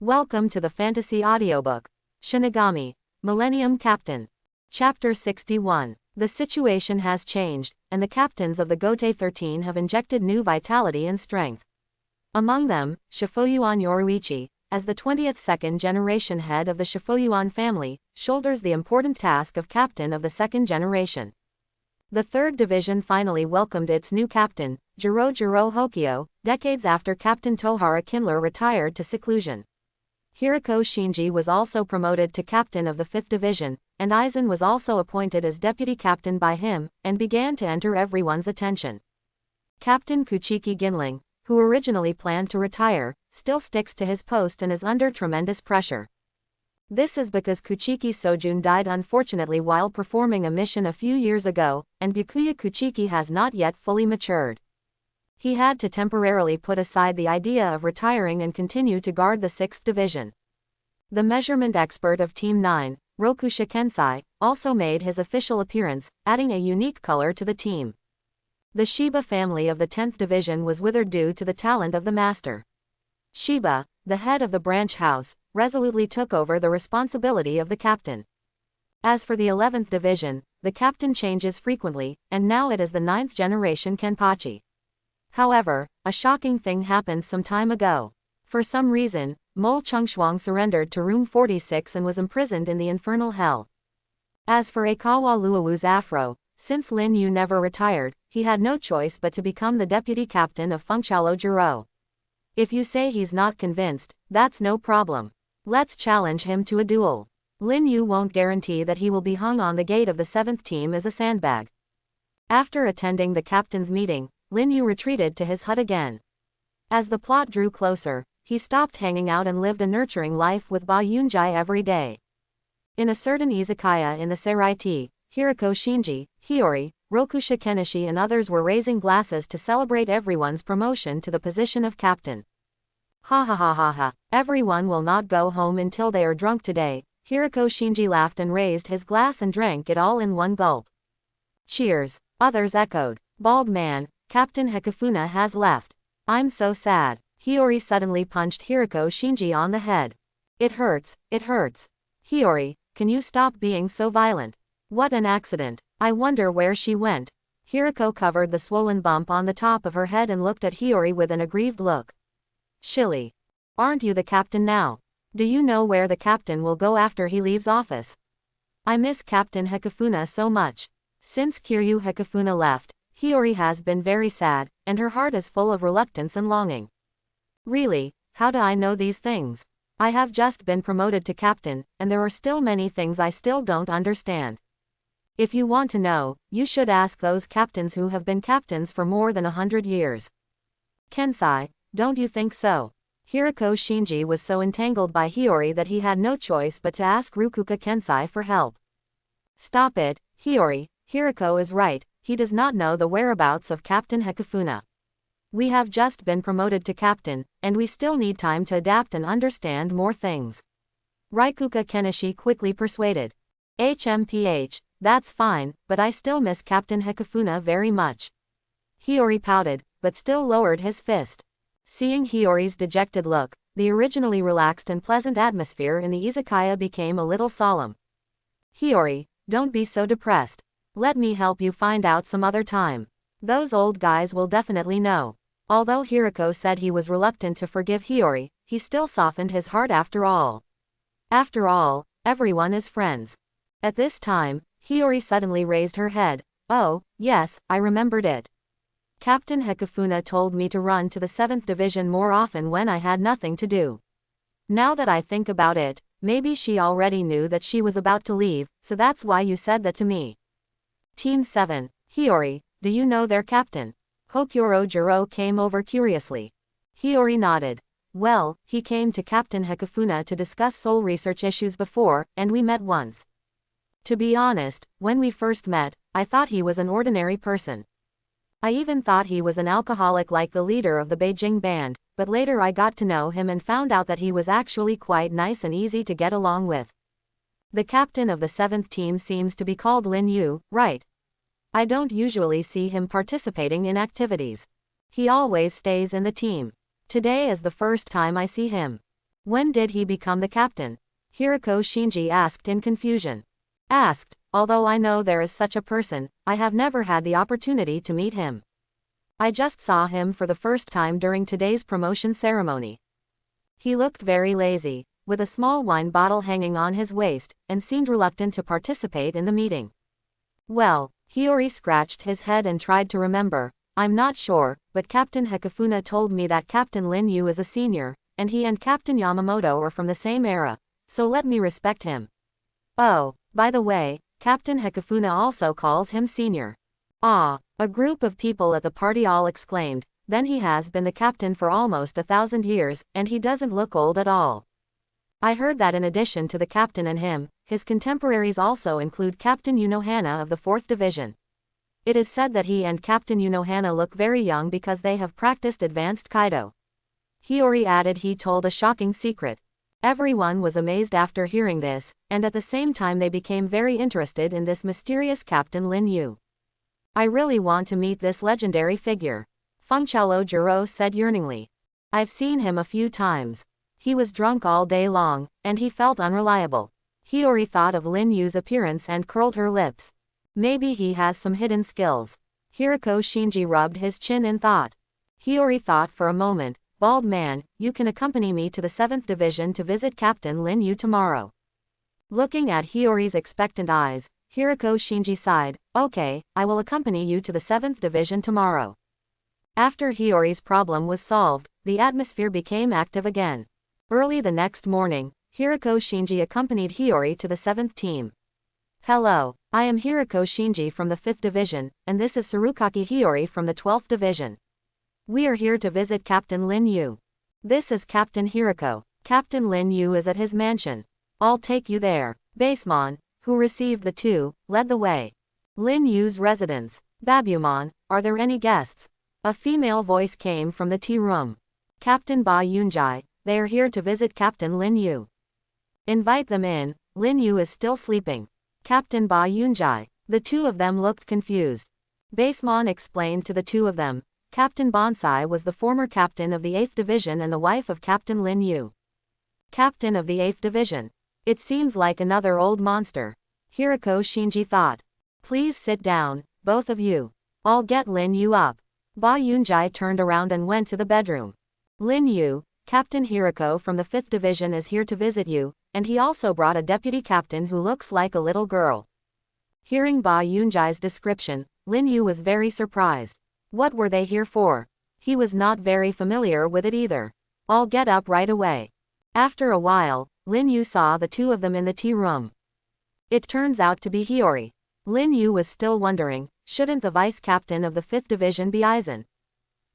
Welcome to the fantasy audiobook. Shinigami, Millennium Captain. Chapter 61. The situation has changed, and the captains of the Gote 13 have injected new vitality and strength. Among them, Shifoyuan Yoruichi, as the 20th second generation head of the Shifoyuan family, shoulders the important task of captain of the second generation. The 3rd Division finally welcomed its new captain, Jiro Hokyo, decades after Captain Tohara Kindler retired to seclusion. Hirako Shinji was also promoted to captain of the 5th Division, and Aizen was also appointed as deputy captain by him, and began to enter everyone's attention. Captain Kuchiki Ginling, who originally planned to retire, still sticks to his post and is under tremendous pressure. This is because Kuchiki Sojun died unfortunately while performing a mission a few years ago, and Byakuya Kuchiki has not yet fully matured. He had to temporarily put aside the idea of retiring and continue to guard the 6th Division. The measurement expert of Team 9, Rokusha Kensai, also made his official appearance, adding a unique color to the team. The Shiba family of the 10th Division was withered due to the talent of the master. Shiba, the head of the branch house, resolutely took over the responsibility of the captain. As for the 11th Division, the captain changes frequently, and now it is the 9th generation Kenpachi. However, a shocking thing happened some time ago. For some reason, Mole Chungshuang surrendered to room 46 and was imprisoned in the infernal hell. As for Aikawa Luowu's afro, since Lin Yu never retired, he had no choice but to become the deputy captain of Fengqiao Jiro. If you say he's not convinced, that's no problem. Let's challenge him to a duel. Lin Yu won't guarantee that he will be hung on the gate of the 7th team as a sandbag. After attending the captain's meeting, Lin Yu retreated to his hut again. As the plot drew closer, he stopped hanging out and lived a nurturing life with Ba Yunjai every day. In a certain izakaya in the Seraiti, Hirako Shinji, Hiyori, Rokusha Kenishi and others were raising glasses to celebrate everyone's promotion to the position of captain. Ha ha ha ha ha, everyone will not go home until they are drunk today. Hirako Shinji laughed and raised his glass and drank it all in one gulp. Cheers, others echoed. Bald man, Captain Hekifuna has left. I'm so sad. Hiyori suddenly punched Hirako Shinji on the head. It hurts, it hurts. Hiyori, can you stop being so violent? What an accident. I wonder where she went. Hirako covered the swollen bump on the top of her head and looked at Hiyori with an aggrieved look. Shilly. Aren't you the captain now? Do you know where the captain will go after he leaves office? I miss Captain Hekifuna so much. Since Kiryu Hekifuna left, Hiyori has been very sad, and her heart is full of reluctance and longing. Really, how do I know these things? I have just been promoted to captain, and there are still many things I still don't understand. If you want to know, you should ask those captains who have been captains for more than 100 years. Kensai, don't you think so? Hirako Shinji was so entangled by Hiyori that he had no choice but to ask Rukuka Kensai for help. Stop it, Hiyori, Hirako is right. He does not know the whereabouts of Captain Hekifuna. We have just been promoted to captain, and we still need time to adapt and understand more things. Raikuka Kenishi quickly persuaded. HMPH, that's fine, but I still miss Captain Hekifuna very much. Hiyori pouted, but still lowered his fist. Seeing Hiyori's dejected look, the originally relaxed and pleasant atmosphere in the izakaya became a little solemn. Hiyori, don't be so depressed. Let me help you find out some other time. Those old guys will definitely know. Although Hirako said he was reluctant to forgive Hiyori, he still softened his heart after all. After all, everyone is friends. At this time, Hiyori suddenly raised her head. Oh, yes, I remembered it. Captain Hekifuna told me to run to the 7th Division more often when I had nothing to do. Now that I think about it, maybe she already knew that she was about to leave, so that's why you said that to me. Team 7, Hiyori, do you know their captain? Hokyoro Jiro came over curiously. Hiyori nodded. Well, he came to Captain Hekifuna to discuss soul research issues before, and we met once. To be honest, when we first met, I thought he was an ordinary person. I even thought he was an alcoholic like the leader of the Beijing band, but later I got to know him and found out that he was actually quite nice and easy to get along with. The captain of the 7th team seems to be called Lin Yu, right? I don't usually see him participating in activities. He always stays in the team. Today is the first time I see him. When did he become the captain? Hiroko Shinji asked in confusion. Asked, although I know there is such a person, I have never had the opportunity to meet him. I just saw him for the first time during today's promotion ceremony. He looked very lazy, with a small wine bottle hanging on his waist, and seemed reluctant to participate in the meeting. Well, Hiyori scratched his head and tried to remember. I'm not sure, but Captain Hikifuna told me that Captain Lin Yu is a senior, and he and Captain Yamamoto are from the same era, so let me respect him. Oh, by the way, Captain Hikifuna also calls him senior. Ah, a group of people at the party all exclaimed, then he has been the captain for almost 1,000 years, and he doesn't look old at all. I heard that in addition to the captain and him, his contemporaries also include Captain Unohana of the 4th Division. It is said that he and Captain Unohana look very young because they have practiced advanced Kaido. Hiyori added he told a shocking secret. Everyone was amazed after hearing this, and at the same time they became very interested in this mysterious Captain Lin Yu. I really want to meet this legendary figure. Fengqiao Jiro said yearningly. I've seen him a few times. He was drunk all day long, and he felt unreliable. Hiyori thought of Lin Yu's appearance and curled her lips. Maybe he has some hidden skills. Hiroko Shinji rubbed his chin in thought. Hiyori thought for a moment, bald man, you can accompany me to the 7th Division to visit Captain Lin Yu tomorrow. Looking at Hiyori's expectant eyes, Hiroko Shinji sighed, okay, I will accompany you to the 7th Division tomorrow. After Hiyori's problem was solved, the atmosphere became active again. Early the next morning, Hiroko Shinji accompanied Hiyori to the 7th team. Hello, I am Hiroko Shinji from the 5th Division, and this is Surukaki Hiyori from the 12th Division. We are here to visit Captain Lin Yu. This is Captain Hiroko. Captain Lin Yu is at his mansion. I'll take you there. Basemon, who received the two, led the way. Lin Yu's residence. Babumon, are there any guests? A female voice came from the tea room. Captain Ba Yunjai, they are here to visit Captain Lin Yu. Invite them in, Lin Yu is still sleeping. Captain Ba Yunjai. The two of them looked confused. Basemon explained to the two of them. Captain Bonsai was the former captain of the 8th Division and the wife of Captain Lin Yu. Captain of the 8th Division. It seems like another old monster. Hiroko Shinji thought. Please sit down, both of you. I'll get Lin Yu up. Ba Yunjai turned around and went to the bedroom. Lin Yu, Captain Hiroko from the 5th Division is here to visit you, and he also brought a deputy captain who looks like a little girl. Hearing Ba Yunjai's description, Lin Yu was very surprised. What were they here for? He was not very familiar with it either. I'll get up right away. After a while, Lin Yu saw the two of them in the tea room. It turns out to be Hiyori. Lin Yu was still wondering, shouldn't the vice captain of the 5th Division be Aizen?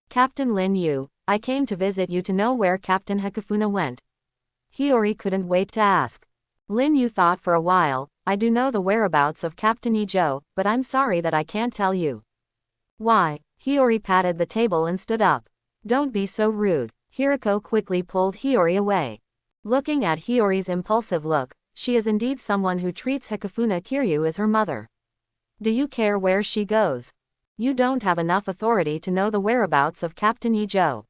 Captain Lin Yu, I came to visit you to know where Captain Hikifuna went. Hiyori couldn't wait to ask. Lin Yu thought for a while, I do know the whereabouts of Captain Ijo, but I'm sorry that I can't tell you. Why? Hiyori patted the table and stood up. Don't be so rude. Hiroko quickly pulled Hiyori away. Looking at Hiyori's impulsive look, she is indeed someone who treats Hikifuna Kiryu as her mother. Do you care where she goes? You don't have enough authority to know the whereabouts of Captain Ijo.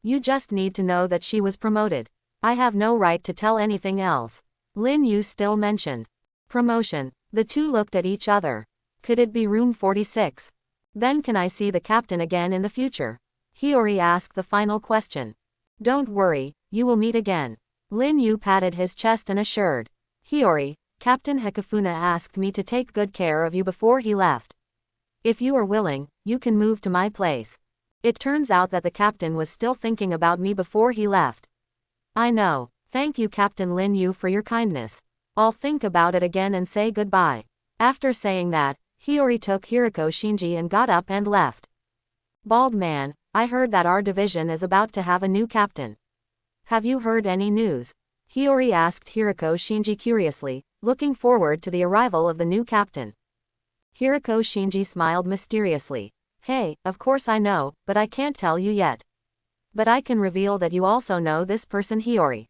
You just need to know that she was promoted. I have no right to tell anything else. Lin Yu still mentioned promotion. The two looked at each other. Could it be room 46? Then can I see the captain again in the future? Hiyori asked the final question. Don't worry, you will meet again. Lin Yu patted his chest and assured. Hiyori, Captain Hikifuna asked me to take good care of you before he left. If you are willing, you can move to my place. It turns out that the captain was still thinking about me before he left. I know. Thank you Captain Lin Yu for your kindness. I'll think about it again and say goodbye. After saying that, Hiyori took Hiroko Shinji and got up and left. Bald man, I heard that our division is about to have a new captain. Have you heard any news? Hiyori asked Hiroko Shinji curiously, looking forward to the arrival of the new captain. Hiroko Shinji smiled mysteriously. Hey, of course I know, but I can't tell you yet. But I can reveal that you also know this person Hiyori.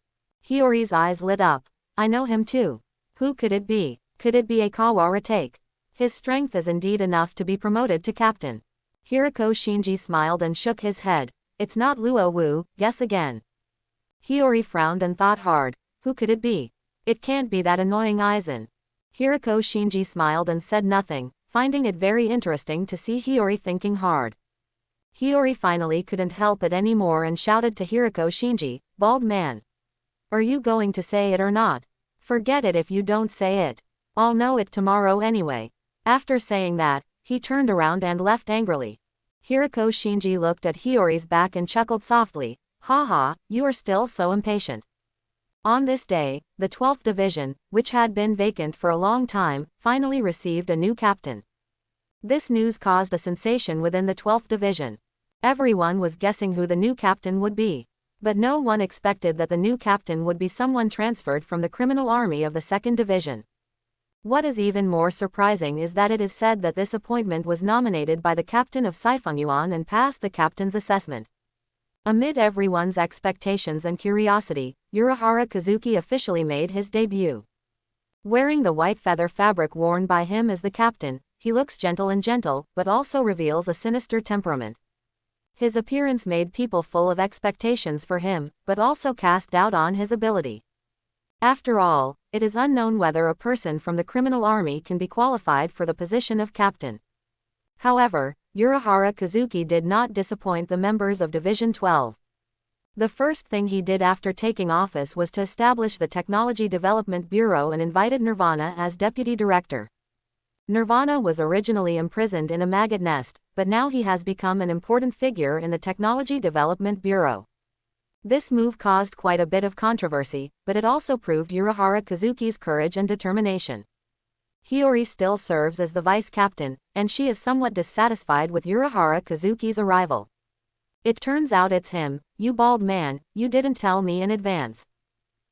Hiyori's eyes lit up. I know him too. Who could it be? Could it be Aikawa Take? His strength is indeed enough to be promoted to captain. Hiroko Shinji smiled and shook his head. It's not Luo Wu, guess again. Hiyori frowned and thought hard. Who could it be? It can't be that annoying Aizen. Hirako Shinji smiled and said nothing, finding it very interesting to see Hiyori thinking hard. Hiyori finally couldn't help it anymore and shouted to Hirako Shinji, "Bald man. Are you going to say it or not? Forget it if you don't say it. I'll know it tomorrow anyway." After saying that, he turned around and left angrily. Hirako Shinji looked at Hiyori's back and chuckled softly, "Haha, you are still so impatient." On this day, the 12th Division, which had been vacant for a long time, finally received a new captain. This news caused a sensation within the 12th Division. Everyone was guessing who the new captain would be. But no one expected that the new captain would be someone transferred from the criminal army of the 2nd Division. What is even more surprising is that it is said that this appointment was nominated by the captain of Saifungyuan and passed the captain's assessment. Amid everyone's expectations and curiosity, Urahara Kazuki officially made his debut. Wearing the white feather fabric worn by him as the captain, he looks gentle, but also reveals a sinister temperament. His appearance made people full of expectations for him, but also cast doubt on his ability. After all, it is unknown whether a person from the criminal army can be qualified for the position of captain. However, Urahara Kazuki did not disappoint the members of Division 12. The first thing he did after taking office was to establish the Technology Development Bureau and invited Nirvana as deputy director. Nirvana was originally imprisoned in a maggot nest, but now he has become an important figure in the Technology Development Bureau. This move caused quite a bit of controversy, but it also proved Urahara Kazuki's courage and determination. Hiyori still serves as the vice captain, and she is somewhat dissatisfied with Urahara Kazuki's arrival. "It turns out it's him, you bald man, you didn't tell me in advance."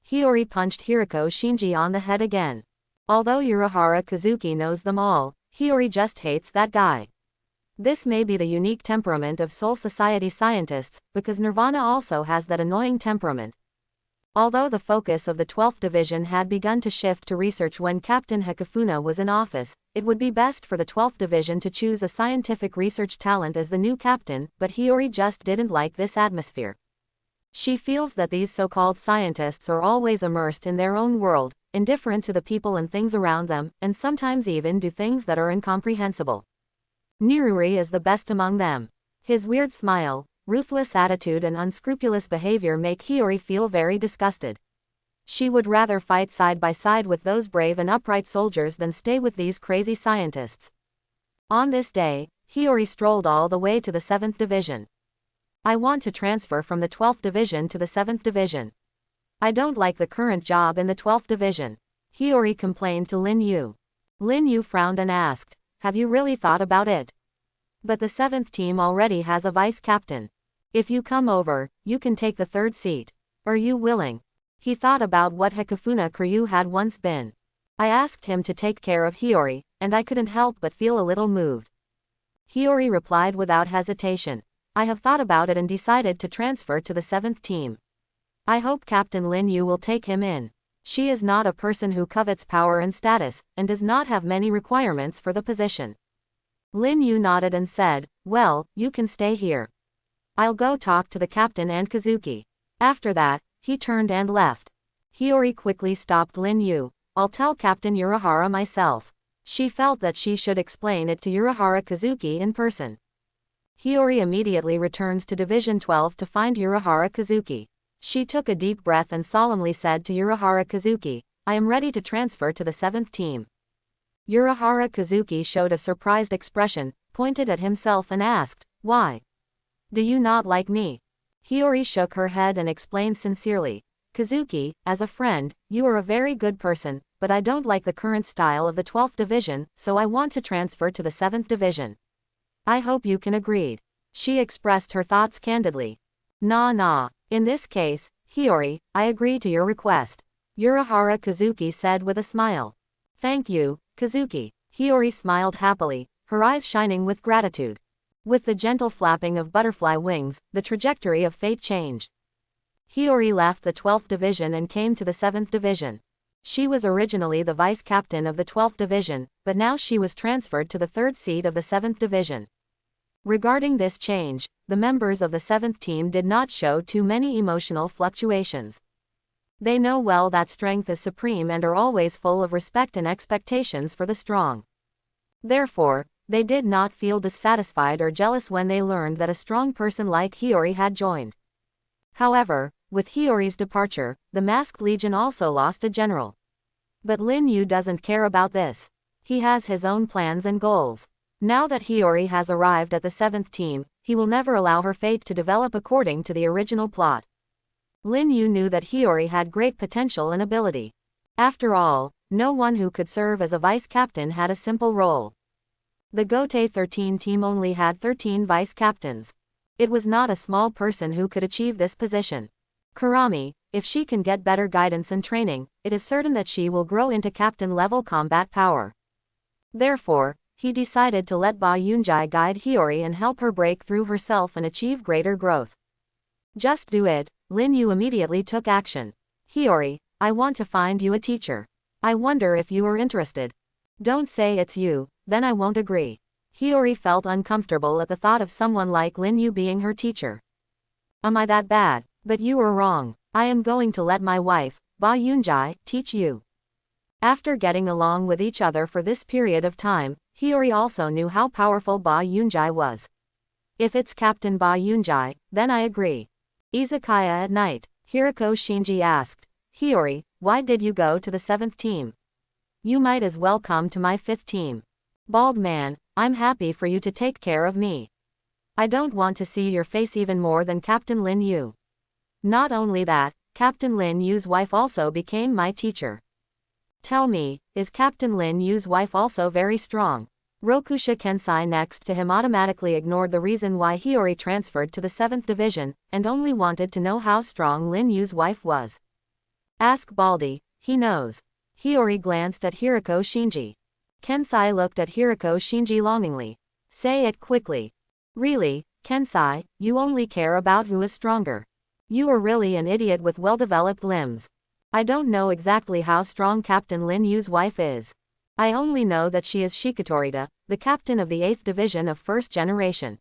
Hiyori punched Hirako Shinji on the head again. Although Urahara Kazuki knows them all, Hiyori just hates that guy. This may be the unique temperament of Soul Society scientists, because Nirvana also has that annoying temperament. Although the focus of the 12th Division had begun to shift to research when Captain Hikifuna was in office, it would be best for the 12th Division to choose a scientific research talent as the new captain, but Hiyori just didn't like this atmosphere. She feels that these so-called scientists are always immersed in their own world, indifferent to the people and things around them, and sometimes even do things that are incomprehensible. Niruri is the best among them. His weird smile, ruthless attitude and unscrupulous behavior make Hiyori feel very disgusted. She would rather fight side by side with those brave and upright soldiers than stay with these crazy scientists. On this day, Hiyori strolled all the way to the 7th Division. "I want to transfer from the 12th Division to the 7th Division. I don't like the current job in the 12th Division," Hiyori complained to Lin Yu. Lin Yu frowned and asked, "Have you really thought about it? But the 7th team already has a vice captain. If you come over, you can take the 3rd seat. Are you willing?" He thought about what Hikifuna Kiryu had once been. "I asked him to take care of Hiyori, and I couldn't help but feel a little moved." Hiyori replied without hesitation, "I have thought about it and decided to transfer to the 7th team. I hope Captain Lin Yu will take him in. She is not a person who covets power and status, and does not have many requirements for the position." Lin Yu nodded and said, "Well, you can stay here. I'll go talk to the captain and Kazuki." After that, he turned and left. Hiyori quickly stopped Lin Yu. "I'll tell Captain Urahara myself." She felt that she should explain it to Urahara Kazuki in person. Hiyori immediately returns to Division 12 to find Urahara Kazuki. She took a deep breath and solemnly said to Urahara Kazuki, "I am ready to transfer to the 7th team." Urahara Kazuki showed a surprised expression, pointed at himself and asked, "Why? Do you not like me?" Hiyori shook her head and explained sincerely, "Kazuki, as a friend, you are a very good person, but I don't like the current style of the 12th Division, so I want to transfer to the 7th Division. I hope you can agree." She expressed her thoughts candidly. Nah. In this case, Hiyori, I agree to your request," Urahara Kazuki said with a smile. "Thank you, Kazuki." Hiyori smiled happily, her eyes shining with gratitude. With the gentle flapping of butterfly wings, the trajectory of fate changed. Hiyori left the 12th Division and came to the 7th Division. She was originally the vice captain of the 12th Division, but now she was transferred to the 3rd seat of the 7th Division. Regarding this change, the members of the 7th team did not show too many emotional fluctuations. They know well that strength is supreme and are always full of respect and expectations for the strong. Therefore, they did not feel dissatisfied or jealous when they learned that a strong person like Hiyori had joined. However, with Hiyori's departure, the Masked Legion also lost a general. But Lin Yu doesn't care about this. He has his own plans and goals. Now that Hiyori has arrived at the 7th team, he will never allow her fate to develop according to the original plot. Lin Yu knew that Hiyori had great potential and ability. After all, no one who could serve as a vice captain had a simple role. The Gotei 13 team only had 13 vice captains. It was not a small person who could achieve this position. Kurami, if she can get better guidance and training, it is certain that she will grow into captain-level combat power. Therefore, he decided to let Ba Yunjai guide Hiyori and help her break through herself and achieve greater growth. Just do it. Lin Yu immediately took action. Hiyori, I want to find you a teacher. I wonder if you are interested. Don't say it's you, then I won't agree. Hiyori felt uncomfortable at the thought of someone like Lin Yu being her teacher. Am I that bad? But you are wrong. I am going to let my wife, Ba Yunjai, teach you. After getting along with each other for this period of time, Hiyori also knew how powerful Ba Yunjai was. If it's Captain Ba Yunjai, then I agree. Izakaya at night, Hirako Shinji asked, Hiyori, why did you go to the 7th team? You might as well come to my 5th team. Bald man, I'm happy for you to take care of me. I don't want to see your face even more than Captain Lin Yu. Not only that, Captain Lin Yu's wife also became my teacher. Tell me, is Captain Lin Yu's wife also very strong? Rokusha Kensai next to him automatically ignored the reason why Hiyori transferred to the 7th division, and only wanted to know how strong Lin Yu's wife was. Ask Baldy, he knows. Hiyori glanced at Hirako Shinji. Kensai looked at Hirako Shinji longingly. Say it quickly. Really, Kensai, you only care about who is stronger. You are really an idiot with well-developed limbs. I don't know exactly how strong Captain Lin Yu's wife is. I only know that she is Shikatorida, the captain of the 8th division of 1st generation.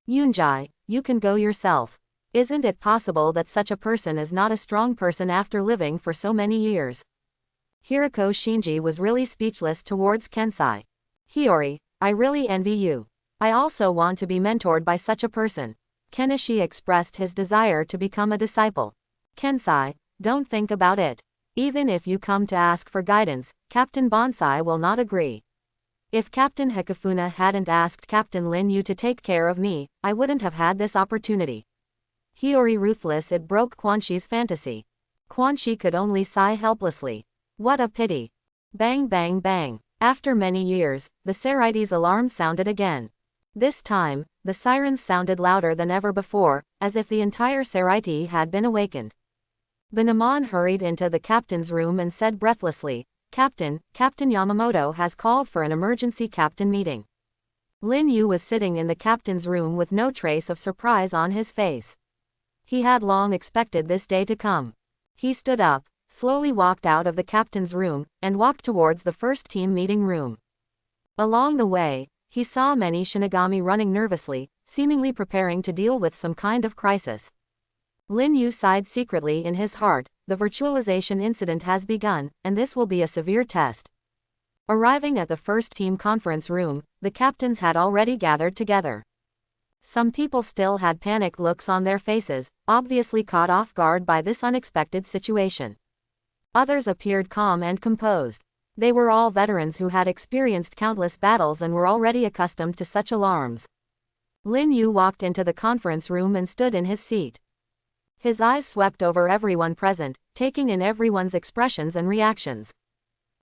Yunjai, you can go yourself. Isn't it possible that such a person is not a strong person after living for so many years? Hirako Shinji was really speechless towards Kensai. Hiyori, I really envy you. I also want to be mentored by such a person. Kenichi expressed his desire to become a disciple. Kensai, don't think about it. Even if you come to ask for guidance, Captain Bonsai will not agree. If Captain Hikifuna hadn't asked Captain Lin Yu to take care of me, I wouldn't have had this opportunity. Hiyori ruthless, it broke Quan Chi's fantasy. Quan Chi could only sigh helplessly. What a pity. Bang bang bang. After many years, the Seraite's alarm sounded again. This time, the sirens sounded louder than ever before, as if the entire Seraite had been awakened. Banamon hurried into the captain's room and said breathlessly, Captain Yamamoto has called for an emergency captain meeting. Lin Yu was sitting in the captain's room with no trace of surprise on his face. He had long expected this day to come. He stood up, slowly walked out of the captain's room, and walked towards the 1st team meeting room. Along the way, he saw many Shinigami running nervously, seemingly preparing to deal with some kind of crisis. Lin Yu sighed secretly in his heart, the virtualization incident has begun, and this will be a severe test. Arriving at the 1st team conference room, the captains had already gathered together. Some people still had panicked looks on their faces, obviously caught off guard by this unexpected situation. Others appeared calm and composed. They were all veterans who had experienced countless battles and were already accustomed to such alarms. Lin Yu walked into the conference room and stood in his seat. His eyes swept over everyone present, taking in everyone's expressions and reactions.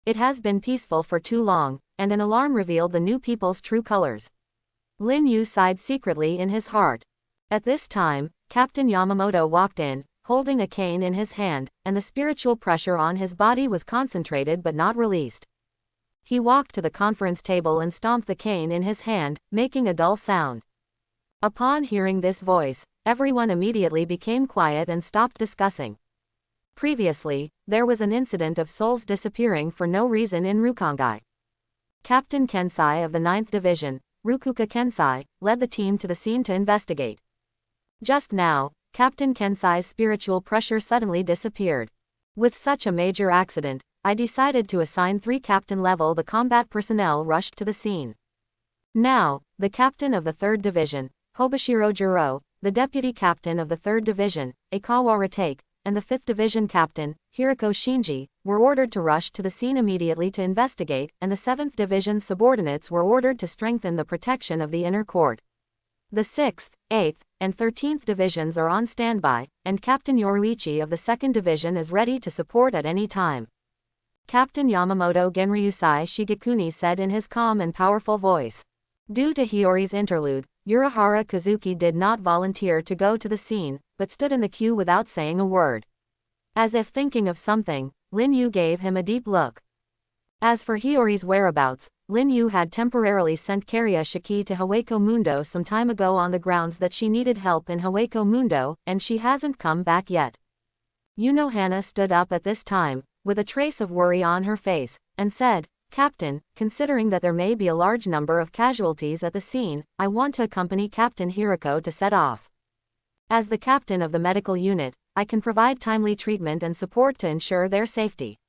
It has been peaceful for too long, and an alarm revealed the new people's true colors. Lin Yu sighed secretly in his heart. At this time, Captain Yamamoto walked in, holding a cane in his hand, and the spiritual pressure on his body was concentrated but not released. He walked to the conference table and stomped the cane in his hand, making a dull sound. Upon hearing this voice, everyone immediately became quiet and stopped discussing. Previously, there was an incident of souls disappearing for no reason in Rukongai. Captain Kensai of the 9th Division, Rukuka Kensai, led the team to the scene to investigate. Just now, Captain Kensai's spiritual pressure suddenly disappeared. With such a major accident, I decided to assign 3 captain-level the combat personnel rushed to the scene. Now, the captain of the 3rd Division, Hobashiro Jiro, the deputy captain of the 3rd Division, Aikawa Ratake, and the 5th Division captain, Hiroko Shinji, were ordered to rush to the scene immediately to investigate, and the 7th Division subordinates were ordered to strengthen the protection of the inner court. The 6th, 8th, and 13th Divisions are on standby, and Captain Yoruichi of the 2nd Division is ready to support at any time. Captain Yamamoto Genryusai Shigekuni said in his calm and powerful voice. Due to Hiyori's interlude, Urahara Kazuki did not volunteer to go to the scene, but stood in the queue without saying a word. As if thinking of something, Lin Yu gave him a deep look. As for Hiyori's whereabouts, Lin Yu had temporarily sent Kariya Shiki to Hawako Mundo some time ago on the grounds that she needed help in Hawako Mundo, and she hasn't come back yet. Unohana stood up at this time, with a trace of worry on her face, and said, Captain, considering that there may be a large number of casualties at the scene, I want to accompany Captain Hiroko to set off. As the captain of the medical unit, I can provide timely treatment and support to ensure their safety.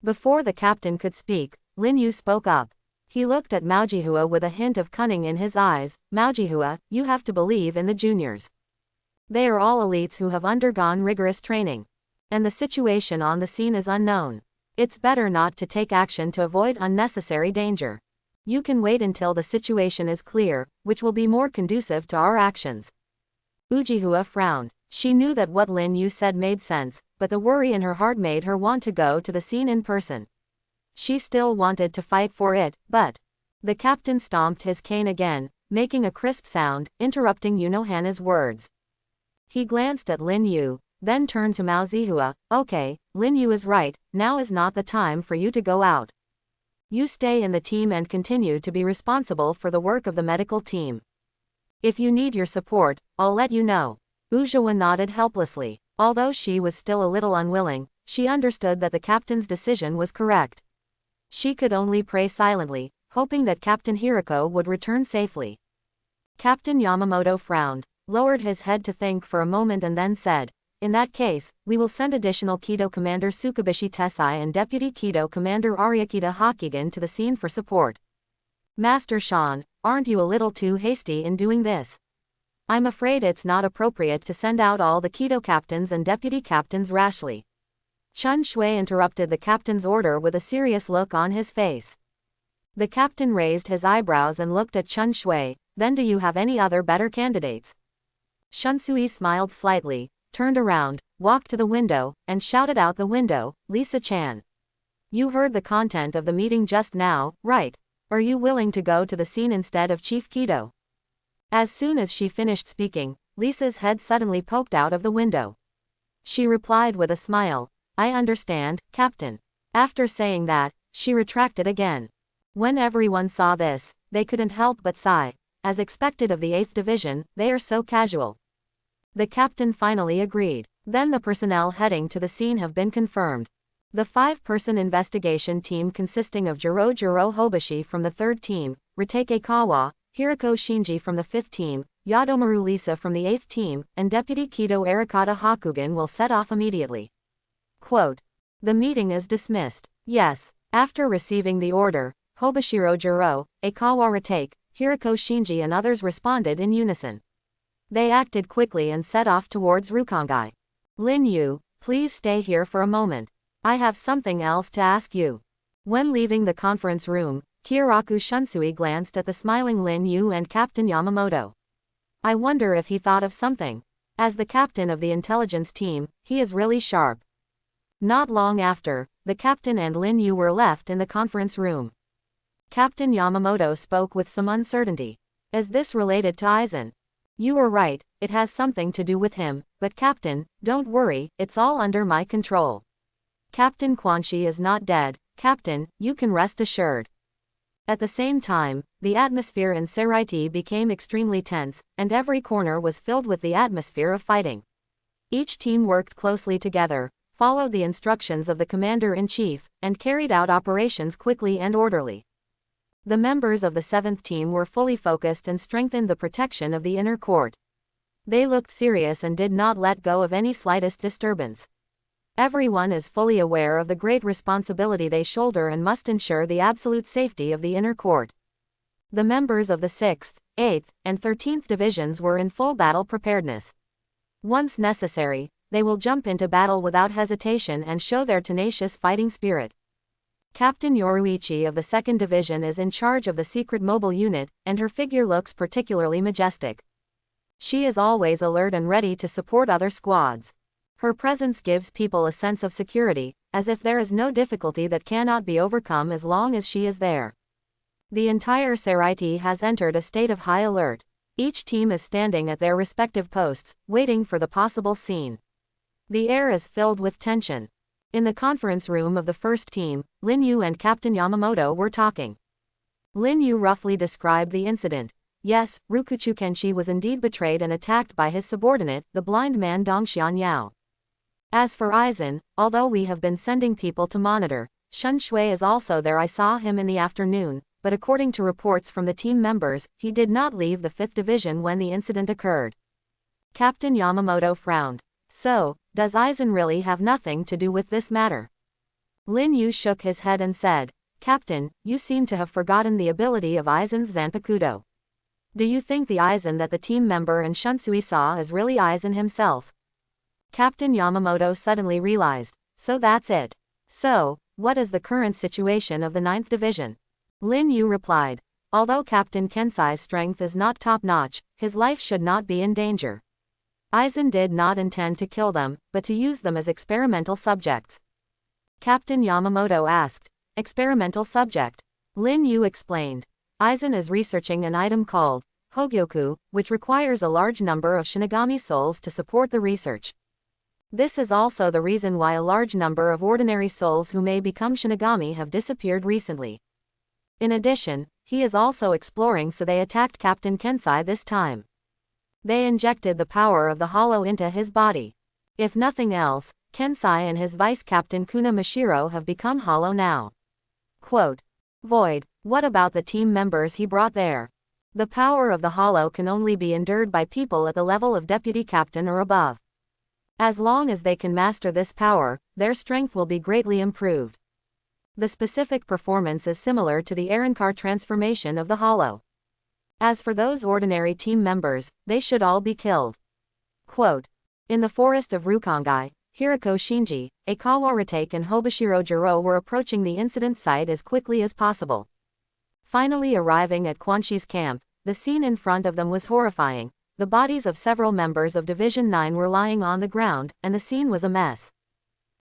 Before the captain could speak, Lin Yu spoke up. He looked at Maojihua with a hint of cunning in his eyes. Maojihua, you have to believe in the juniors. They are all elites who have undergone rigorous training. And the situation on the scene is unknown. It's better not to take action to avoid unnecessary danger. You can wait until the situation is clear, which will be more conducive to our actions. Ujihua frowned. She knew that what Lin Yu said made sense, but the worry in her heart made her want to go to the scene in person. She still wanted to fight for it, but... The captain stomped his cane again, making a crisp sound, interrupting Unohana's words. He glanced at Lin Yu, then turned to Maojihua. Okay, Lin Yu is right, now is not the time for you to go out. You stay in the team and continue to be responsible for the work of the medical team. If you need your support, I'll let you know. Ujawa nodded helplessly. Although she was still a little unwilling, she understood that the captain's decision was correct. She could only pray silently, hoping that Captain Hiroko would return safely. Captain Yamamoto frowned, lowered his head to think for a moment and then said, in that case, we will send additional Kido Commander Tsukubishi Tesai and Deputy Kido Commander Ariakita Hakigen to the scene for support. Master Shan, aren't you a little too hasty in doing this? I'm afraid it's not appropriate to send out all the Kido captains and deputy captains rashly. Chun Shui interrupted the captain's order with a serious look on his face. The captain raised his eyebrows and looked at Chun Shui. Then do you have any other better candidates? Shunsui smiled slightly, turned around, walked to the window, and shouted out the window, Lisa-chan. You heard the content of the meeting just now, right? Are you willing to go to the scene instead of Chief Kido? As soon as she finished speaking, Lisa's head suddenly poked out of the window. She replied with a smile, I understand, Captain. After saying that, she retracted again. When everyone saw this, they couldn't help but sigh. As expected of the 8th Division, they are so casual. The captain finally agreed. Then the personnel heading to the scene have been confirmed. The 5-person investigation team consisting of Jiro Hobashi from the 3rd team, Ritake Kawa, Hiroko Shinji from the 5th team, Yadomaru Lisa from the 8th team, and Deputy Kido Arikata Hakugen will set off immediately. Quote, the meeting is dismissed. Yes. After receiving the order, Hobashiro Jiro, Aikawa Ritake, Hiroko Shinji and others responded in unison. They acted quickly and set off towards Rukongai. Lin Yu, please stay here for a moment. I have something else to ask you. When leaving the conference room, Kyoraku Shunsui glanced at the smiling Lin Yu and Captain Yamamoto. I wonder if he thought of something. As the captain of the intelligence team, he is really sharp. Not long after, the captain and Lin Yu were left in the conference room. Captain Yamamoto spoke with some uncertainty. Is this related to Aizen? You are right, it has something to do with him, but Captain, don't worry, it's all under my control. Captain Quanshi is not dead, Captain, you can rest assured. At the same time, the atmosphere in Seraiti became extremely tense, and every corner was filled with the atmosphere of fighting. Each team worked closely together, followed the instructions of the commander-in-chief, and carried out operations quickly and orderly. The members of the 7th team were fully focused and strengthened the protection of the inner court. They looked serious and did not let go of any slightest disturbance. Everyone is fully aware of the great responsibility they shoulder and must ensure the absolute safety of the inner court. The members of the 6th, 8th, and 13th divisions were in full battle preparedness. Once necessary, they will jump into battle without hesitation and show their tenacious fighting spirit. Captain Yoruichi of the 2nd Division is in charge of the secret mobile unit, and her figure looks particularly majestic. She is always alert and ready to support other squads. Her presence gives people a sense of security, as if there is no difficulty that cannot be overcome as long as she is there. The entire Seraiti has entered a state of high alert. Each team is standing at their respective posts, waiting for the possible scene. The air is filled with tension. In the conference room of the first team, Lin Yu and Captain Yamamoto were talking. Lin Yu roughly described the incident. Yes, Rukuchu Kenshi was indeed betrayed and attacked by his subordinate, the blind man Dongxian Yao. As for Aizen, although we have been sending people to monitor, Shun Shui is also there. I saw him in the afternoon, but according to reports from the team members, he did not leave the 5th Division when the incident occurred. Captain Yamamoto frowned. So, does Aizen really have nothing to do with this matter? Lin Yu shook his head and said, Captain, you seem to have forgotten the ability of Aizen's Zanpakuto. Do you think the Aizen that the team member and Shunsui saw is really Aizen himself? Captain Yamamoto suddenly realized. So that's it. So, what is the current situation of the 9th Division? Lin Yu replied. Although Captain Kensai's strength is not top-notch, his life should not be in danger. Aizen did not intend to kill them, but to use them as experimental subjects. Captain Yamamoto asked. Experimental subject? Lin Yu explained. Aizen is researching an item called Hogyoku, which requires a large number of Shinigami souls to support the research. This is also the reason why a large number of ordinary souls who may become Shinigami have disappeared recently. In addition, he is also exploring, so they attacked Captain Kensai this time. They injected the power of the hollow into his body. If nothing else, Kensai and his vice-captain Kuna Mashiro have become hollow now. Quote. Void. What about the team members he brought there? The power of the hollow can only be endured by people at the level of deputy captain or above. As long as they can master this power, their strength will be greatly improved. The specific performance is similar to the Arankar transformation of the hollow. As for those ordinary team members, they should all be killed. Quote. In the forest of Rukongai, Hirako Shinji, Aikawa Ritake and Hobashiro Jiro were approaching the incident site as quickly as possible. Finally arriving at Quanshi's camp, the scene in front of them was horrifying. The bodies of several members of Division 9 were lying on the ground, and the scene was a mess.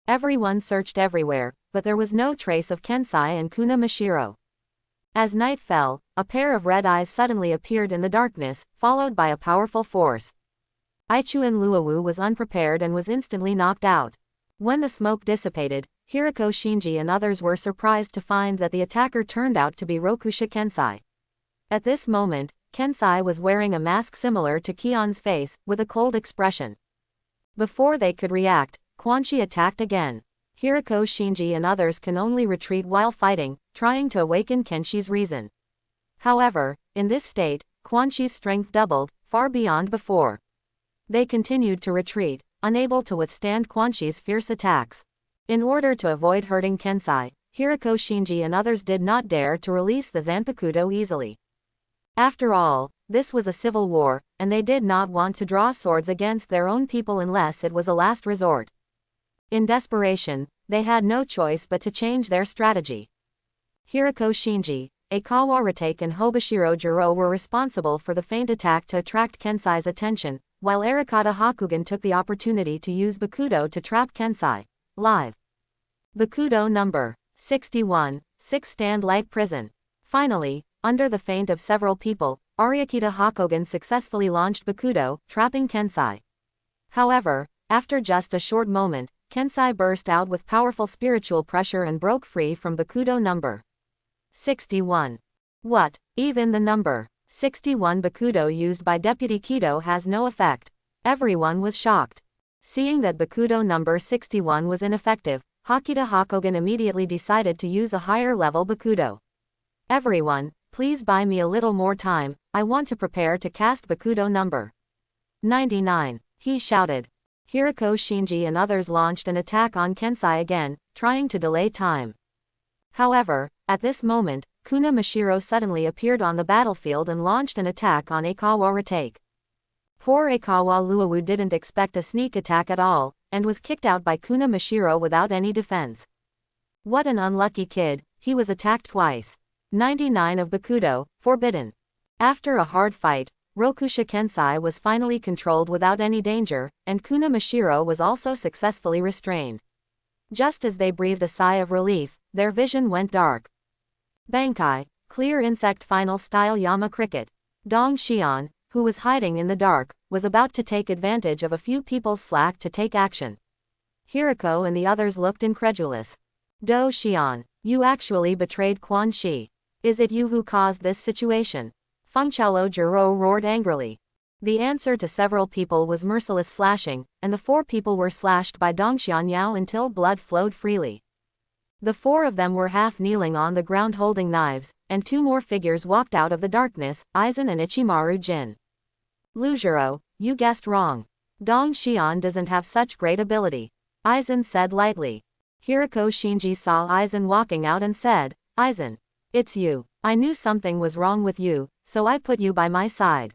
Everyone searched everywhere, but there was no trace of Kensai and Kuna Mashiro. As night fell, a pair of red eyes suddenly appeared in the darkness, followed by a powerful force. Aichuin Luowu was unprepared and was instantly knocked out. When the smoke dissipated, Hirako Shinji and others were surprised to find that the attacker turned out to be Rokusha Kensai. At this moment, Kensai was wearing a mask similar to Kion's face, with a cold expression. Before they could react, Quanshi attacked again. Hirako Shinji and others can only retreat while fighting, trying to awaken Kenshi's reason. However, in this state, Quanshi's strength doubled, far beyond before. They continued to retreat, unable to withstand Quanshi's fierce attacks. In order to avoid hurting Kensai, Hirako Shinji and others did not dare to release the Zanpakuto easily. After all, this was a civil war, and they did not want to draw swords against their own people unless it was a last resort. In desperation, they had no choice but to change their strategy. Hirako Shinji, Aikawa Ritake and Hobashiro Jiro were responsible for the feint attack to attract Kensai's attention, while Arakata Hakugan took the opportunity to use Bakudo to trap Kensai. Live. Bakudo number 61, 6 Stand Light Prison. Finally, under the feint of several people, Aryakita Hakogen successfully launched Bakudo, trapping Kensai. However, after just a short moment, Kensai burst out with powerful spiritual pressure and broke free from Bakudo number 61. What? Even the number 61 Bakudo used by Deputy Kido has no effect. Everyone was shocked. Seeing that Bakudo number 61 was ineffective, Hakita Hakogen immediately decided to use a higher level Bakudo. Everyone, please buy me a little more time, I want to prepare to cast Bakudo number 99, he shouted. Hiriko Shinji and others launched an attack on Kensai again, trying to delay time. However, at this moment, Kuna Mashiro suddenly appeared on the battlefield and launched an attack on Aikawa Retake. Poor Aikawa Luowu didn't expect a sneak attack at all, and was kicked out by Kuna Mashiro without any defense. What an unlucky kid, he was attacked twice. 99 of Bakudo, forbidden. After a hard fight, Rokusha Kensai was finally controlled without any danger, and Kuna Mashiro was also successfully restrained. Just as they breathed a sigh of relief, their vision went dark. Bankai, clear insect final style Yama cricket. Dong Xian, who was hiding in the dark, was about to take advantage of a few people's slack to take action. Hiriko and the others looked incredulous. Do Xian, you actually betrayed Quan Shi. Is it you who caused this situation? Fengqiao Jiro roared angrily. The answer to several people was merciless slashing, and the 4 people were slashed by Dongxian Yao until blood flowed freely. The 4 of them were half kneeling on the ground holding knives, and 2 more figures walked out of the darkness, Aizen and Ichimaru Jin. Lujiro, you guessed wrong. Dong Xian doesn't have such great ability, Aizen said lightly. Hiriko Shinji saw Aizen walking out and said, Aizen, it's you. I knew something was wrong with you, so I put you by my side.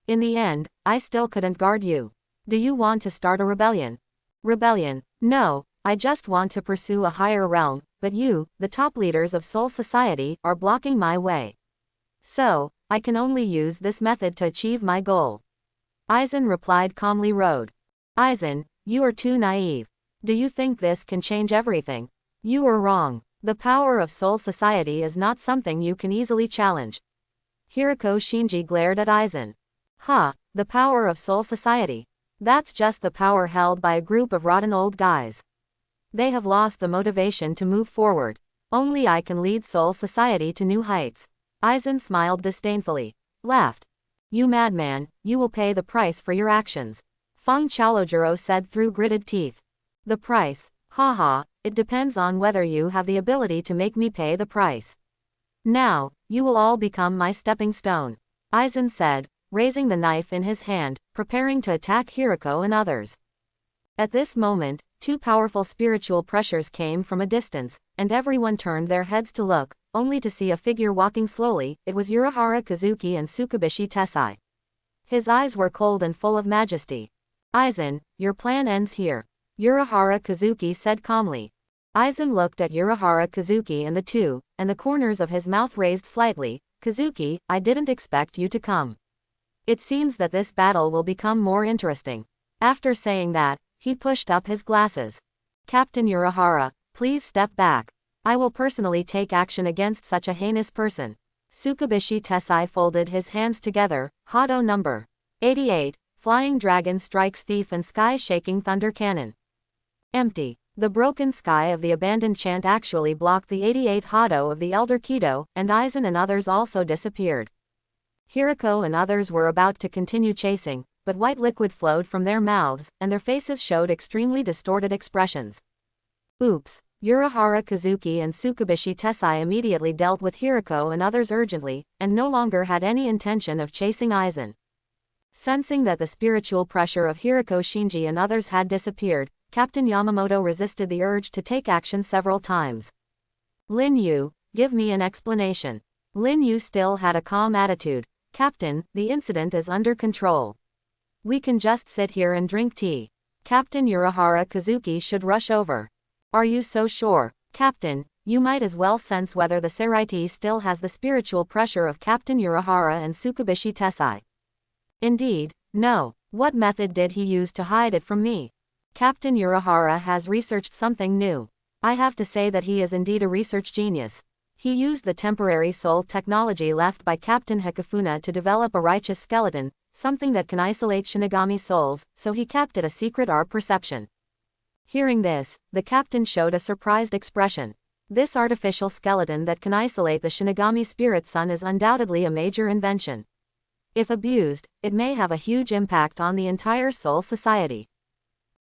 In the end, I still couldn't guard you. Do you want to start a rebellion? Rebellion? No, I just want to pursue a higher realm, but you, the top leaders of Soul Society, are blocking my way. So, I can only use this method to achieve my goal. Aizen replied calmly. Aizen, you are too naive. Do you think this can change everything? You are wrong. The power of Soul Society is not something you can easily challenge. Hiriko Shinji glared at Aizen. The power of Soul Society. That's just the power held by a group of rotten old guys. They have lost the motivation to move forward. Only I can lead Soul Society to new heights. Aizen smiled disdainfully. Laughed. You madman, you will pay the price for your actions. Feng Chaojuro said through gritted teeth. The price? It depends on whether you have the ability to make me pay the price. Now, you will all become my stepping stone, Aizen said, raising the knife in his hand, preparing to attack Hiriko and others. At this moment, 2 powerful spiritual pressures came from a distance, and everyone turned their heads to look, only to see a figure walking slowly. It was Urahara Kazuki and Tsukubishi Tessai. His eyes were cold and full of majesty. Aizen, your plan ends here, Urahara Kazuki said calmly. Aizen looked at Urahara Kazuki and the corners of his mouth raised slightly. Kazuki, I didn't expect you to come. It seems that this battle will become more interesting. After saying that, he pushed up his glasses. Captain Urahara, please step back. I will personally take action against such a heinous person. Tsukubishi Tessai folded his hands together. Hado number 88, Flying Dragon Strikes Thief and Sky-Shaking Thunder Cannon. Empty. The broken sky of the abandoned chant actually blocked the 88 Hado of the Elder Kido, and Aizen and others also disappeared. Hiriko and others were about to continue chasing, but white liquid flowed from their mouths, and their faces showed extremely distorted expressions. Oops. Urahara Kazuki and Tsukubishi Tessai immediately dealt with Hiriko and others urgently, and no longer had any intention of chasing Aizen. Sensing that the spiritual pressure of Hiriko Shinji and others had disappeared, Captain Yamamoto resisted the urge to take action several times. Lin Yu, give me an explanation. Lin Yu still had a calm attitude. Captain, the incident is under control. We can just sit here and drink tea. Captain Urahara Kazuki should rush over. Are you so sure? Captain, you might as well sense whether the Seraiti still has the spiritual pressure of Captain Urahara and Tsukubishi Tessai. Indeed, no. What method did he use to hide it from me? Captain Urahara has researched something new. I have to say that he is indeed a research genius. He used the temporary soul technology left by Captain Hikifuna to develop a righteous skeleton, something that can isolate Shinigami souls, so he kept it a secret art perception. Hearing this, the captain showed a surprised expression. This artificial skeleton that can isolate the Shinigami spirit son is undoubtedly a major invention. If abused, it may have a huge impact on the entire Soul Society.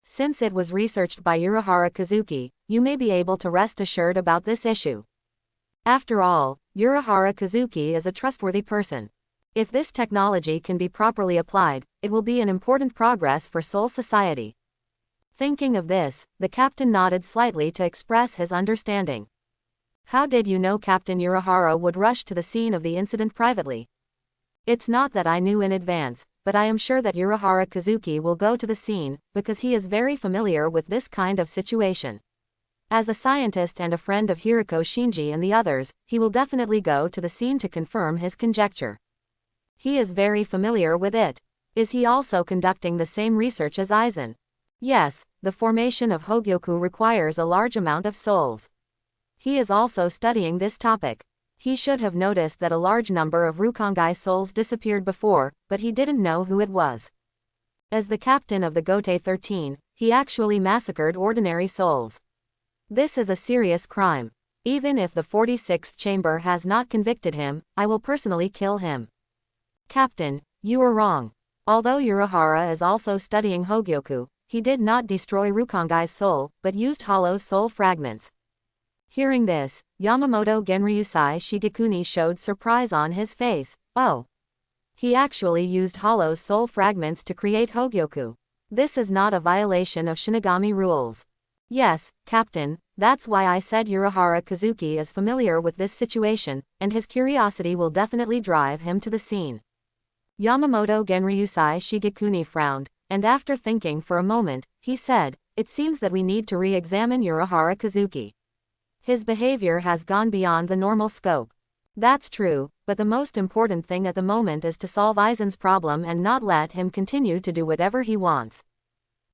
Since it was researched by Urahara Kazuki, you may be able to rest assured about this issue. After all, Urahara Kazuki is a trustworthy person. If this technology can be properly applied, it will be an important progress for Soul Society. Thinking of this, the captain nodded slightly to express his understanding. How did you know Captain Urahara would rush to the scene of the incident privately? It's not that I knew in advance, but I am sure that Urahara Kazuki will go to the scene, because he is very familiar with this kind of situation. As a scientist and a friend of Hiriko Shinji and the others, he will definitely go to the scene to confirm his conjecture. He is very familiar with it. Is he also conducting the same research as Aizen? Yes, the formation of Hogyoku requires a large amount of souls. He is also studying this topic. He should have noticed that a large number of Rukongai souls disappeared before, but he didn't know who it was. As the captain of the Gotei 13, he actually massacred ordinary souls. This is a serious crime. Even if the 46th chamber has not convicted him, I will personally kill him. Captain, you are wrong. Although Urahara is also studying Hogyoku, he did not destroy Rukongai's soul, but used Hollow's soul fragments. Hearing this, Yamamoto Genryusai Shigekuni showed surprise on his face. Oh. He actually used Hollow's soul fragments to create Hogyoku. This is not a violation of Shinigami rules. Yes, Captain, that's why I said Urahara Kazuki is familiar with this situation, and his curiosity will definitely drive him to the scene. Yamamoto Genryusai Shigekuni frowned, and after thinking for a moment, he said, it seems that we need to re-examine Urahara Kazuki. His behavior has gone beyond the normal scope. That's true, but the most important thing at the moment is to solve Aizen's problem and not let him continue to do whatever he wants.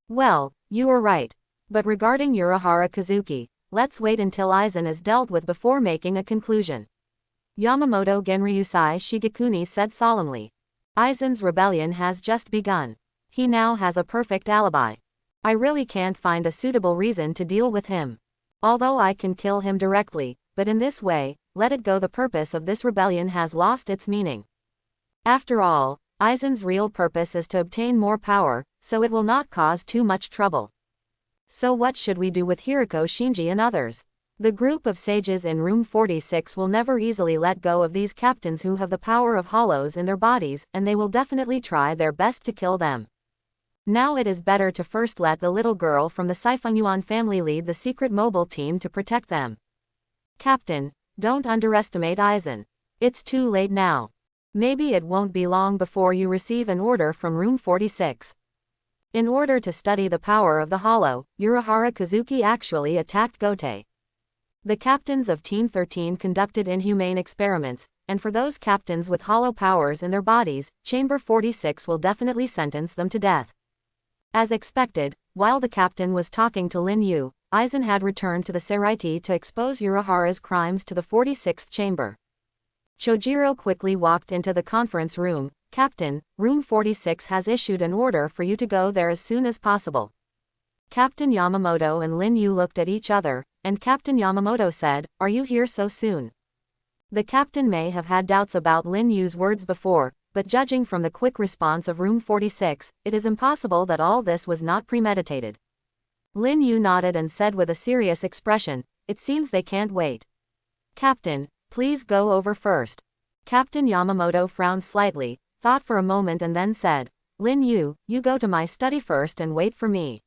Well, you are right. But regarding Urahara Kazuki, let's wait until Aizen is dealt with before making a conclusion. Yamamoto Genryusai Shigekuni said solemnly. Aizen's rebellion has just begun. He now has a perfect alibi. I really can't find a suitable reason to deal with him. Although I can kill him directly, but in this way, let it go, the purpose of this rebellion has lost its meaning. After all, Aizen's real purpose is to obtain more power, so it will not cause too much trouble. So what should we do with Hiriko Shinji and others? The group of sages in room 46 will never easily let go of these captains who have the power of hollows in their bodies, and they will definitely try their best to kill them. Now it is better to first let the little girl from the Saifengyuan family lead the secret mobile team to protect them. Captain, don't underestimate Aizen. It's too late now. Maybe it won't be long before you receive an order from room 46. In order to study the power of the hollow, Urahara Kazuki actually attacked Gotei. The captains of Team 13 conducted inhumane experiments, and for those captains with hollow powers in their bodies, Chamber 46 will definitely sentence them to death. As expected, while the captain was talking to Lin Yu, Aizen had returned to the Seraiti to expose Urahara's crimes to the 46th chamber. Chojiro quickly walked into the conference room. Captain, room 46 has issued an order for you to go there as soon as possible. Captain Yamamoto and Lin Yu looked at each other, and Captain Yamamoto said, are you here so soon? The captain may have had doubts about Lin Yu's words before, but judging from the quick response of room 46, it is impossible that all this was not premeditated. Lin Yu nodded and said with a serious expression, it seems they can't wait. Captain, please go over first. Captain Yamamoto frowned slightly, thought for a moment and then said, Lin Yu, you go to my study first and wait for me.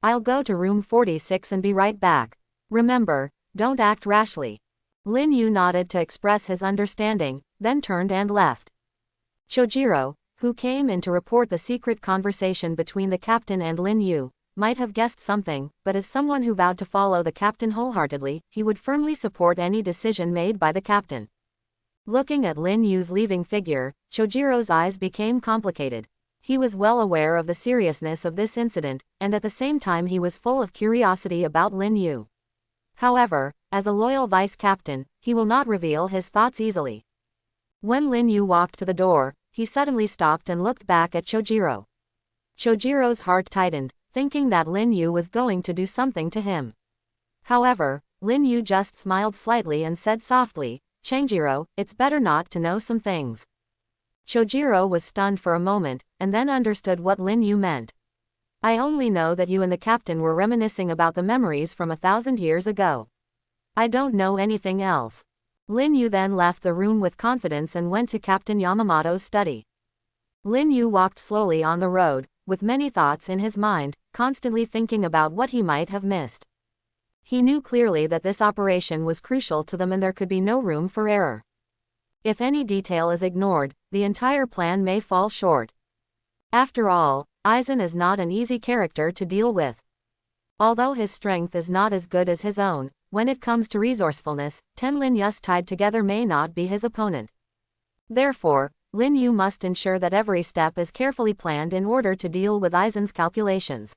I'll go to room 46 and be right back. Remember, don't act rashly. Lin Yu nodded to express his understanding, then turned and left. Chojiro, who came in to report the secret conversation between the captain and Lin Yu, might have guessed something, but as someone who vowed to follow the captain wholeheartedly, he would firmly support any decision made by the captain. Looking at Lin Yu's leaving figure, Chojiro's eyes became complicated. He was well aware of the seriousness of this incident, and at the same time he was full of curiosity about Lin Yu. However, as a loyal vice captain, he will not reveal his thoughts easily. When Lin Yu walked to the door, he suddenly stopped and looked back at Chojiro. Chojiro's heart tightened, thinking that Lin Yu was going to do something to him. However, Lin Yu just smiled slightly and said softly, Changjiro, it's better not to know some things. Chojiro was stunned for a moment, and then understood what Lin Yu meant. I only know that you and the captain were reminiscing about the memories from 1,000 years ago. I don't know anything else. Lin Yu then left the room with confidence and went to Captain Yamamoto's study. Lin Yu walked slowly on the road, with many thoughts in his mind, constantly thinking about what he might have missed. He knew clearly that this operation was crucial to them and there could be no room for error. If any detail is ignored, the entire plan may fall short. After all, Aizen is not an easy character to deal with. Although his strength is not as good as his own, when it comes to resourcefulness, 10 Lin Yus tied together may not be his opponent. Therefore, Lin Yu must ensure that every step is carefully planned in order to deal with Aizen's calculations.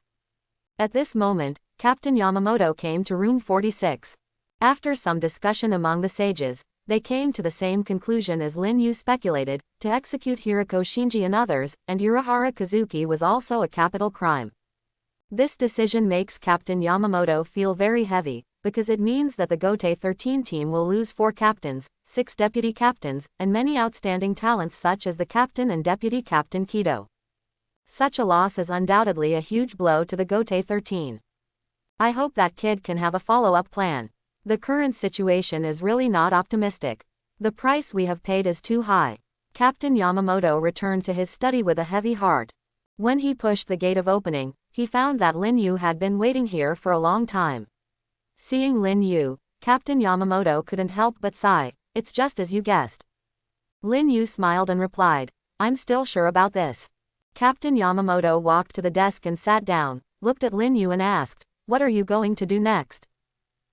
At this moment, Captain Yamamoto came to room 46. After some discussion among the sages, they came to the same conclusion as Lin Yu speculated: to execute Hiriko Shinji and others, and Urahara Kazuki was also a capital crime. This decision makes Captain Yamamoto feel very heavy, because it means that the Gotei 13 team will lose 4 captains, 6 deputy captains, and many outstanding talents such as the captain and deputy captain Kido. Such a loss is undoubtedly a huge blow to the Gotei 13. I hope that kid can have a follow-up plan. The current situation is really not optimistic. The price we have paid is too high. Captain Yamamoto returned to his study with a heavy heart. When he pushed the gate of opening, he found that Lin Yu had been waiting here for a long time. Seeing Lin Yu, Captain Yamamoto couldn't help but sigh. It's just as you guessed. Lin Yu smiled and replied, I'm still sure about this. Captain Yamamoto walked to the desk and sat down, looked at Lin Yu and asked, what are you going to do next?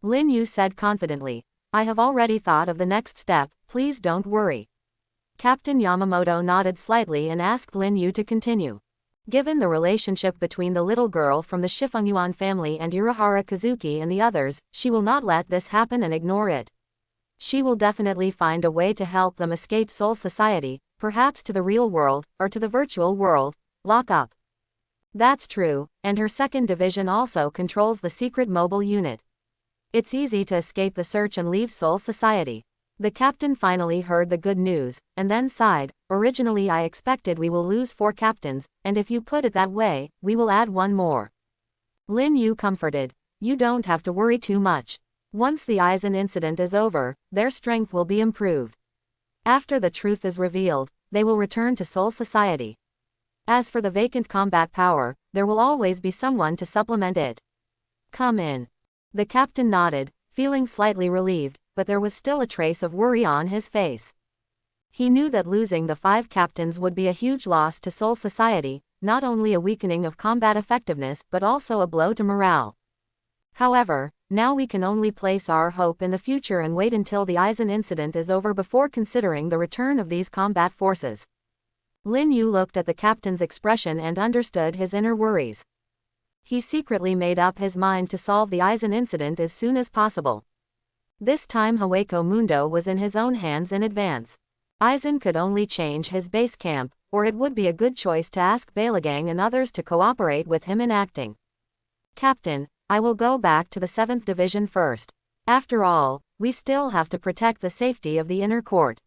Lin Yu said confidently, I have already thought of the next step, please don't worry. Captain Yamamoto nodded slightly and asked Lin Yu to continue. Given the relationship between the little girl from the Shifengyuan family and Urahara Kazuki and the others, she will not let this happen and ignore it. She will definitely find a way to help them escape Soul Society, perhaps to the real world, or to the virtual world, lock up. That's true, and her second division also controls the secret mobile unit. It's easy to escape the search and leave Soul Society. The captain finally heard the good news, and then sighed, originally I expected we will lose 4 captains, and if you put it that way, we will add 1 more. Lin Yu comforted, you don't have to worry too much. Once the Aizen incident is over, their strength will be improved. After the truth is revealed, they will return to Soul Society. As for the vacant combat power, there will always be someone to supplement it. Come in. The captain nodded, feeling slightly relieved, but there was still a trace of worry on his face. He knew that losing the 5 captains would be a huge loss to Soul Society, not only a weakening of combat effectiveness but also a blow to morale. However, now we can only place our hope in the future and wait until the Aizen incident is over before considering the return of these combat forces. Lin Yu looked at the captain's expression and understood his inner worries. He secretly made up his mind to solve the Aizen incident as soon as possible. This time Hueco Mundo was in his own hands in advance. Aizen could only change his base camp, or it would be a good choice to ask Balagang and others to cooperate with him in acting. Captain, I will go back to the 7th Division first. After all, we still have to protect the safety of the inner court.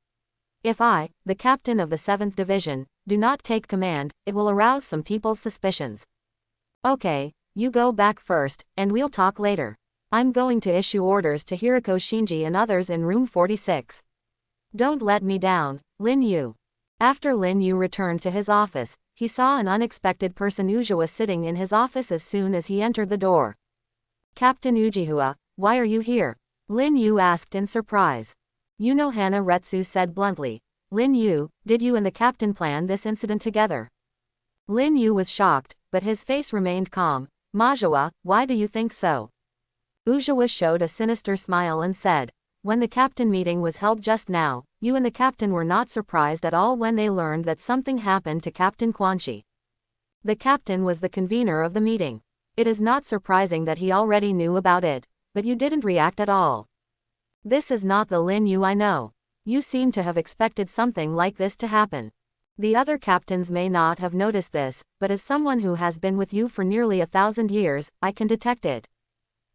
If I, the captain of the 7th Division, do not take command, it will arouse some people's suspicions. Okay, you go back first, and we'll talk later. I'm going to issue orders to Hiriko Shinji and others in room 46. Don't let me down, Lin Yu. After Lin Yu returned to his office, he saw an unexpected person Ujiwa sitting in his office as soon as he entered the door. Captain Ujiwa, why are you here? Lin Yu asked in surprise. Unohana Retsu said bluntly. Lin Yu, did you and the captain plan this incident together? Lin Yu was shocked, but his face remained calm. Majawa, why do you think so? Ujiwa showed a sinister smile and said, when the captain meeting was held just now, you and the captain were not surprised at all when they learned that something happened to Captain Quanshi. The captain was the convener of the meeting. It is not surprising that he already knew about it, but you didn't react at all. This is not the Lin Yu I know. You seem to have expected something like this to happen. The other captains may not have noticed this, but as someone who has been with you for nearly 1,000 years, I can detect it.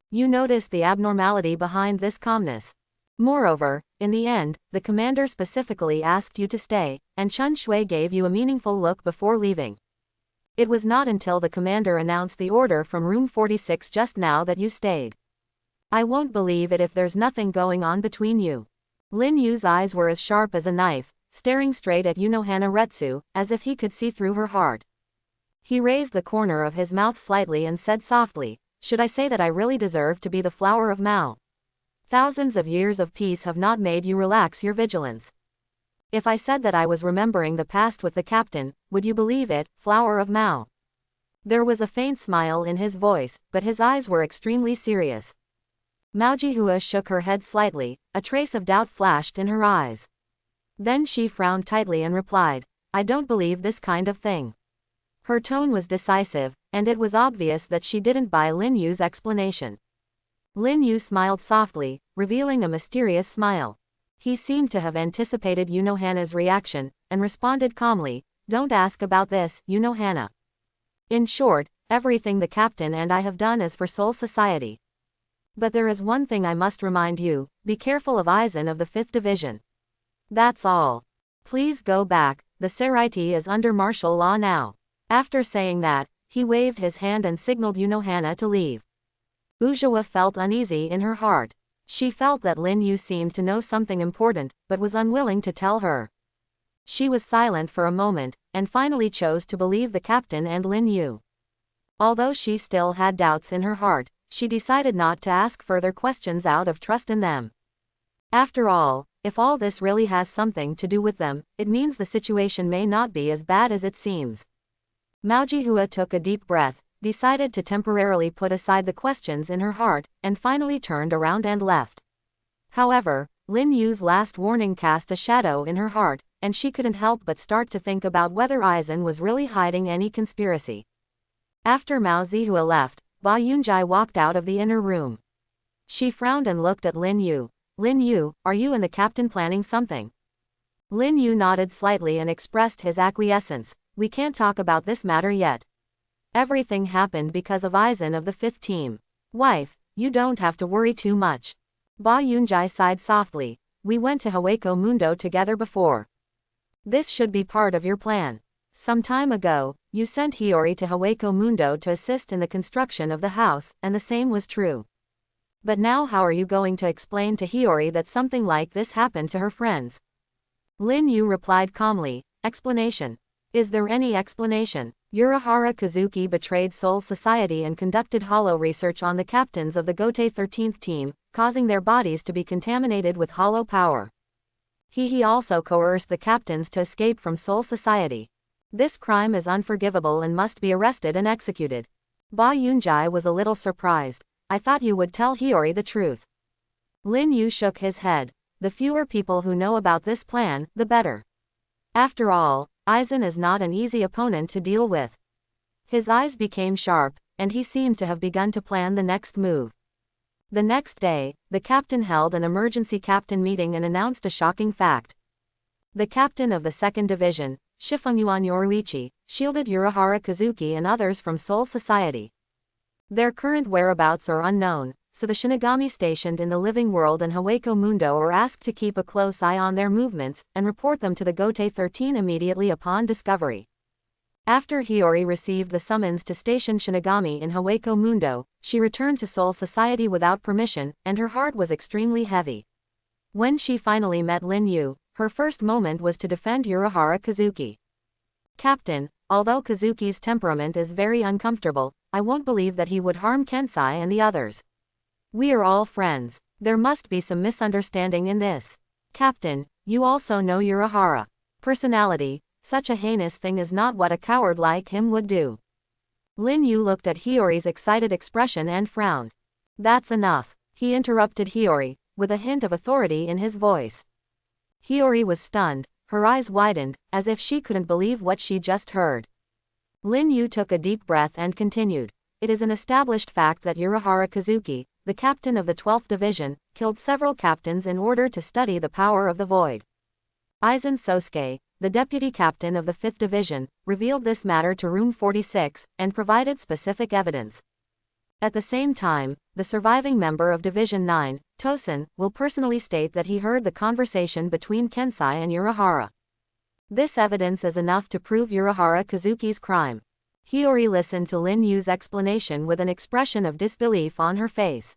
You noticed the abnormality behind this calmness. Moreover, in the end, the commander specifically asked you to stay, and Chun Shui gave you a meaningful look before leaving. It was not until the commander announced the order from room 46 just now that you stayed. I won't believe it if there's nothing going on between you. Lin Yu's eyes were as sharp as a knife, staring straight at Unohana Retsu, as if he could see through her heart. He raised the corner of his mouth slightly and said softly, "Should I say that I really deserve to be the flower of Mao? Thousands of years of peace have not made you relax your vigilance. If I said that I was remembering the past with the captain, would you believe it, flower of Mao?" There was a faint smile in his voice, but his eyes were extremely serious. Mao Jihua shook her head slightly, a trace of doubt flashed in her eyes. Then she frowned tightly and replied, "I don't believe this kind of thing." Her tone was decisive, and it was obvious that she didn't buy Lin Yu's explanation. Lin Yu smiled softly, revealing a mysterious smile. He seemed to have anticipated Unohana's reaction, and responded calmly, "Don't ask about this, Unohana. In short, everything the captain and I have done is for Soul Society. But there is one thing I must remind you, be careful of Aizen of the 5th Division. That's all. Please go back, the Seraiti is under martial law now." After saying that, he waved his hand and signaled Unohana to leave. Ujawa felt uneasy in her heart. She felt that Lin Yu seemed to know something important, but was unwilling to tell her. She was silent for a moment, and finally chose to believe the captain and Lin Yu. Although she still had doubts in her heart, she decided not to ask further questions out of trust in them. After all, if all this really has something to do with them, it means the situation may not be as bad as it seems. Mao Jihua took a deep breath, decided to temporarily put aside the questions in her heart, and finally turned around and left. However, Lin Yu's last warning cast a shadow in her heart, and she couldn't help but start to think about whether Aizen was really hiding any conspiracy. After Mao Zihua left, Ba Yunjai walked out of the inner room. She frowned and looked at Lin Yu. "Lin Yu, are you and the captain planning something?" Lin Yu nodded slightly and expressed his acquiescence. "We can't talk about this matter yet. Everything happened because of Aizen of the 5th team. Wife, you don't have to worry too much." Ba Yunjai sighed softly. "We went to Hawako Mundo together before. This should be part of your plan. Some time ago, you sent Hiyori to Hawako Mundo to assist in the construction of the house, and the same was true. But now how are you going to explain to Hiyori that something like this happened to her friends?" Lin Yu replied calmly, "Explanation? Is there any explanation? Urahara Kazuki betrayed Soul Society and conducted hollow research on the captains of the Gotei 13th team, causing their bodies to be contaminated with hollow power. He also coerced the captains to escape from Soul Society. This crime is unforgivable and must be arrested and executed." Ba Yunjai was a little surprised. "I thought you would tell Hiyori the truth." Lin Yu shook his head. "The fewer people who know about this plan, the better. After all, Aizen is not an easy opponent to deal with." His eyes became sharp, and he seemed to have begun to plan the next move. The next day, the captain held an emergency captain meeting and announced a shocking fact. The captain of the 2nd Division, Shifengyuan Yoruichi, shielded Urahara Kazuki and others from Soul Society. Their current whereabouts are unknown, so the Shinigami stationed in the living world and Hawako Mundo are asked to keep a close eye on their movements, and report them to the Gotei 13 immediately upon discovery. After Hiyori received the summons to station Shinigami in Hawako Mundo, she returned to Soul Society without permission, and her heart was extremely heavy. When she finally met Lin Yu, her first moment was to defend Urahara Kazuki. "Captain, although Kazuki's temperament is very uncomfortable, I won't believe that he would harm Kensai and the others. We are all friends. There must be some misunderstanding in this. Captain, you also know Urahara. Personality, such a heinous thing is not what a coward like him would do." Lin Yu looked at Hiyori's excited expression and frowned. "That's enough," he interrupted Hiyori, with a hint of authority in his voice. Hiyori was stunned, her eyes widened, as if she couldn't believe what she just heard. Lin Yu took a deep breath and continued. "It is an established fact that Urahara Kazuki, the captain of the 12th Division, killed several captains in order to study the power of the void. Aizen Sosuke, the deputy captain of the 5th Division, revealed this matter to Room 46, and provided specific evidence. At the same time, the surviving member of Division 9, Tosen, will personally state that he heard the conversation between Kensai and Urahara. This evidence is enough to prove Urahara Kazuki's crime." Hiyori listened to Lin Yu's explanation with an expression of disbelief on her face.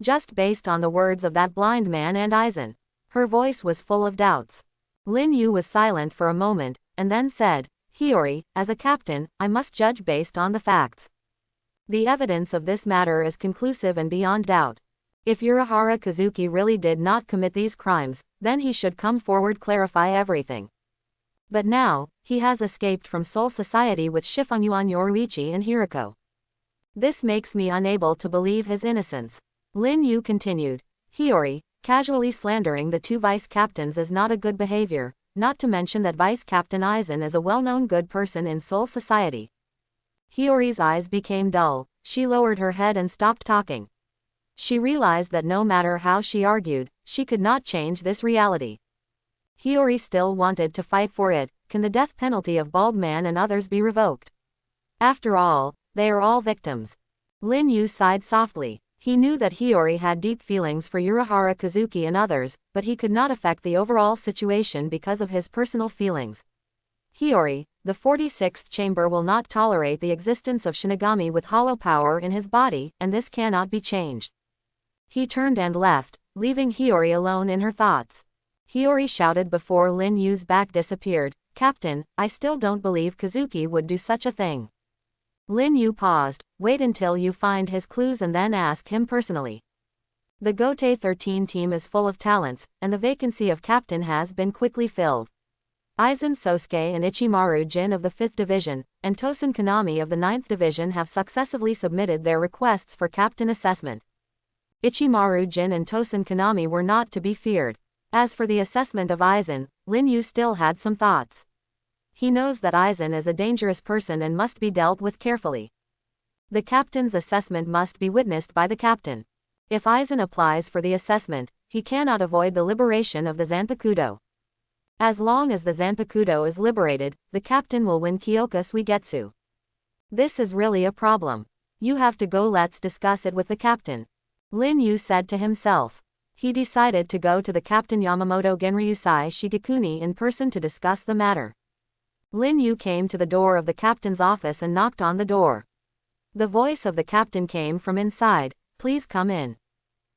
Just based on the words of that blind man and Aizen, Her voice was full of doubts. Lin Yu was silent for a moment, and then said, Hiyori, as a captain, I must judge based on the facts. The evidence of this matter is conclusive and beyond doubt. If Urahara Kazuki really did not commit these crimes, then he should come forward clarify everything. But now, he has escaped from Soul Society with Shifunyuan Yoruichi and Hiriko. This makes me unable to believe his innocence. Lin Yu continued, Hiyori, casually slandering the two vice captains is not a good behavior, not to mention that Vice Captain Aizen is a well-known good person in Soul Society. Hiyori's eyes became dull, she lowered her head and stopped talking. She realized that no matter how she argued, she could not change this reality. Hiyori still wanted to fight for it. Can the death penalty of Bald Man and others be revoked? After all, they are all victims. Lin Yu sighed softly. He knew that Hiyori had deep feelings for Urahara Kazuki and others, but he could not affect the overall situation because of his personal feelings. Hiyori, the 46th chamber will not tolerate the existence of Shinigami with hollow power in his body, and this cannot be changed. He turned and left, leaving Hiyori alone in her thoughts. Hiyori shouted before Lin Yu's back disappeared, Captain, I still don't believe Kazuki would do such a thing. Lin Yu paused, wait until you find his clues and then ask him personally. The Gotei 13 team is full of talents, and the vacancy of captain has been quickly filled. Aizen Sosuke and Ichimaru Jin of the 5th Division, and Tosen Konami of the 9th Division have successively submitted their requests for captain assessment. Ichimaru Jin and Tosen Konami were not to be feared. As for the assessment of Aizen, Lin Yu still had some thoughts. He knows that Aizen is a dangerous person and must be dealt with carefully. The captain's assessment must be witnessed by the captain. If Aizen applies for the assessment, he cannot avoid the liberation of the Zanpakudo. As long as the Zanpakudo is liberated, the captain will win Kyoka Suigetsu. This is really a problem. You have to go, let's discuss it with the captain. Lin Yu said to himself. He decided to go to the Captain Yamamoto Genryusai Shigekuni in person to discuss the matter. Lin Yu came to the door of the captain's office and knocked on the door. The voice of the captain came from inside, please come in.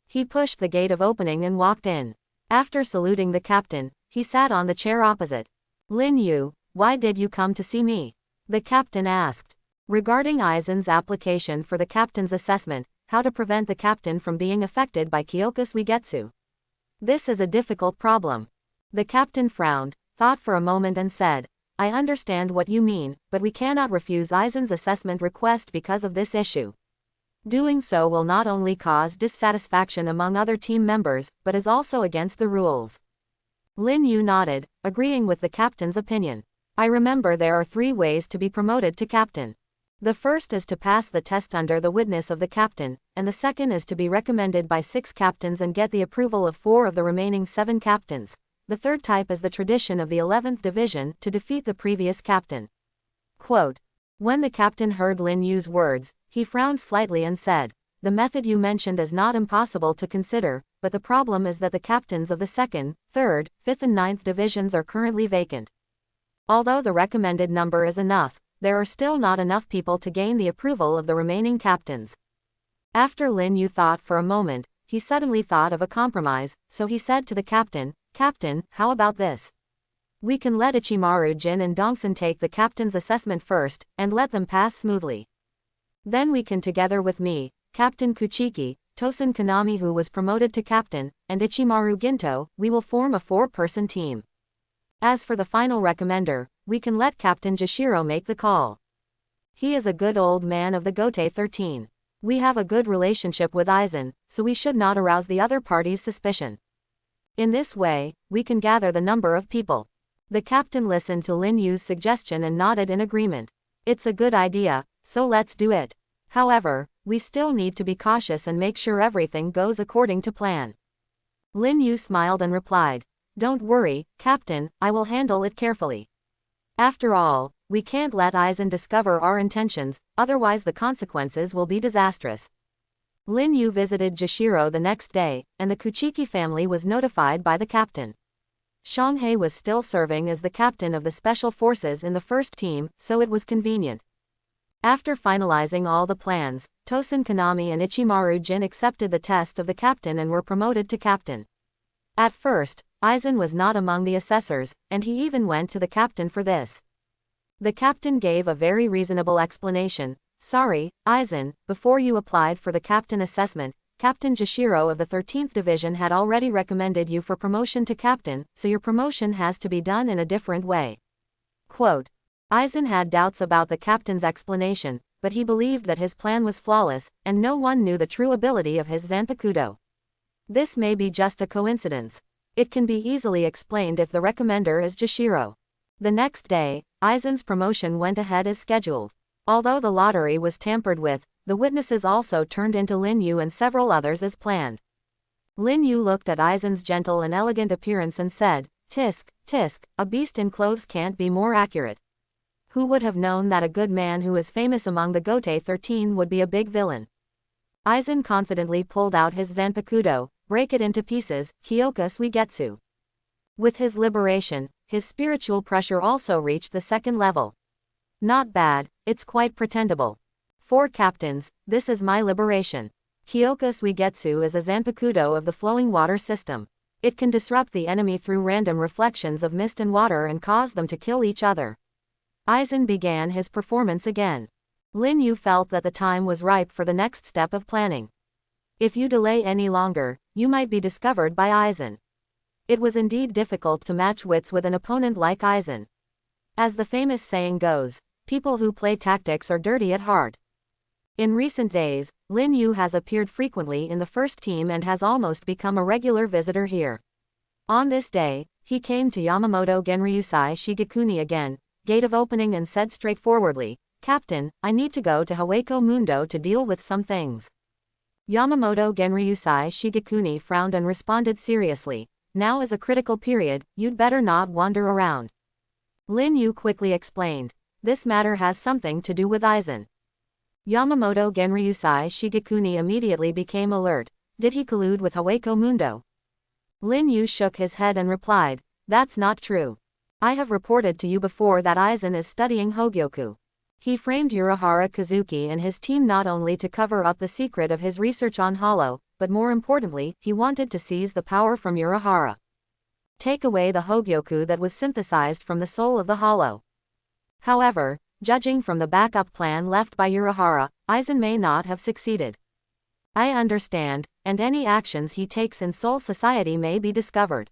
He pushed the gate of opening and walked in. After saluting the captain, he sat on the chair opposite. Lin Yu, why did you come to see me? The captain asked. Regarding Aizen's application for the captain's assessment, how to prevent the captain from being affected by Kyoka Suigetsu. This is a difficult problem. The captain frowned, thought for a moment and said, I understand what you mean, but we cannot refuse Aizen's assessment request because of this issue. Doing so will not only cause dissatisfaction among other team members, but is also against the rules. Lin Yu nodded, agreeing with the captain's opinion. I remember there are 3 ways to be promoted to captain. The first is to pass the test under the witness of the captain, and the second is to be recommended by 6 captains and get the approval of 4 of the remaining 7 captains. The third type is the tradition of the 11th Division to defeat the previous captain. Quote. When the captain heard Lin Yu's words, he frowned slightly and said, the method you mentioned is not impossible to consider, but the problem is that the captains of the 2nd, 3rd, 5th and 9th Divisions are currently vacant. Although the recommended number is enough, there are still not enough people to gain the approval of the remaining captains. After Lin Yu thought for a moment, he suddenly thought of a compromise, so he said to the captain, Captain, how about this? We can let Ichimaru Jin and Dongsun take the captain's assessment first, and let them pass smoothly. Then we can together with me, Captain Kuchiki, Tosen Konami who was promoted to captain, and Ichimaru Ginto, we will form a 4-person team. As for the final recommender, we can let Captain Jashiro make the call. He is a good old man of the Gotei 13. We have a good relationship with Aizen, so we should not arouse the other party's suspicion. In this way, we can gather the number of people. The captain listened to Lin Yu's suggestion and nodded in agreement. It's a good idea, so let's do it. However, we still need to be cautious and make sure everything goes according to plan. Lin Yu smiled and replied, Don't worry, Captain, I will handle it carefully. After all, we can't let Aizen discover our intentions, otherwise the consequences will be disastrous. Lin Yu visited Jashiro the next day, and the Kuchiki family was notified by the captain. Shanghai was still serving as the captain of the special forces in the first team, so it was convenient. After finalizing all the plans, Tosen Konami and Ichimaru Jin accepted the test of the captain and were promoted to captain. At first, Aizen was not among the assessors, and he even went to the captain for this. The captain gave a very reasonable explanation. Sorry, Aizen, before you applied for the captain assessment, Captain Jashiro of the 13th Division had already recommended you for promotion to captain, so your promotion has to be done in a different way. Quote. Aizen had doubts about the captain's explanation, but he believed that his plan was flawless, and no one knew the true ability of his Zanpakuto. This may be just a coincidence. It can be easily explained if the recommender is Jashiro. The next day, Aizen's promotion went ahead as scheduled. Although the lottery was tampered with, the witnesses also turned into Lin Yu and several others as planned. Lin Yu looked at Aizen's gentle and elegant appearance and said, "Tisk, tisk, a beast in clothes can't be more accurate. Who would have known that a good man who is famous among the Gotei 13 would be a big villain?" Aizen confidently pulled out his Zanpakuto, break it into pieces, Kyoka Suigetsu. With his liberation, his spiritual pressure also reached the second level. Not bad, it's quite pretendable. 4 captains, this is my liberation. Kyoka Suigetsu is a Zanpakuto of the flowing water system. It can disrupt the enemy through random reflections of mist and water and cause them to kill each other. Aizen began his performance again. Lin Yu felt that the time was ripe for the next step of planning. If you delay any longer, you might be discovered by Aizen. It was indeed difficult to match wits with an opponent like Aizen. As the famous saying goes, people who play tactics are dirty at heart. In recent days, Lin Yu has appeared frequently in the first team and has almost become a regular visitor here. On this day, he came to Yamamoto Genryusai Shigekuni again, gate of opening, and said straightforwardly, "Captain, I need to go to Hawako Mundo to deal with some things." Yamamoto Genryusai Shigekuni frowned and responded seriously, "Now is a critical period, you'd better not wander around." Lin Yu quickly explained, "This matter has something to do with Aizen." Yamamoto Genryusai Shigekuni immediately became alert. Did he collude with Hawako Mundo? Lin Yu shook his head and replied, "That's not true. I have reported to you before that Aizen is studying Hogyoku. He framed Urahara Kazuki and his team not only to cover up the secret of his research on Hollow, but more importantly, he wanted to seize the power from Urahara. Take away the Hogyoku that was synthesized from the soul of the Hollow. However, judging from the backup plan left by Urahara, Aizen may not have succeeded. I understand, and any actions he takes in Soul Society may be discovered.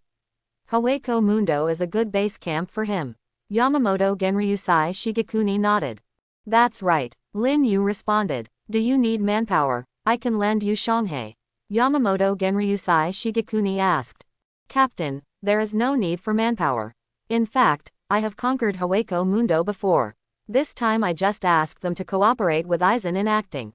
Hawako Mundo is a good base camp for him." Yamamoto Genryusai Shigekuni nodded. "That's right," Lin Yu responded. "Do you need manpower? I can lend you Shanghai." Yamamoto Genryusai Shigekuni asked. "Captain, there is no need for manpower. In fact, I have conquered Hawako Mundo before. This time I just asked them to cooperate with Aizen in acting."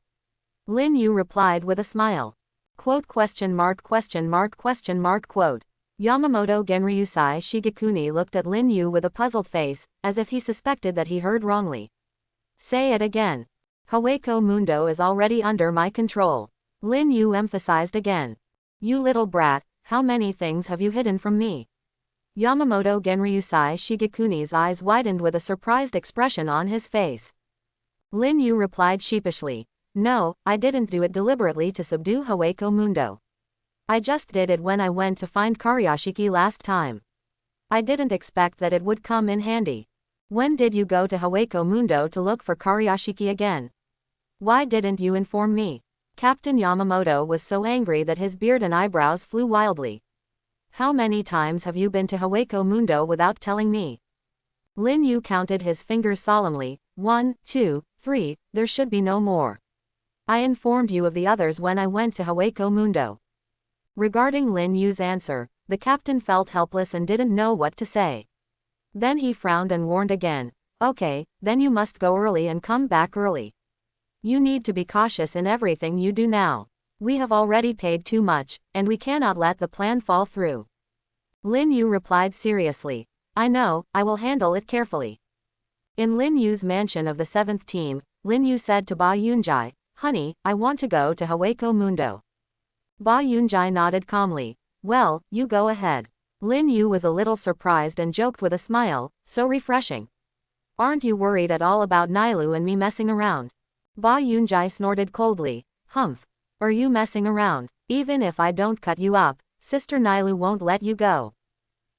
Lin Yu replied with a smile. Quote question mark question mark question mark quote. Yamamoto Genryusai Shigekuni looked at Lin Yu with a puzzled face, as if he suspected that he heard wrongly. "Say it again." "Hawako Mundo is already under my control," Lin Yu emphasized again. "You little brat, how many things have you hidden from me?" Yamamoto Genryusai Shigekuni's eyes widened with a surprised expression on his face. Lin Yu replied sheepishly, "No, I didn't do it deliberately to subdue Hawako Mundo. I just did it when I went to find Karyashiki last time. I didn't expect that it would come in handy. When did you go to Hawako Mundo to look for Karyashiki again? Why didn't you inform me?" Captain Yamamoto was so angry that his beard and eyebrows flew wildly. "How many times have you been to Hawako Mundo without telling me?" Lin Yu counted his fingers solemnly. 1, 2, 3, there should be no more. I informed you of the others when I went to Hawako Mundo. Regarding Lin Yu's answer, the captain felt helpless and didn't know what to say. Then he frowned and warned again. "Okay, then you must go early and come back early. You need to be cautious in everything you do now. We have already paid too much, and we cannot let the plan fall through." Lin Yu replied seriously. "I know, I will handle it carefully." In Lin Yu's mansion of the 7th team, Lin Yu said to Ba Yunjai, "Honey, I want to go to Hawako Mundo." Ba Yunjai nodded calmly. "Well, you go ahead." Lin Yu was a little surprised and joked with a smile, "So refreshing. Aren't you worried at all about Nailu and me messing around?" Ba Yunjai snorted coldly. "Humph. Are you messing around? Even if I don't cut you up, Sister Nailu won't let you go."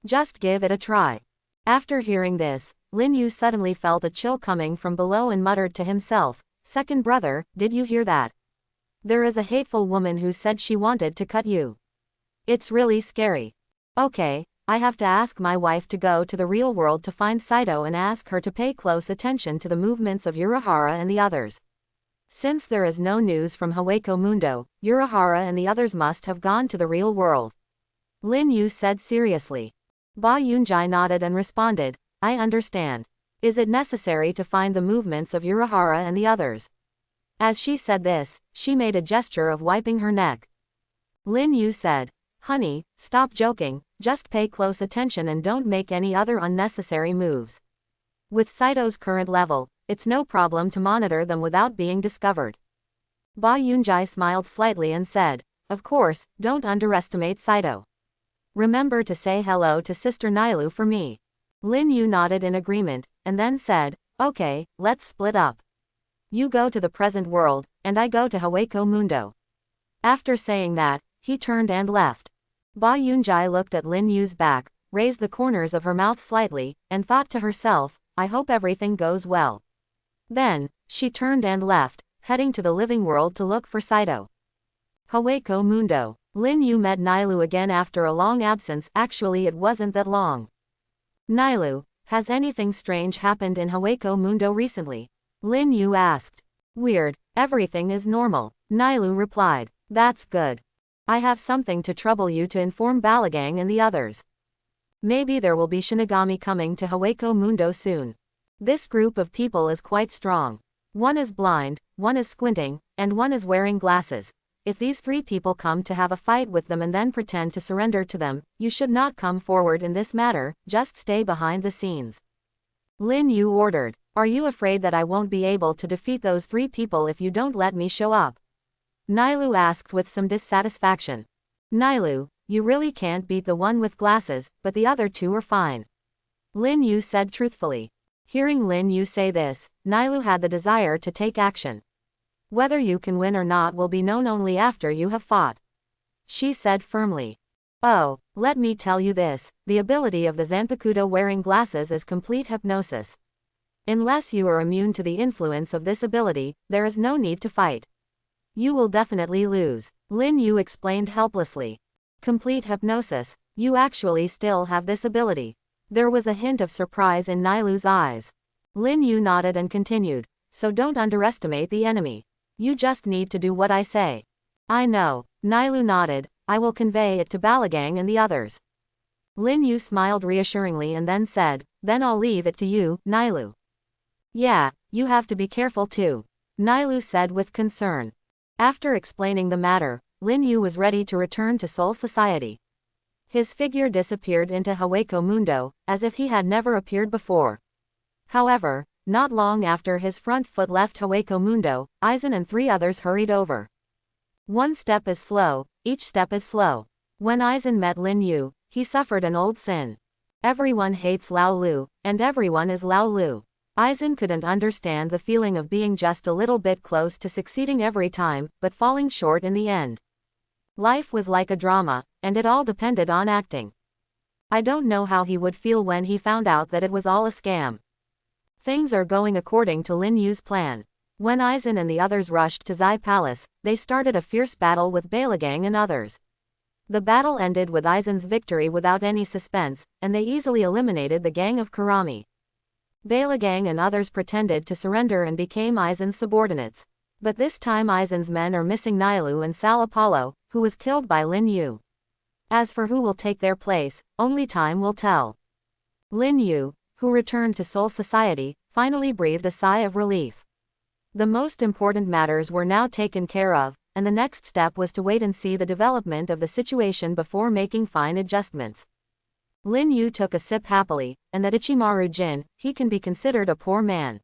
Just give it a try. After hearing this, Lin Yu suddenly felt a chill coming from below and muttered to himself, "Second brother, did you hear that? There is a hateful woman who said she wanted to cut you. It's really scary. Okay, I have to ask my wife to go to the real world to find Saito and ask her to pay close attention to the movements of Urahara and the others. Since there is no news from Hawako Mundo, Urahara and the others must have gone to the real world," Lin Yu said seriously. Ba Yunjai nodded and responded, "I understand. Is it necessary to find the movements of Urahara and the others?" As she said this, she made a gesture of wiping her neck. Lin Yu said, "Honey, stop joking, just pay close attention and don't make any other unnecessary moves. With Saito's current level, it's no problem to monitor them without being discovered." Ba Yunjai smiled slightly and said, "Of course, don't underestimate Saito. Remember to say hello to Sister Nailu for me." Lin Yu nodded in agreement, and then said, "Okay, let's split up. You go to the present world, and I go to Hawako Mundo." After saying that, he turned and left. Ba Yunjai looked at Lin Yu's back, raised the corners of her mouth slightly, and thought to herself, "I hope everything goes well." Then, she turned and left, heading to the living world to look for Saito. Hawako Mundo. Lin Yu met Nailu again after a long absence. Actually, it wasn't that long. "Nailu, has anything strange happened in Hawako Mundo recently?" Lin Yu asked. "Weird, everything is normal," Nailu replied. "That's good. I have something to trouble you to inform Balagang and the others. Maybe there will be Shinigami coming to Hawako Mundo soon. This group of people is quite strong. One is blind, one is squinting, and one is wearing glasses. If these three people come to have a fight with them and then pretend to surrender to them, you should not come forward in this matter, just stay behind the scenes." Lin Yu ordered. "Are you afraid that I won't be able to defeat those three people if you don't let me show up?" Nailu asked with some dissatisfaction. "Nailu, you really can't beat the one with glasses, but the other two are fine," Lin Yu said truthfully. Hearing Lin Yu say this, Nailu had the desire to take action. "Whether you can win or not will be known only after you have fought," she said firmly. "Oh, let me tell you this, the ability of the Zanpakuto wearing glasses is complete hypnosis. Unless you are immune to the influence of this ability, there is no need to fight. You will definitely lose," Lin Yu explained helplessly. "Complete hypnosis? You actually still have this ability?" There was a hint of surprise in Nailu's eyes. Lin Yu nodded and continued, "So don't underestimate the enemy. You just need to do what I say." "I know," Nailu nodded, "I will convey it to Balagang and the others." Lin Yu smiled reassuringly and then said, "Then I'll leave it to you, Nailu." "Yeah, you have to be careful too," Nailu said with concern. After explaining the matter, Lin Yu was ready to return to Soul Society. His figure disappeared into Hawako Mundo, as if he had never appeared before. However, not long after his front foot left Hawako Mundo, Aizen and three others hurried over. One step is slow, each step is slow. When Aizen met Lin Yu, he suffered an old sin. Everyone hates Lao Lu, and everyone is Lao Lu. Aizen couldn't understand the feeling of being just a little bit close to succeeding every time, but falling short in the end. Life was like a drama, and it all depended on acting. I don't know how he would feel when he found out that it was all a scam. Things are going according to Lin Yu's plan. When Aizen and the others rushed to Zai Palace, they started a fierce battle with Balagang and others. The battle ended with Aizen's victory without any suspense, and they easily eliminated the gang of Kurami. Balagang and others pretended to surrender and became Aizen's subordinates. But this time Aizen's men are missing Nailu and Sal Apollo, who was killed by Lin Yu. As for who will take their place, only time will tell. Lin Yu, who returned to Soul Society, finally breathed a sigh of relief. The most important matters were now taken care of, and the next step was to wait and see the development of the situation before making fine adjustments. Lin Yu took a sip happily, and that Ichimaru Jin, he can be considered a poor man.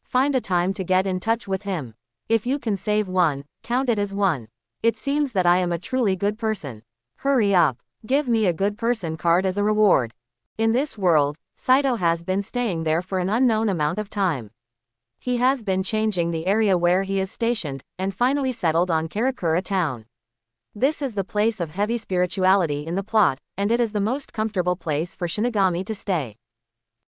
Find a time to get in touch with him. If you can save one, count it as one. It seems that I am a truly good person. Hurry up, give me a good person card as a reward. In this world, Saito has been staying there for an unknown amount of time. He has been changing the area where he is stationed, and finally settled on Karakura town. This is the place of heavy spirituality in the plot, and it is the most comfortable place for Shinigami to stay.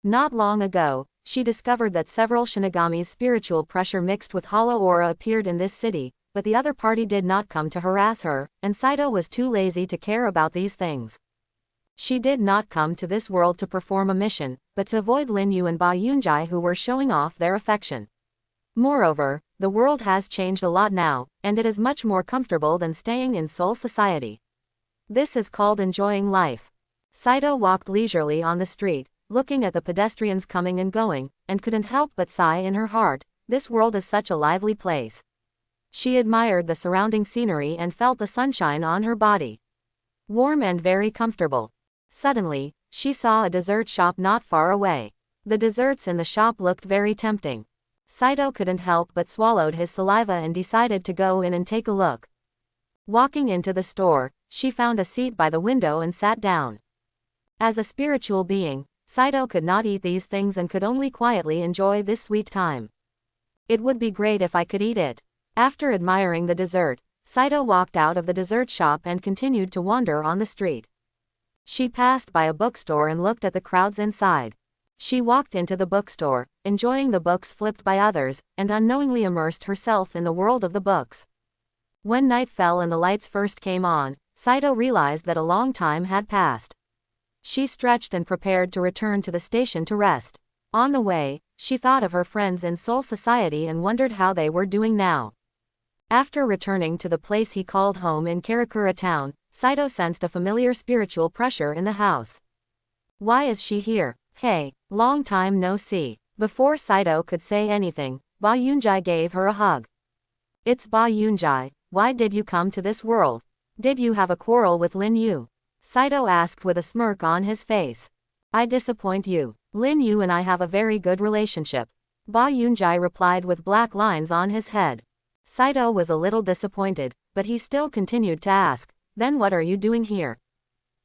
Not long ago, she discovered that several Shinigami's spiritual pressure mixed with hollow aura appeared in this city, but the other party did not come to harass her, and Saito was too lazy to care about these things. She did not come to this world to perform a mission, but to avoid Lin Yu and Ba Yunjai, who were showing off their affection. Moreover, the world has changed a lot now, and it is much more comfortable than staying in Soul Society. This is called enjoying life. Saito walked leisurely on the street, looking at the pedestrians coming and going, and couldn't help but sigh in her heart. This world is such a lively place. She admired the surrounding scenery and felt the sunshine on her body. Warm and very comfortable. Suddenly, she saw a dessert shop not far away. The desserts in the shop looked very tempting. Saito couldn't help but swallowed his saliva and decided to go in and take a look. Walking into the store, she found a seat by the window and sat down. As a spiritual being, Saito could not eat these things and could only quietly enjoy this sweet time. It would be great if I could eat it. After admiring the dessert, Saito walked out of the dessert shop and continued to wander on the street. She passed by a bookstore and looked at the crowds inside. She walked into the bookstore, enjoying the books flipped by others, and unknowingly immersed herself in the world of the books. When night fell and the lights first came on, Saito realized that a long time had passed. She stretched and prepared to return to the station to rest. On the way, she thought of her friends in Soul Society and wondered how they were doing now. After returning to the place he called home in Karakura town, Saito sensed a familiar spiritual pressure in the house. Why is she here? Hey, long time no see. Before Saito could say anything, Ba Yunjai gave her a hug. It's Ba Yunjai, why did you come to this world? Did you have a quarrel with Lin Yu? Saito asked with a smirk on his face. I disappoint you. Lin Yu and I have a very good relationship. Ba Yunjai replied with black lines on his head. Saito was a little disappointed, but he still continued to ask, then what are you doing here?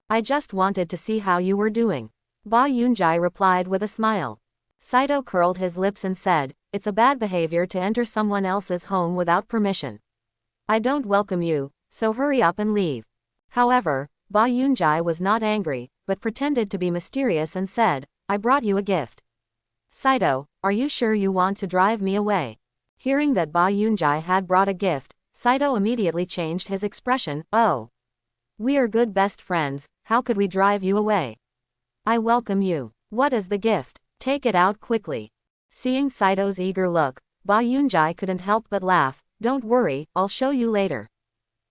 I just wanted to see how you were doing. Ba Yunjai replied with a smile. Saito curled his lips and said, it's a bad behavior to enter someone else's home without permission. I don't welcome you, so hurry up and leave. However, Ba Yunjai was not angry, but pretended to be mysterious and said, I brought you a gift. Saito, are you sure you want to drive me away? Hearing that Ba Yunjai had brought a gift, Saito immediately changed his expression. Oh. We are good best friends, how could we drive you away? I welcome you. What is the gift? Take it out quickly. Seeing Saito's eager look, Ba Yunjai couldn't help but laugh. Don't worry, I'll show you later.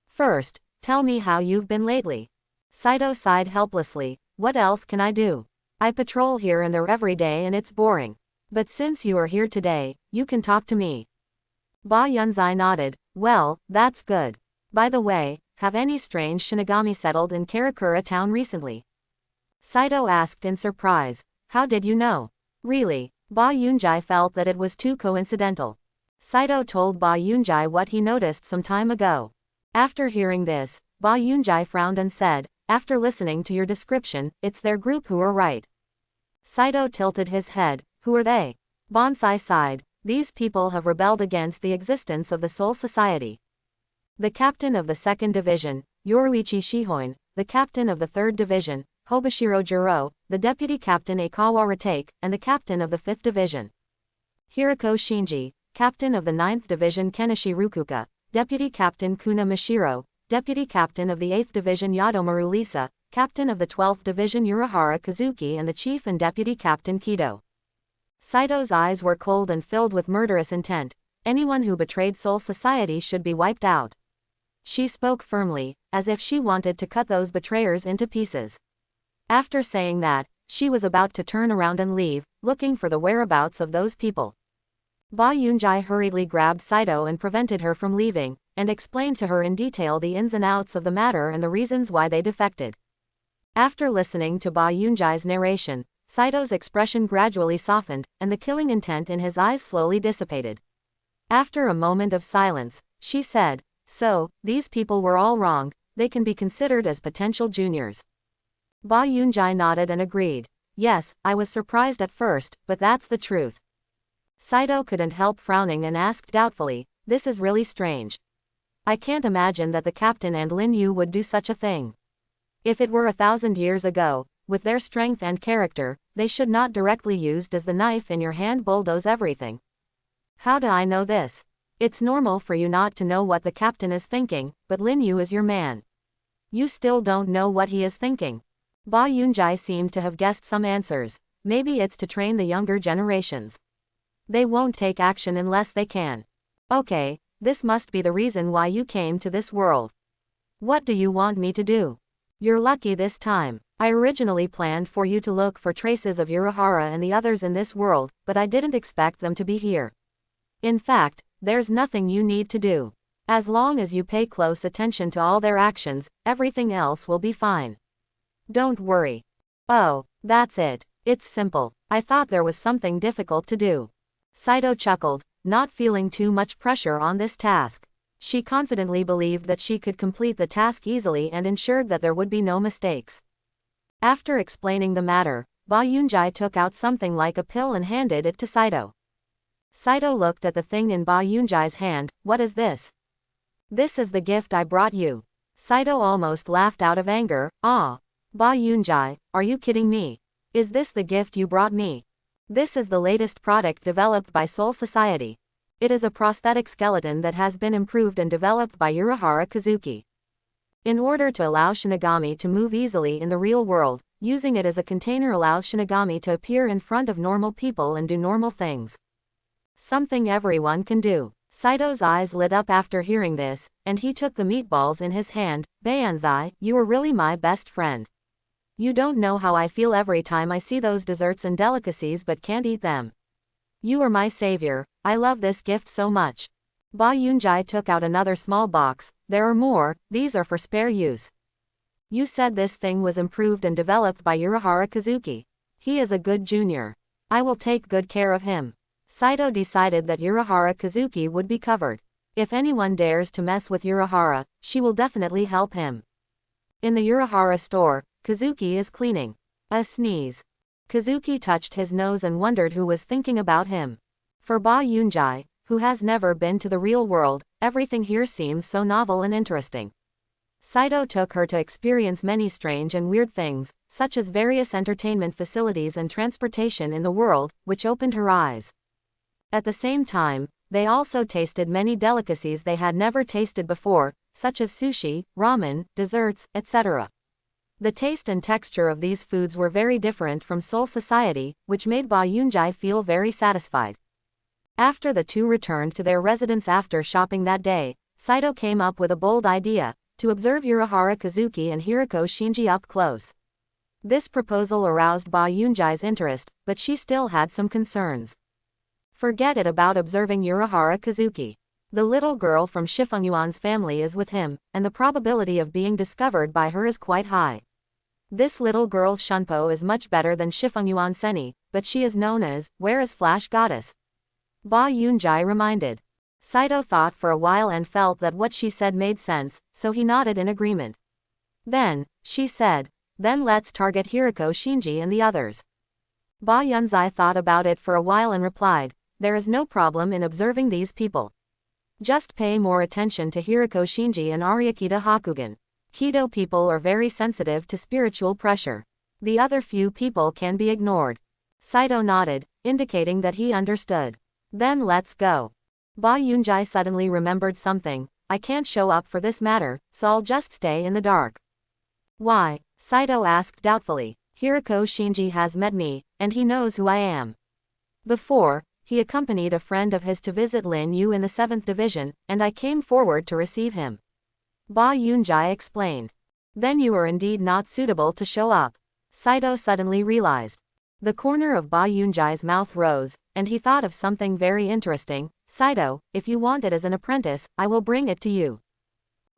First, tell me how you've been lately. Saito sighed helplessly. What else can I do? I patrol here and there every day and it's boring. But since you are here today, you can talk to me. Ba Yunjai nodded. Well, that's good. By the way, have any strange Shinigami settled in Karakura town recently? Saito asked in surprise. How did you know? Really? Ba Yunjai felt that it was too coincidental. Saito told Ba Yunjai what he noticed some time ago. After hearing this, Ba Yunjai frowned and said, after listening to your description, it's their group who are right. Saito tilted his head. Who are they? Bonsai sighed. These people have rebelled against the existence of the Soul Society. The captain of the 2nd Division, Yoruichi Shihoin, the captain of the 3rd Division, Hobashiro Jiro, the deputy captain Aikawa Ratake, and the captain of the 5th Division. Hirako Shinji, captain of the 9th Division Kenichi Rukuka, deputy captain Kuna Mishiro, deputy captain of the 8th Division Yadomaru Lisa, captain of the 12th Division Urahara Kazuki and the chief and deputy captain Kido. Saito's eyes were cold and filled with murderous intent. Anyone who betrayed Soul Society should be wiped out. She spoke firmly, as if she wanted to cut those betrayers into pieces. After saying that, she was about to turn around and leave, looking for the whereabouts of those people. Ba Yunjai hurriedly grabbed Saito and prevented her from leaving, and explained to her in detail the ins and outs of the matter and the reasons why they defected. After listening to Ba Yunjai's narration, Saito's expression gradually softened, and the killing intent in his eyes slowly dissipated. After a moment of silence, she said, so, these people were all wrong, they can be considered as potential juniors. Ba Yunjai nodded and agreed. Yes, I was surprised at first, but that's the truth. Saito couldn't help frowning and asked doubtfully, this is really strange. I can't imagine that the captain and Lin Yu would do such a thing. If it were 1,000 years ago, with their strength and character, they should not directly use does the knife in your hand bulldoze everything. How do I know this? It's normal for you not to know what the captain is thinking, but Lin Yu is your man. You still don't know what he is thinking. Ba Yunjai seemed to have guessed some answers. Maybe it's to train the younger generations. They won't take action unless they can. Okay, this must be the reason why you came to this world. What do you want me to do? You're lucky this time. I originally planned for you to look for traces of Urahara and the others in this world, but I didn't expect them to be here. In fact, there's nothing you need to do. As long as you pay close attention to all their actions, everything else will be fine. Don't worry. Oh, that's it. It's simple. I thought there was something difficult to do. Saito chuckled, not feeling too much pressure on this task. She confidently believed that she could complete the task easily and ensured that there would be no mistakes. After explaining the matter, Ba Yunjai took out something like a pill and handed it to Saito. Saito looked at the thing in Ba Yunjai's hand. What is this? This is the gift I brought you. Saito almost laughed out of anger. Ah. Ba Yunjai, are you kidding me? Is this the gift you brought me? This is the latest product developed by Soul Society. It is a prosthetic skeleton that has been improved and developed by Urahara Kazuki. In order to allow Shinigami to move easily in the real world, using it as a container allows Shinigami to appear in front of normal people and do normal things. Something everyone can do. Saito's eyes lit up after hearing this, and he took the meatballs in his hand. Banzai, you are really my best friend. You don't know how I feel every time I see those desserts and delicacies but can't eat them. You are my savior. I love this gift so much. Ba Yunjai took out another small box. There are more, these are for spare use. You said this thing was improved and developed by Urahara Kazuki. He is a good junior. I will take good care of him. Saito decided that Urahara Kazuki would be covered. If anyone dares to mess with Urahara, she will definitely help him. In the Urahara store, Kazuki is cleaning. A sneeze. Kazuki touched his nose and wondered who was thinking about him. For Ba Yunjai, who has never been to the real world, everything here seems so novel and interesting. Saito took her to experience many strange and weird things, such as various entertainment facilities and transportation in the world, which opened her eyes. At the same time, they also tasted many delicacies they had never tasted before, such as sushi, ramen, desserts, etc. The taste and texture of these foods were very different from Soul Society, which made Ba Yunjai feel very satisfied. After the two returned to their residence after shopping that day, Saito came up with a bold idea, to observe Urahara Kazuki and Hiriko Shinji up close. This proposal aroused Ba Yunjai's interest, but she still had some concerns. Forget it about observing Urahara Kazuki. The little girl from Shifengyuan's family is with him, and the probability of being discovered by her is quite high. This little girl's shunpo is much better than Shifengyuan Seni, but she is known as, where is Flash Goddess? Ba Yunjai reminded. Saito thought for a while and felt that what she said made sense, so he nodded in agreement. Then, she said, then let's target Hiriko Shinji and the others. Ba Yunjai thought about it for a while and replied, there is no problem in observing these people. Just pay more attention to Hiriko Shinji and Aryakita Hakugan. Kido people are very sensitive to spiritual pressure. The other few people can be ignored. Saito nodded, indicating that he understood. Then let's go. Ba Yunjai suddenly remembered something. I can't show up for this matter, so I'll just stay in the dark. Why? Saito asked doubtfully. Hiriko Shinji has met me, and he knows who I am. Before, he accompanied a friend of his to visit Lin Yu in the 7th Division, and I came forward to receive him. Ba Yunjai explained. Then you are indeed not suitable to show up. Saito suddenly realized. The corner of Ba Yunjai's mouth rose, and he thought of something very interesting. Saito, if you want it as an apprentice, I will bring it to you.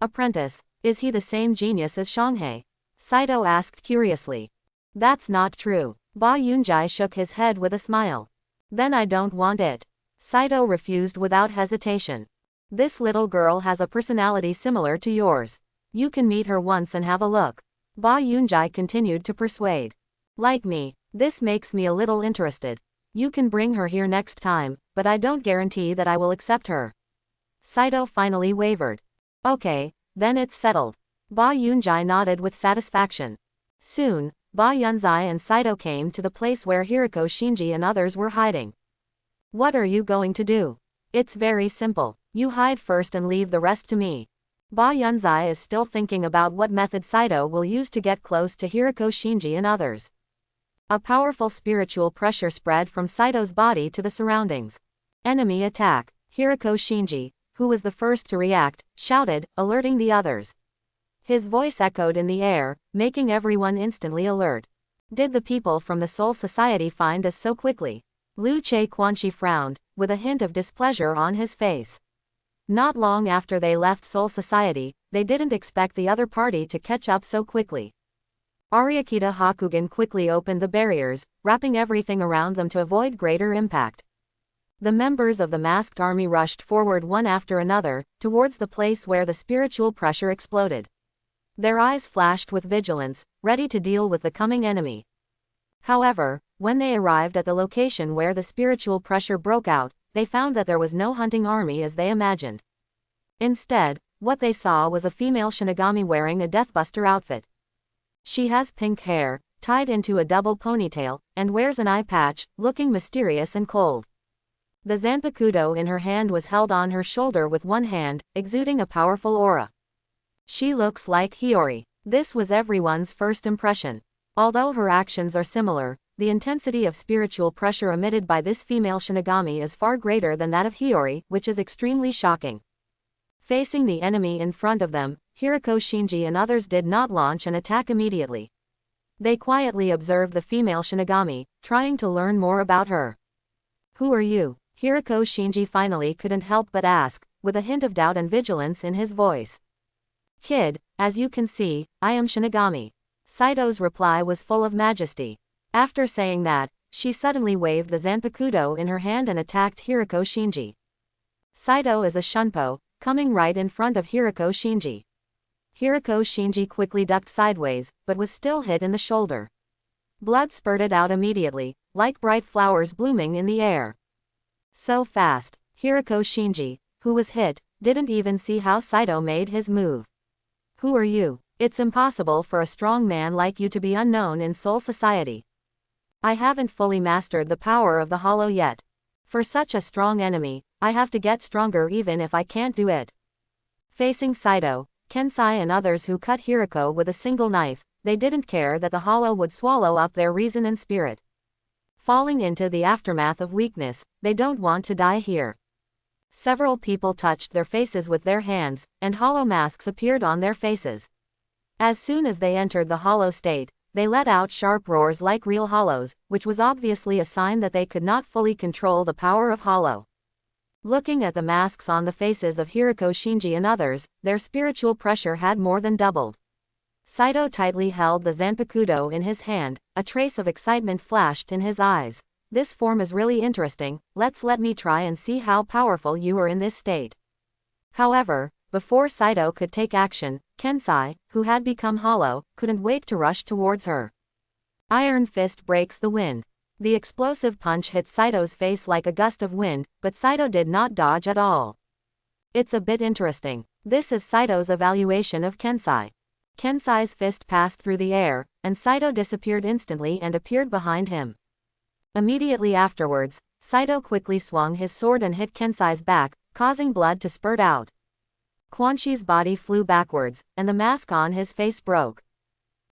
Apprentice? Is he the same genius as Shanghai? Saito asked curiously. That's not true. Ba Yunjai shook his head with a smile. Then I don't want it. Saito refused without hesitation. This little girl has a personality similar to yours. You can meet her once and have a look. Ba Yunjai continued to persuade. Like me, this makes me a little interested. You can bring her here next time, but I don't guarantee that I will accept her. Saito finally wavered. Okay, then it's settled. Ba Yunjai nodded with satisfaction. Soon, Ba Yunzai and Saito came to the place where Hiriko Shinji and others were hiding. What are you going to do? It's very simple. You hide first and leave the rest to me. Ba Yunzai is still thinking about what method Saito will use to get close to Hiriko Shinji and others. A powerful spiritual pressure spread from Saito's body to the surroundings. Enemy attack. Hiriko Shinji, who was the first to react, shouted, alerting the others. His voice echoed in the air, making everyone instantly alert. Did the people from the Soul Society find us so quickly? Liu Che Quanxi frowned, with a hint of displeasure on his face. Not long after they left Soul Society, they didn't expect the other party to catch up so quickly. Aryakita Hakugan quickly opened the barriers, wrapping everything around them to avoid greater impact. The members of the masked army rushed forward one after another, towards the place where the spiritual pressure exploded. Their eyes flashed with vigilance, ready to deal with the coming enemy. However, when they arrived at the location where the spiritual pressure broke out, they found that there was no hunting army as they imagined. Instead, what they saw was a female Shinigami wearing a Deathbuster outfit. She has pink hair, tied into a double ponytail, and wears an eye patch, looking mysterious and cold. The Zanpakuto in her hand was held on her shoulder with one hand, exuding a powerful aura. She looks like Hiyori. This was everyone's first impression. Although her actions are similar, the intensity of spiritual pressure emitted by this female Shinigami is far greater than that of Hiyori, which is extremely shocking. Facing the enemy in front of them, Hiriko Shinji and others did not launch an attack immediately. They quietly observed the female Shinigami, trying to learn more about her. Who are you? Hiriko Shinji finally couldn't help but ask, with a hint of doubt and vigilance in his voice. Kid, as you can see, I am Shinigami. Saito's reply was full of majesty. After saying that, she suddenly waved the Zanpakuto in her hand and attacked Hiriko Shinji. Saito is a Shunpo, coming right in front of Hiriko Shinji. Hiriko Shinji quickly ducked sideways, but was still hit in the shoulder. Blood spurted out immediately, like bright flowers blooming in the air. So fast, Hiriko Shinji, who was hit, didn't even see how Saito made his move. Who are you? It's impossible for a strong man like you to be unknown in Soul Society. I haven't fully mastered the power of the Hollow yet. For such a strong enemy, I have to get stronger even if I can't do it. Facing Saito, Kensai and others who cut Hiriko with a single knife, they didn't care that the Hollow would swallow up their reason and spirit. Falling into the aftermath of weakness, they don't want to die here. Several people touched their faces with their hands, and hollow masks appeared on their faces. As soon as they entered the hollow state, they let out sharp roars like real hollows, which was obviously a sign that they could not fully control the power of hollow. Looking at the masks on the faces of Hiriko Shinji and others, their spiritual pressure had more than doubled. Saito tightly held the Zanpakuto in his hand, a trace of excitement flashed in his eyes. This form is really interesting, let me try and see how powerful you are in this state. However, before Saito could take action, Kensai, who had become hollow, couldn't wait to rush towards her. Iron Fist breaks the wind. The explosive punch hit Saito's face like a gust of wind, but Saito did not dodge at all. It's a bit interesting. This is Saito's evaluation of Kensai. Kensai's fist passed through the air, and Saito disappeared instantly and appeared behind him. Immediately afterwards, Saito quickly swung his sword and hit Kensai's back, causing blood to spurt out. Quanxi's body flew backwards, and the mask on his face broke.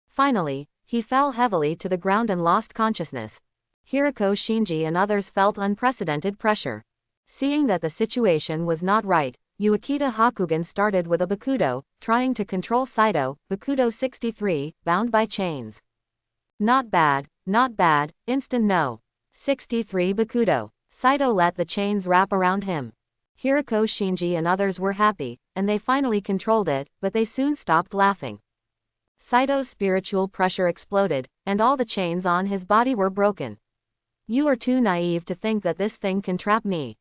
Finally, he fell heavily to the ground and lost consciousness. Hiriko Shinji and others felt unprecedented pressure. Seeing that the situation was not right, Uekita Hakugan started with a Bakudo, trying to control Saito, Bakudo 63, bound by chains. Not bad, instant no. 63 Bakudo. Saito let the chains wrap around him. Hiriko Shinji and others were happy, and they finally controlled it, but they soon stopped laughing. Saito's spiritual pressure exploded, and all the chains on his body were broken. You are too naive to think that this thing can trap me.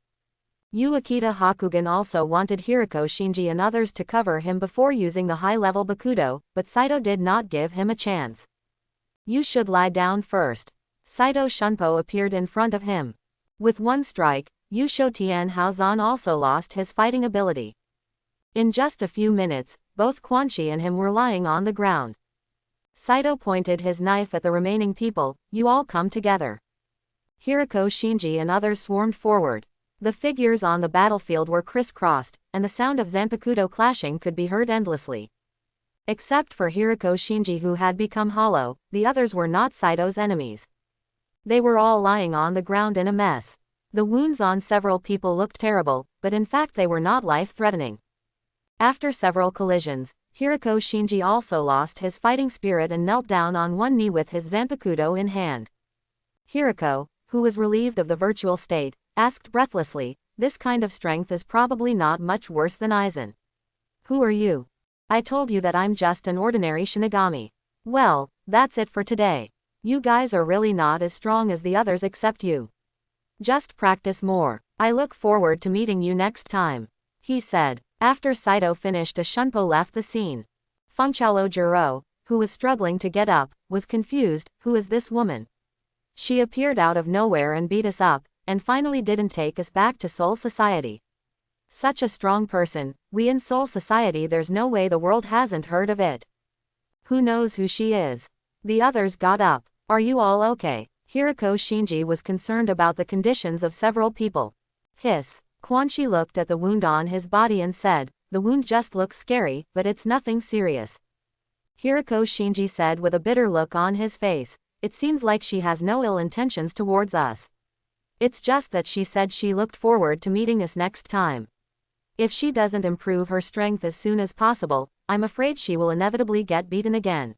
Uekita Hakugan also wanted Hiriko Shinji and others to cover him before using the high-level Bakudo, but Saito did not give him a chance. You should lie down first. Saito Shunpo appeared in front of him. With one strike, Yusho Tien Haozan also lost his fighting ability. In just a few minutes, both Quanchi and him were lying on the ground. Saito pointed his knife at the remaining people. You all come together. Hiriko, Shinji and others swarmed forward. The figures on the battlefield were crisscrossed, and the sound of zanpakuto clashing could be heard endlessly. Except for Hiriko Shinji, who had become hollow, the others were not Saito's enemies. They were all lying on the ground in a mess. The wounds on several people looked terrible, but in fact they were not life-threatening. After several collisions, Hiriko Shinji also lost his fighting spirit and knelt down on one knee with his zanpakuto in hand. Hiriko, who was relieved of the virtual state, asked breathlessly, "This kind of strength is probably not much worse than Aizen. Who are you? I told you that I'm just an ordinary Shinigami. Well, that's it for today. You guys are really not as strong as the others except you. Just practice more. I look forward to meeting you next time," he said. After Saito finished, a Shunpo left the scene. Fengqiao Jiro, who was struggling to get up, was confused. Who is this woman? She appeared out of nowhere and beat us up, and finally didn't take us back to Soul Society. Such a strong person, we in Soul Society, there's no way the world hasn't heard of it. Who knows who she is? The others got up. Are you all okay? Hiriko Shinji was concerned about the conditions of several people. Hiss. Quanchi looked at the wound on his body and said, "The wound just looks scary, but it's nothing serious." Hiriko Shinji said with a bitter look on his face, "It seems like she has no ill intentions towards us. It's just that she said she looked forward to meeting us next time. If she doesn't improve her strength as soon as possible, I'm afraid she will inevitably get beaten again.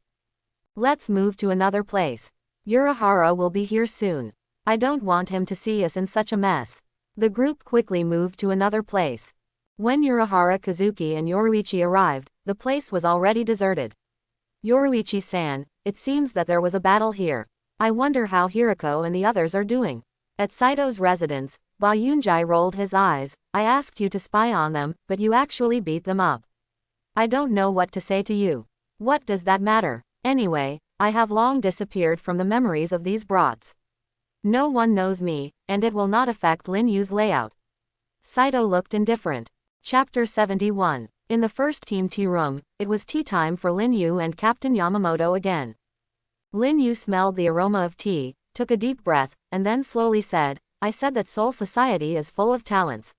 Let's move to another place. Urahara will be here soon. I don't want him to see us in such a mess." The group quickly moved to another place. When Urahara, Kazuki and Yoruichi arrived, the place was already deserted. Yoruichi-san, it seems that there was a battle here. I wonder how Hiriko and the others are doing. At Saito's residence, Bayunjai rolled his eyes. I asked you to spy on them, but you actually beat them up. I don't know what to say to you. What does that matter? Anyway, I have long disappeared from the memories of these brats. No one knows me, and it will not affect Lin Yu's layout. Saito looked indifferent. Chapter 71. In the first team tea room, it was tea time for Lin Yu and Captain Yamamoto again. Lin Yu smelled the aroma of tea, took a deep breath, and then slowly said, I said that Soul Society is full of talents.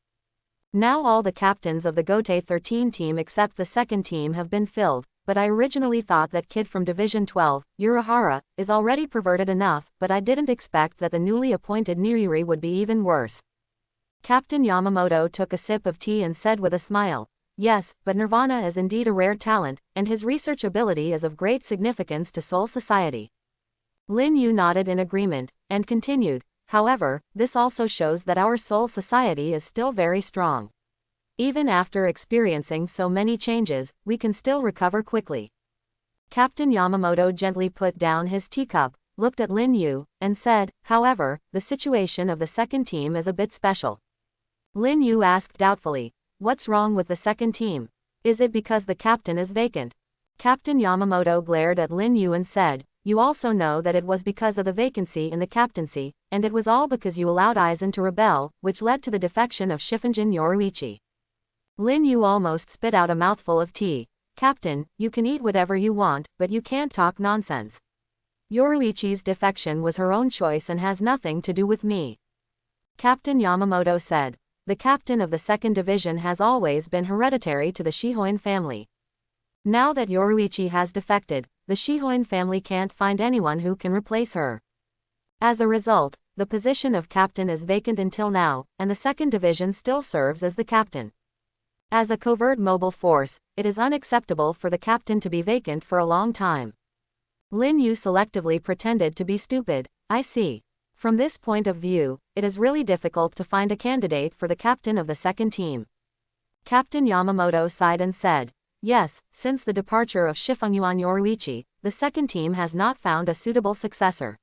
Now all the captains of the Gotei 13 team except the second team have been filled, but I originally thought that kid from Division 12, Urahara, is already perverted enough, but I didn't expect that the newly appointed Niriri would be even worse. Captain Yamamoto took a sip of tea and said with a smile, yes, but Nirvana is indeed a rare talent, and his research ability is of great significance to Soul Society. Lin Yu nodded in agreement, and continued, however, this also shows that our Soul Society is still very strong. Even after experiencing so many changes, we can still recover quickly. Captain Yamamoto gently put down his teacup, looked at Lin Yu, and said, however, the situation of the second team is a bit special. Lin Yu asked doubtfully, what's wrong with the second team? Is it because the captain is vacant? Captain Yamamoto glared at Lin Yu and said, you also know that it was because of the vacancy in the captaincy, and it was all because you allowed Aizen to rebel, which led to the defection of Shifunjin Yoruichi. Lin Yu almost spit out a mouthful of tea. Captain, you can eat whatever you want, but you can't talk nonsense. Yoruichi's defection was her own choice and has nothing to do with me. Captain Yamamoto said, the captain of the second division has always been hereditary to the Shihoin family. Now that Yoruichi has defected, the Shihoin family can't find anyone who can replace her. As a result, the position of captain is vacant until now, and the second division still serves as the captain. As a covert mobile force, it is unacceptable for the captain to be vacant for a long time. Lin Yu selectively pretended to be stupid. I see. From this point of view, it is really difficult to find a candidate for the captain of the second team. Captain Yamamoto sighed and said, yes, since the departure of Shifungyuan Yoruichi, the second team has not found a suitable successor.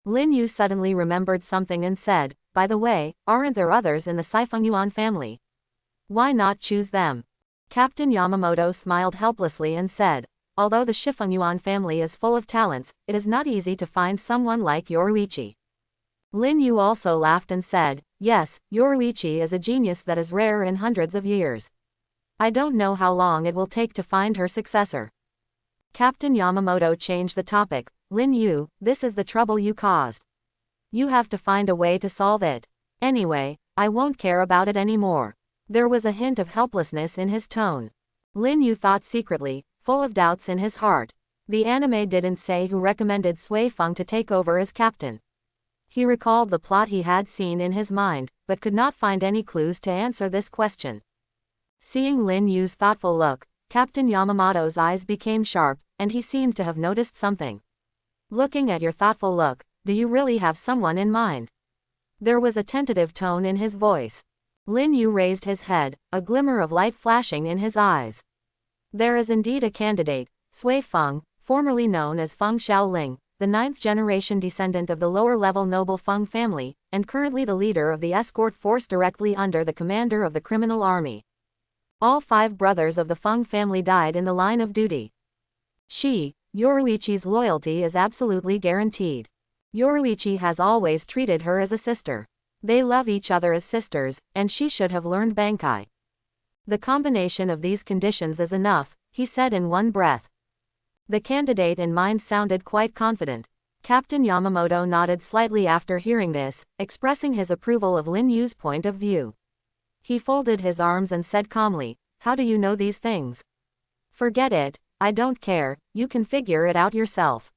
Lin Yu suddenly remembered something and said, by the way, aren't there others in the Shifungyuan family? Why not choose them? Captain Yamamoto smiled helplessly and said, although the Shifungyuan family is full of talents, it is not easy to find someone like Yoruichi. Lin Yu also laughed and said, yes, Yoruichi is a genius that is rare in hundreds of years. I don't know how long it will take to find her successor. Captain Yamamoto changed the topic. Lin Yu, this is the trouble you caused. You have to find a way to solve it. Anyway, I won't care about it anymore. There was a hint of helplessness in his tone. Lin Yu thought secretly, full of doubts in his heart. The anime didn't say who recommended Sui Feng to take over as captain. He recalled the plot he had seen in his mind, but could not find any clues to answer this question. Seeing Lin Yu's thoughtful look, Captain Yamamoto's eyes became sharp, and he seemed to have noticed something. Looking at your thoughtful look, do you really have someone in mind? There was a tentative tone in his voice. Lin Yu raised his head, a glimmer of light flashing in his eyes. There is indeed a candidate, Sui Feng, formerly known as Feng Xiaoling, the 9th-generation descendant of the lower-level noble Feng family, and currently the leader of the escort force directly under the commander of the criminal army. All 5 brothers of the Feng family died in the line of duty. Yoruichi's loyalty is absolutely guaranteed. Yoruichi has always treated her as a sister. They love each other as sisters, and she should have learned Bankai. The combination of these conditions is enough, he said in one breath. The candidate in mind sounded quite confident. Captain Yamamoto nodded slightly after hearing this, expressing his approval of Lin Yu's point of view. He folded his arms and said calmly, "How do you know these things?" "Forget it, I don't care, you can figure it out yourself."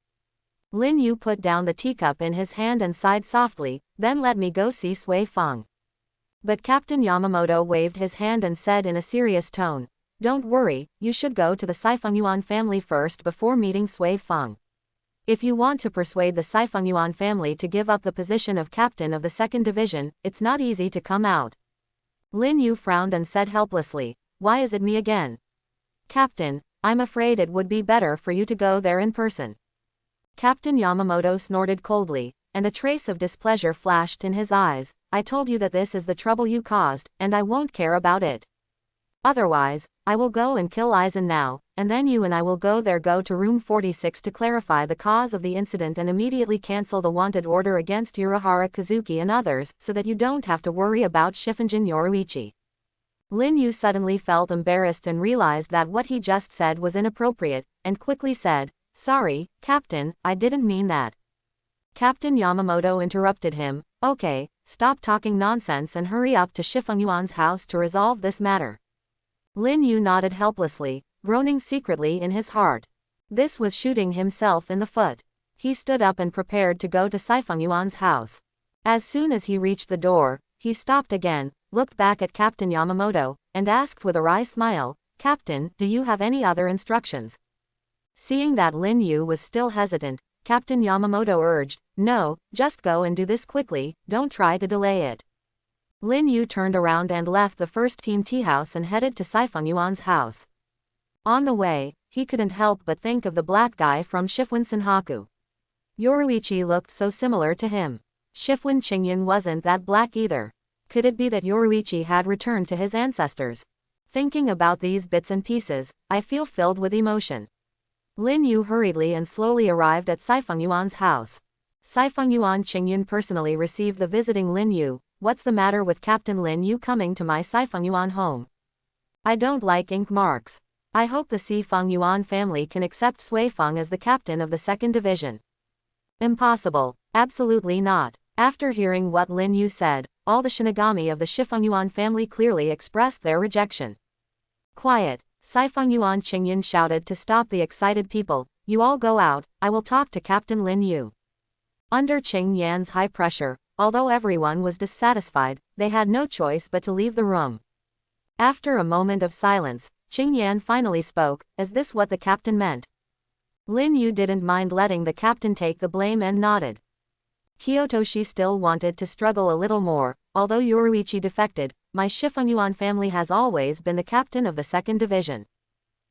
Lin Yu put down the teacup in his hand and sighed softly, "Then let me go see Sui Feng." But Captain Yamamoto waved his hand and said in a serious tone, "Don't worry, you should go to the Saifengyuan family first before meeting Sui Feng. If you want to persuade the Saifengyuan family to give up the position of captain of the 2nd Division, it's not easy to come out." Lin Yu frowned and said helplessly, "Why is it me again?" "Captain, I'm afraid it would be better for you to go there in person." Captain Yamamoto snorted coldly, and a trace of displeasure flashed in his eyes. "I told you that this is the trouble you caused, and I won't care about it. Otherwise, I will go and kill Aizen now, and then you and I will go to room 46 to clarify the cause of the incident and immediately cancel the wanted order against Urahara Kazuki and others, so that you don't have to worry about Shifunjin Yoruichi." Lin Yu suddenly felt embarrassed and realized that what he just said was inappropriate, and quickly said, "Sorry, Captain, I didn't mean that." Captain Yamamoto interrupted him, "Okay, stop talking nonsense and hurry up to Shifungyuan's house to resolve this matter." Lin Yu nodded helplessly, groaning secretly in his heart. This was shooting himself in the foot. He stood up and prepared to go to Saifengyuan's house. As soon as he reached the door, he stopped again, looked back at Captain Yamamoto, and asked with a wry smile, "Captain, do you have any other instructions?" Seeing that Lin Yu was still hesitant, Captain Yamamoto urged, "No, just go and do this quickly, don't try to delay it." Lin Yu turned around and left the first team tea house and headed to Saifengyuan's house. On the way, he couldn't help but think of the black guy from Shifuan Senhaku. Yoruichi looked so similar to him. Shifuan Qingyun wasn't that black either. Could it be that Yoruichi had returned to his ancestors? Thinking about these bits and pieces, I feel filled with emotion. Lin Yu hurriedly and slowly arrived at Saifengyuan's house. Saifengyuan Qingyun personally received the visiting Lin Yu. "What's the matter with Captain Lin Yu coming to my Saifengyuan home? I don't like ink marks. I hope the Saifengyuan family can accept Sui Feng as the captain of the 2nd Division." "Impossible. Absolutely not." After hearing what Lin Yu said, all the Shinigami of the Shifungyuan family clearly expressed their rejection. "Quiet." Saifengyuan Qingyun shouted to stop the excited people. "You all go out, I will talk to Captain Lin Yu." Under Qing Yan's high pressure, although everyone was dissatisfied, they had no choice but to leave the room. After a moment of silence, Qing Yan finally spoke, "Is this what the captain meant?" Lin Yu didn't mind letting the captain take the blame and nodded. Kyotoshi still wanted to struggle a little more. "Although Yoruichi defected, my Shifungyuan family has always been the captain of the 2nd Division.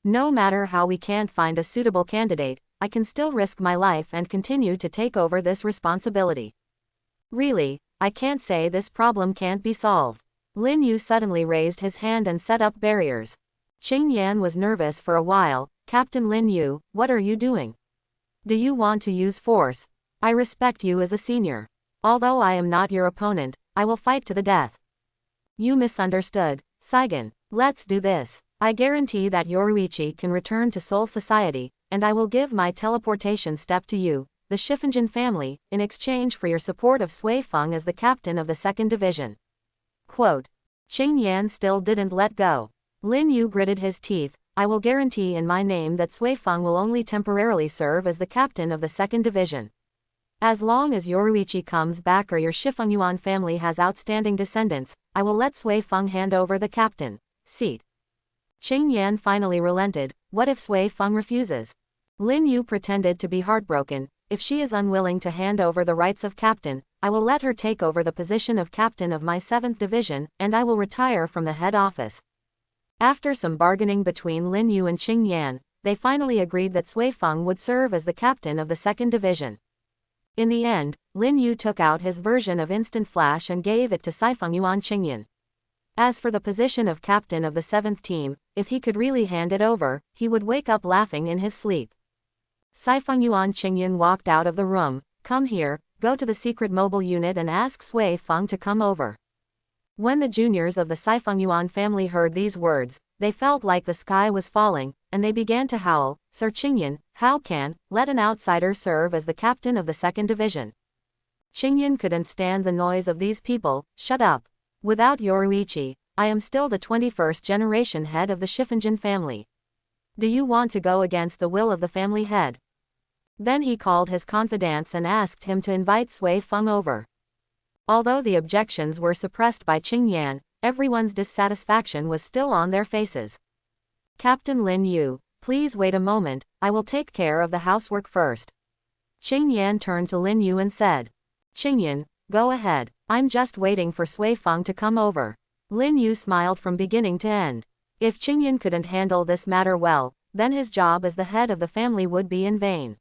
No matter how we can't find a suitable candidate, I can still risk my life and continue to take over this responsibility. Really, I can't say this problem can't be solved." Lin Yu suddenly raised his hand and set up barriers. Qing Yan was nervous for a while. "Captain Lin Yu, what are you doing? Do you want to use force? I respect you as a senior. Although I am not your opponent, I will fight to the death." "You misunderstood, Saigon. Let's do this." I guarantee that Yoruichi can return to Soul Society, and I will give my teleportation step to you, the Shifunjin family, in exchange for your support of Sui Feng as the captain of the 2nd Division. Quote. Qing Yan still didn't let go. Lin Yu gritted his teeth. I will guarantee in my name that Sui Feng will only temporarily serve as the captain of the 2nd Division. As long as Yoruichi comes back or your Shifengyuan family has outstanding descendants, I will let Sui Feng hand over the captain seat. Qing Yan finally relented. What if Sui Feng refuses? Lin Yu pretended to be heartbroken. If she is unwilling to hand over the rights of captain, I will let her take over the position of captain of my 7th Division, and I will retire from the head office. After some bargaining between Lin Yu and Qing Yan, they finally agreed that Sui Feng would serve as the captain of the 2nd Division. In the end, Lin Yu took out his version of Instant Flash and gave it to Saifengyuan Qingyan. As for the position of captain of the 7th team, if he could really hand it over, he would wake up laughing in his sleep. Saifengyuan Qingyan walked out of the room. Come here, go to the secret mobile unit and ask Sui Feng to come over. When the juniors of the Saifengyuan family heard these words, they felt like the sky was falling, and they began to howl. Sir Qingyan, how can let an outsider serve as the captain of the 2nd Division? Qingyan couldn't stand the noise of these people. Shut up. Without Yoruichi, I am still the 21st generation head of the Shifunjin family. Do you want to go against the will of the family head? Then he called his confidants and asked him to invite Sui Feng over. Although the objections were suppressed by Qing Yan, everyone's dissatisfaction was still on their faces. Captain Lin Yu, please wait a moment, I will take care of the housework first. Qing Yan turned to Lin Yu and said. Qingyan, go ahead, I'm just waiting for Sui Feng to come over. Lin Yu smiled from beginning to end. If Qingyan couldn't handle this matter well, then his job as the head of the family would be in vain.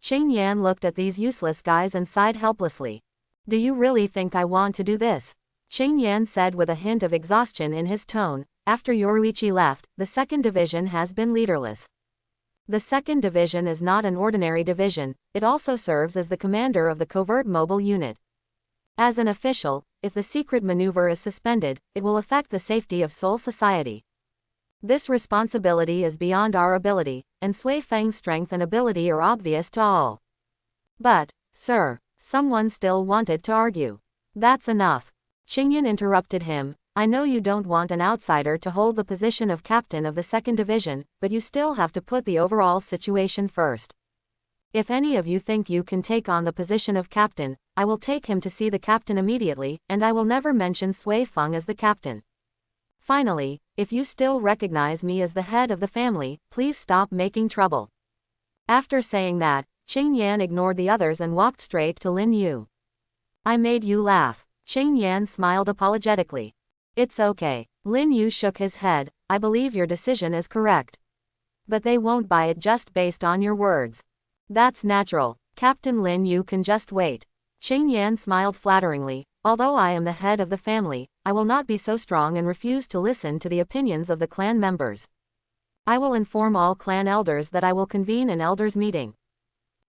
Qing Yan looked at these useless guys and sighed helplessly. Do you really think I want to do this? Qing Yan said with a hint of exhaustion in his tone. After Yoruichi left, the 2nd Division has been leaderless. The 2nd Division is not an ordinary division, it also serves as the commander of the covert mobile unit. As an official, if the secret maneuver is suspended, it will affect the safety of Soul Society. This responsibility is beyond our ability, and Sui Feng's strength and ability are obvious to all. But, sir, someone still wanted to argue. That's enough. Qingyan interrupted him. I know you don't want an outsider to hold the position of captain of the 2nd Division, but you still have to put the overall situation first. If any of you think you can take on the position of captain, I will take him to see the captain immediately, and I will never mention Sui Feng as the captain. Finally, if you still recognize me as the head of the family, please stop making trouble. After saying that, Qing Yan ignored the others and walked straight to Lin Yu. I made you laugh. Qing Yan smiled apologetically. It's okay. Lin Yu shook his head. I believe your decision is correct. But they won't buy it just based on your words. That's natural. Captain Lin Yu can just wait. Qing Yan smiled flatteringly. Although I am the head of the family, I will not be so strong and refuse to listen to the opinions of the clan members. I will inform all clan elders that I will convene an elders meeting.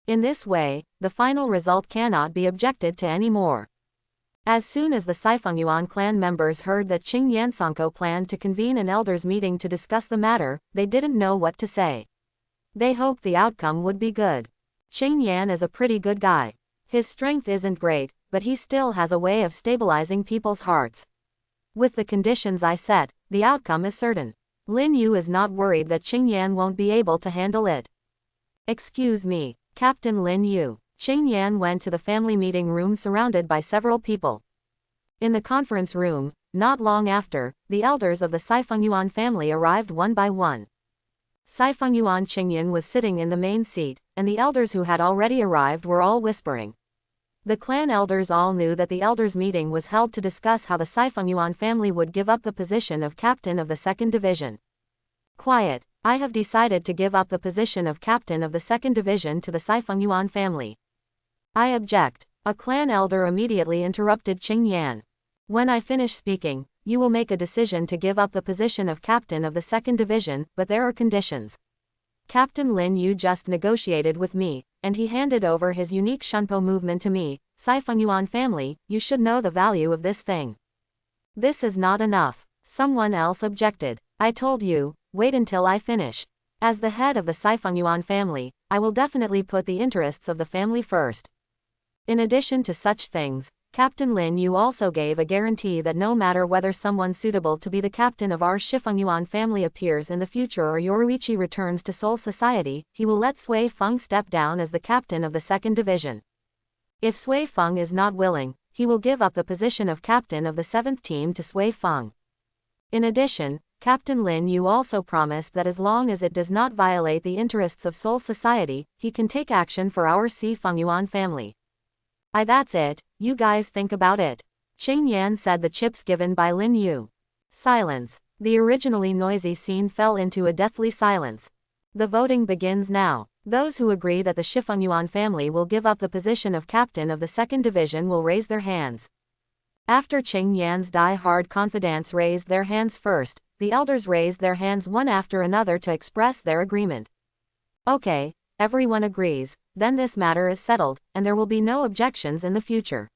In this way, the final result cannot be objected to anymore. As soon as the Saifengyuan clan members heard that Qing Yansanko planned to convene an elders meeting to discuss the matter, they didn't know what to say. They hoped the outcome would be good. Qing Yan is a pretty good guy. His strength isn't great, but he still has a way of stabilizing people's hearts. With the conditions I set, the outcome is certain. Lin Yu is not worried that Qing Yan won't be able to handle it. Excuse me, Captain Lin Yu. Qing Yan went to the family meeting room surrounded by several people. In the conference room, not long after, the elders of the Saifengyuan family arrived one by one. Saifengyuan Qingyan was sitting in the main seat, and the elders who had already arrived were all whispering. The clan elders all knew that the elders meeting was held to discuss how the Saifengyuan family would give up the position of captain of the 2nd Division. Quiet, I have decided to give up the position of captain of the 2nd Division to the Saifengyuan family. I object. A clan elder immediately interrupted Qing Yan. When I finish speaking, you will make a decision to give up the position of captain of the 2nd Division, but there are conditions. Captain Lin Yu just negotiated with me, and he handed over his unique Shunpo movement to me. Saifengyuan family, you should know the value of this thing. This is not enough. Someone else objected. I told you, wait until I finish. As the head of the Saifengyuan family, I will definitely put the interests of the family first. In addition to such things, Captain Lin Yu also gave a guarantee that no matter whether someone suitable to be the captain of our Shifengyuan family appears in the future or Yoruichi returns to Seoul Society, he will let Sui Feng step down as the captain of the second division. If Sui Feng is not willing, he will give up the position of captain of the 7th team to Sui Feng. In addition, Captain Lin Yu also promised that as long as it does not violate the interests of Seoul Society, he can take action for our Si Fengyuan family. That's it, you guys think about it. Qing Yan said the chips given by Lin Yu. Silence. The originally noisy scene fell into a deathly silence. The voting begins now. Those who agree that the Shifengyuan family will give up the position of captain of the 2nd division will raise their hands. After Qing Yan's die-hard confidants raised their hands first, the elders raised their hands one after another to express their agreement. Okay, everyone agrees, then this matter is settled, and there will be no objections in the future.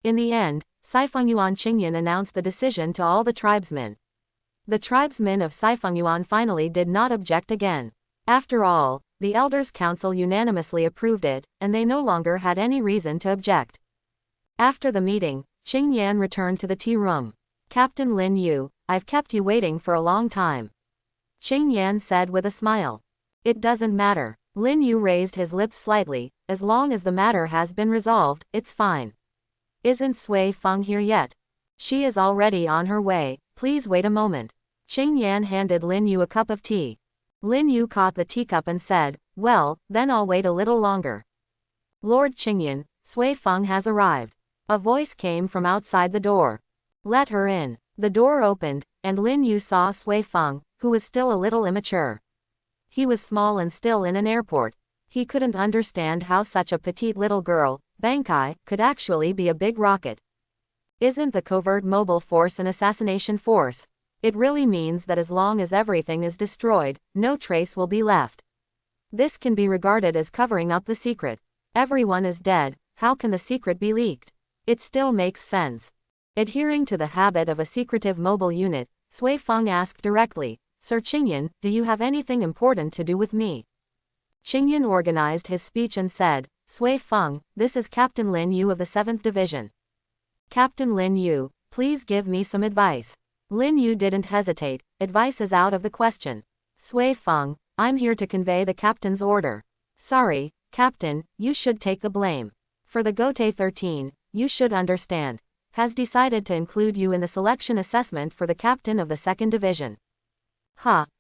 In the end, Saifengyuan Qingyan announced the decision to all the tribesmen. The tribesmen of Saifengyuan finally did not object again. After all, the elders' council unanimously approved it, and they no longer had any reason to object. After the meeting, Qing Yan returned to the tea room. Captain Lin Yu, I've kept you waiting for a long time. Qing Yan said with a smile. It doesn't matter. Lin Yu raised his lips slightly, as long as the matter has been resolved, it's fine. Isn't Sui Feng here yet? She is already on her way, please wait a moment. Qing Yan handed Lin Yu a cup of tea. Lin Yu caught the teacup and said, well, then I'll wait a little longer. Lord Qingyan, Sui Feng has arrived. A voice came from outside the door. Let her in. The door opened, and Lin Yu saw Sui Feng, who was still a little immature. He was small and still in an airport. He couldn't understand how such a petite little girl, Bankai, could actually be a big rocket. Isn't the covert mobile force an assassination force? It really means that as long as everything is destroyed, no trace will be left. This can be regarded as covering up the secret. Everyone is dead, how can the secret be leaked? It still makes sense. Adhering to the habit of a secretive mobile unit, Sui Feng asked directly, Sir Qingyan, do you have anything important to do with me? Qingyan organized his speech and said, Sui Feng, this is Captain Lin Yu of the 7th Division. Captain Lin Yu, please give me some advice. Lin Yu didn't hesitate, advice is out of the question. Sui Feng, I'm here to convey the captain's order. Sorry, Captain, you should take the blame. For the Gotei 13, you should understand, has decided to include you in the selection assessment for the captain of the 2nd Division.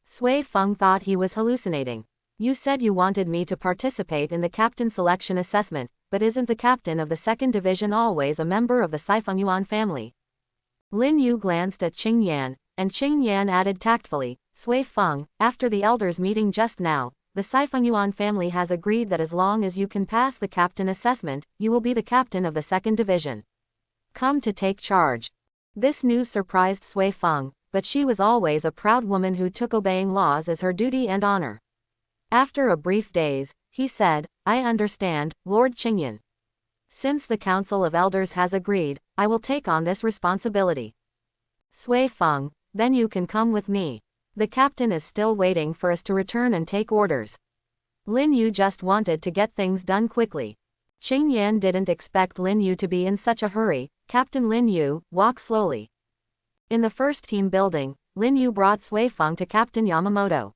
Sui Feng thought he was hallucinating. You said you wanted me to participate in the captain selection assessment, but isn't the captain of the 2nd Division always a member of the Saifengyuan family? Lin Yu glanced at Qing Yan, and Qing Yan added tactfully, Sui Feng, after the elders' meeting just now, the Saifengyuan family has agreed that as long as you can pass the captain assessment, you will be the captain of the 2nd Division. Come to take charge. This news surprised Sui Feng, but she was always a proud woman who took obeying laws as her duty and honor. After a brief daze, he said, I understand, Lord Qingyan. Since the Council of Elders has agreed, I will take on this responsibility. Sui Feng, then you can come with me. The captain is still waiting for us to return and take orders. Lin Yu just wanted to get things done quickly. Qing Yan didn't expect Lin Yu to be in such a hurry. Captain Lin Yu, walk slowly. In the first team building, Lin Yu brought Sui Feng to Captain Yamamoto.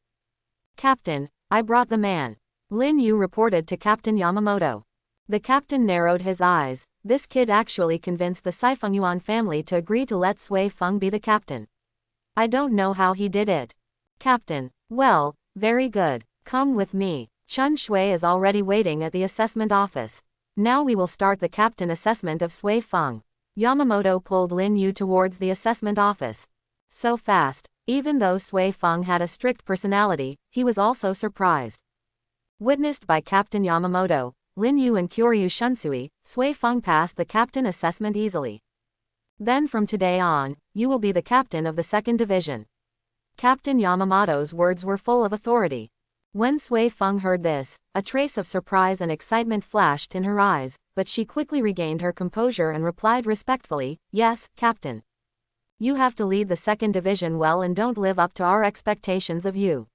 Captain, I brought the man. Lin Yu reported to Captain Yamamoto. The captain narrowed his eyes. This kid actually convinced the Saifengyuan family to agree to let Sui Feng be the captain. I don't know how he did it. Captain, well, very good. Come with me. Chun Shui is already waiting at the assessment office. Now we will start the captain assessment of Sui Feng. Yamamoto pulled Lin Yu towards the assessment office. So fast. Even though Sui Feng had a strict personality, he was also surprised. Witnessed by Captain Yamamoto, Lin Yu and Kyoryu Shunsui, Sui Feng passed the captain assessment easily. Then from today on, you will be the captain of the 2nd Division. Captain Yamamoto's words were full of authority. When Sui Feng heard this, a trace of surprise and excitement flashed in her eyes, but she quickly regained her composure and replied respectfully, Yes, Captain. You have to lead the second division well and don't live up to our expectations of you.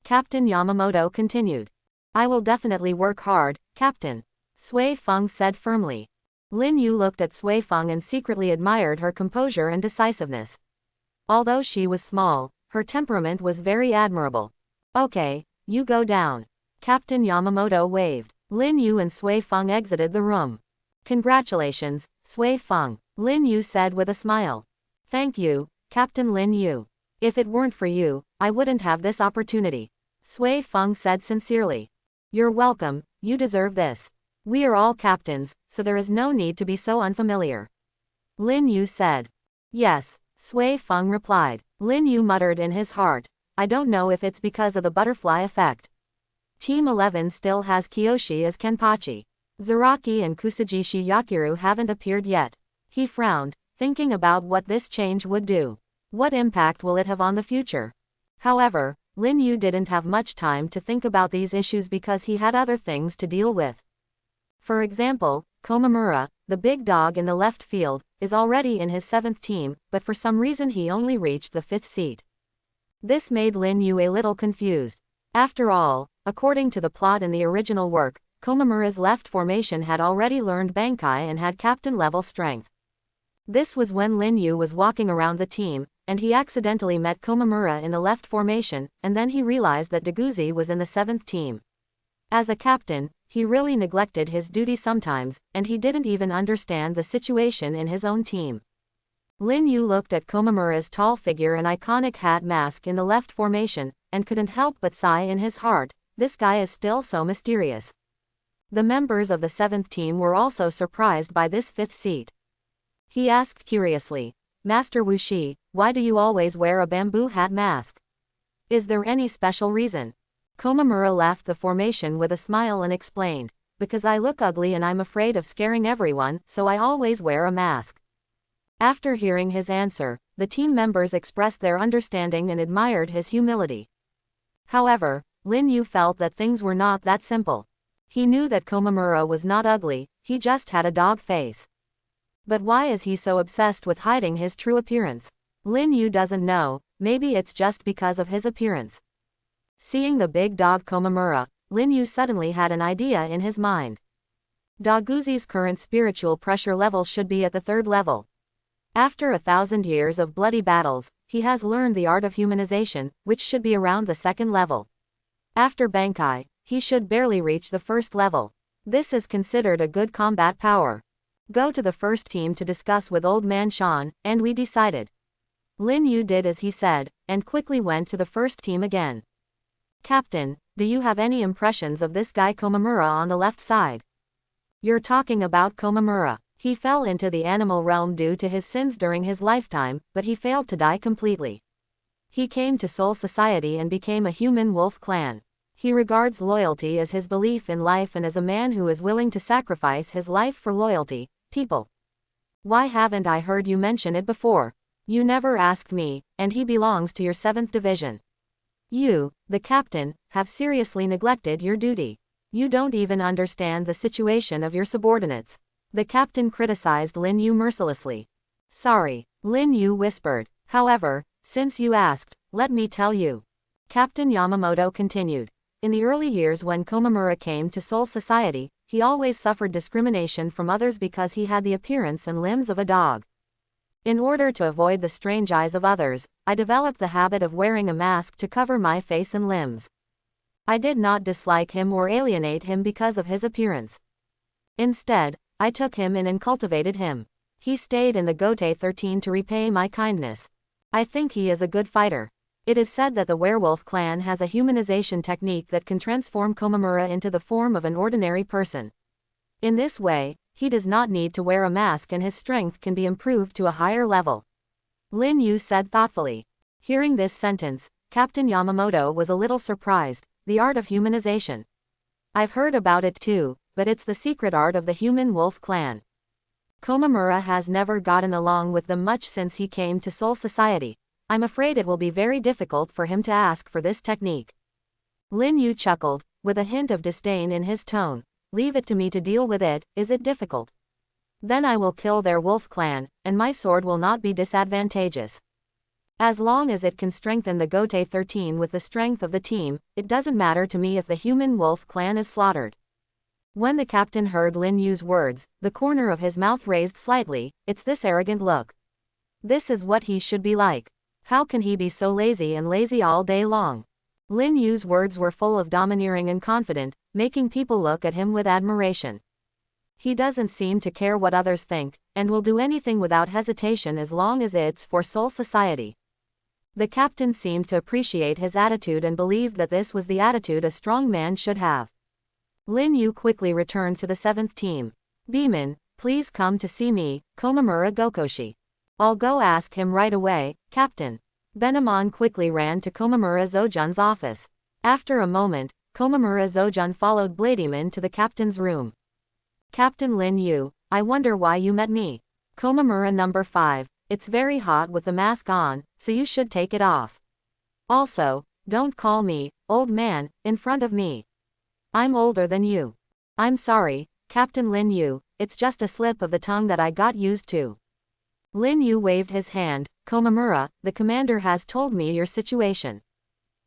Captain Yamamoto continued. I will definitely work hard, Captain. Sui Feng said firmly. Lin Yu looked at Sui Feng and secretly admired her composure and decisiveness. Although she was small, her temperament was very admirable. Okay, you go down. Captain Yamamoto waved. Lin Yu and Sui Feng exited the room. Congratulations, Sui Feng, Lin Yu said with a smile. Thank you, Captain Lin Yu. If it weren't for you, I wouldn't have this opportunity. Sui Feng said sincerely. You're welcome, you deserve this. We are all captains, so there is no need to be so unfamiliar. Lin Yu said. Yes, Sui Feng replied. Lin Yu muttered in his heart. I don't know if it's because of the butterfly effect. Team 11 still has Kiyoshi as Kenpachi. Zaraki and Kusajishi Yakiru haven't appeared yet. He frowned, thinking about what this change would do. What impact will it have on the future? However, Lin Yu didn't have much time to think about these issues because he had other things to deal with. For example, Komamura, the big dog in the left field, is already in his 7th team, but for some reason he only reached the 5th seat. This made Lin Yu a little confused. After all, according to the plot in the original work, Komamura's left formation had already learned Bankai and had captain-level strength. This was when Lin Yu was walking around the team, and he accidentally met Komamura in the left formation, and then he realized that Deguzi was in the 7th team. As a captain, he really neglected his duty sometimes, and he didn't even understand the situation in his own team. Lin Yu looked at Komamura's tall figure and iconic hat mask in the left formation, and couldn't help but sigh in his heart, this guy is still so mysterious. The members of the 7th team were also surprised by this 5th seat. He asked curiously, Master Wuxi, why do you always wear a bamboo hat mask? Is there any special reason? Komamura left the formation with a smile and explained, because I look ugly and I'm afraid of scaring everyone, so I always wear a mask. After hearing his answer, the team members expressed their understanding and admired his humility. However, Lin Yu felt that things were not that simple. He knew that Komamura was not ugly, he just had a dog face. But why is he so obsessed with hiding his true appearance? Lin Yu doesn't know, maybe it's just because of his appearance. Seeing the big dog Komamura, Lin Yu suddenly had an idea in his mind. Deguzi's current spiritual pressure level should be at the 3rd level. After 1,000 years of bloody battles, he has learned the art of humanization, which should be around the 2nd level. After Bankai, he should barely reach the 1st level. This is considered a good combat power. Go to the 1st team to discuss with Old Man Shan, and we decided. Lin Yu did as he said, and quickly went to the 1st team again. Captain, do you have any impressions of this guy Komamura on the left side? You're talking about Komamura. He fell into the animal realm due to his sins during his lifetime, but he failed to die completely. He came to Soul Society and became a human wolf clan. He regards loyalty as his belief in life and as a man who is willing to sacrifice his life for loyalty, people. Why haven't I heard you mention it before? You never asked me, and he belongs to your 7th division. You, the captain, have seriously neglected your duty. You don't even understand the situation of your subordinates. The captain criticized Lin Yu mercilessly. Sorry, Lin Yu whispered. However, since you asked, let me tell you. Captain Yamamoto continued. In the early years when Komamura came to Soul Society, he always suffered discrimination from others because he had the appearance and limbs of a dog. In order to avoid the strange eyes of others, I developed the habit of wearing a mask to cover my face and limbs. I did not dislike him or alienate him because of his appearance. Instead, I took him in and cultivated him. He stayed in the Gotei 13 to repay my kindness. I think he is a good fighter. It is said that the werewolf clan has a humanization technique that can transform Komamura into the form of an ordinary person. In this way, he does not need to wear a mask and his strength can be improved to a higher level. Lin Yu said thoughtfully. Hearing this sentence, Captain Yamamoto was a little surprised. The art of humanization. I've heard about it too, but it's the secret art of the human wolf clan. Komamura has never gotten along with them much since he came to Soul Society. I'm afraid it will be very difficult for him to ask for this technique. Lin Yu chuckled, with a hint of disdain in his tone. Leave it to me to deal with it, is it difficult? Then I will kill their wolf clan, and my sword will not be disadvantageous. As long as it can strengthen the Gotei 13 with the strength of the team, it doesn't matter to me if the human wolf clan is slaughtered. When the captain heard Lin Yu's words, the corner of his mouth raised slightly. It's this arrogant look. This is what he should be like. How can he be so lazy and lazy all day long? Lin Yu's words were full of domineering and confident, making people look at hin with admiration. He doesn't seem to care what others think, and will do anything without hesitation as long as it's for Soul Society. The captain seemed to appreciate his attitude and believed that this was the attitude a strong man should have. Lin Yu quickly returned to the 7th team. Beeman, please come to see me, Komamura Gokoshi. I'll go ask him right away, Captain. Benamon quickly ran to Komamura Zojun's office. After a moment, Komamura Zojun followed Blademan to the captain's room. Captain Lin Yu, I wonder why you met me. Komamura number 5. It's very hot with the mask on, so you should take it off. Also, don't call me, old man, in front of me. I'm older than you. I'm sorry, Captain Lin Yu, it's just a slip of the tongue that I got used to. Lin Yu waved his hand. Komamura, the commander has told me your situation.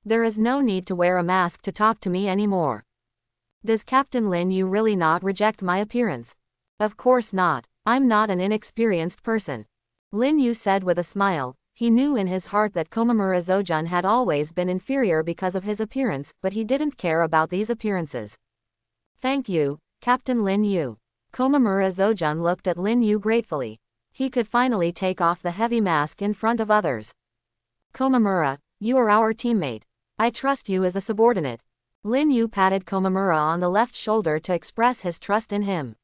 There is no need to wear a mask to talk to me anymore. Does Captain Lin Yu really not reject my appearance? Of course not. I'm not an inexperienced person. Lin Yu said with a smile. He knew in his heart that Komamura Zojun had always been inferior because of his appearance, but he didn't care about these appearances. Thank you, Captain Lin Yu. Komamura Zojun looked at Lin Yu gratefully. He could finally take off the heavy mask in front of others. Komamura, you are our teammate. I trust you as a subordinate. Lin Yu patted Komamura on the left shoulder to express his trust in him.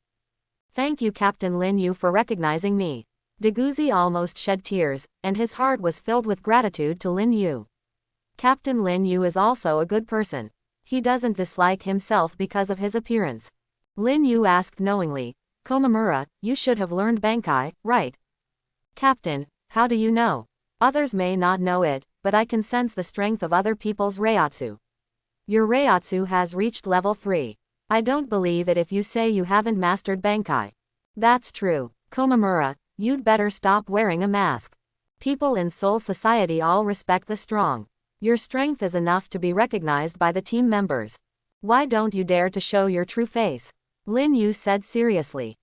Thank you, Captain Lin Yu, for recognizing me. Deguzi almost shed tears, and his heart was filled with gratitude to Lin Yu. Captain Lin Yu is also a good person. He doesn't dislike himself because of his appearance. Lin Yu asked knowingly, Komamura, you should have learned Bankai, right? Captain, how do you know? Others may not know it, but I can sense the strength of other people's Reiatsu. Your Reiatsu has reached level 3. I don't believe it if you say you haven't mastered Bankai. That's true. Komamura, you'd better stop wearing a mask. People in Soul Society all respect the strong. Your strength is enough to be recognized by the team members. Why don't you dare to show your true face? Lin Yu said seriously.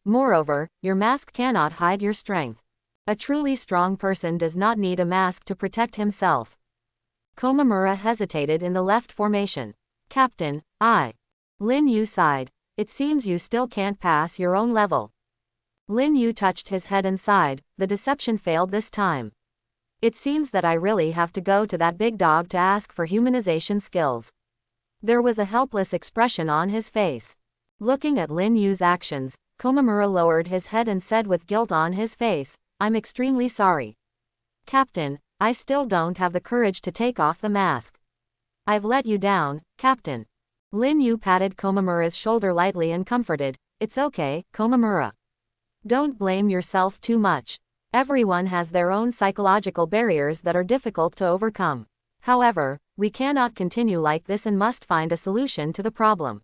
Moreover, your mask cannot hide your strength. A truly strong person does not need a mask to protect himself. Komamura hesitated in the left formation. Captain, Lin Yu sighed. It seems you still can't pass your own level. Lin Yu touched his head and sighed. The deception failed this time. It seems that I really have to go to that big dog to ask for humanization skills. There was a helpless expression on his face. Looking at Lin Yu's actions, Komamura lowered his head and said with guilt on his face, I'm extremely sorry. Captain, I still don't have the courage to take off the mask. I've let you down, Captain. Lin Yu patted Komamura's shoulder lightly and comforted. It's okay, Komamura. Don't blame yourself too much. Everyone has their own psychological barriers that are difficult to overcome. However, we cannot continue like this and must find a solution to the problem.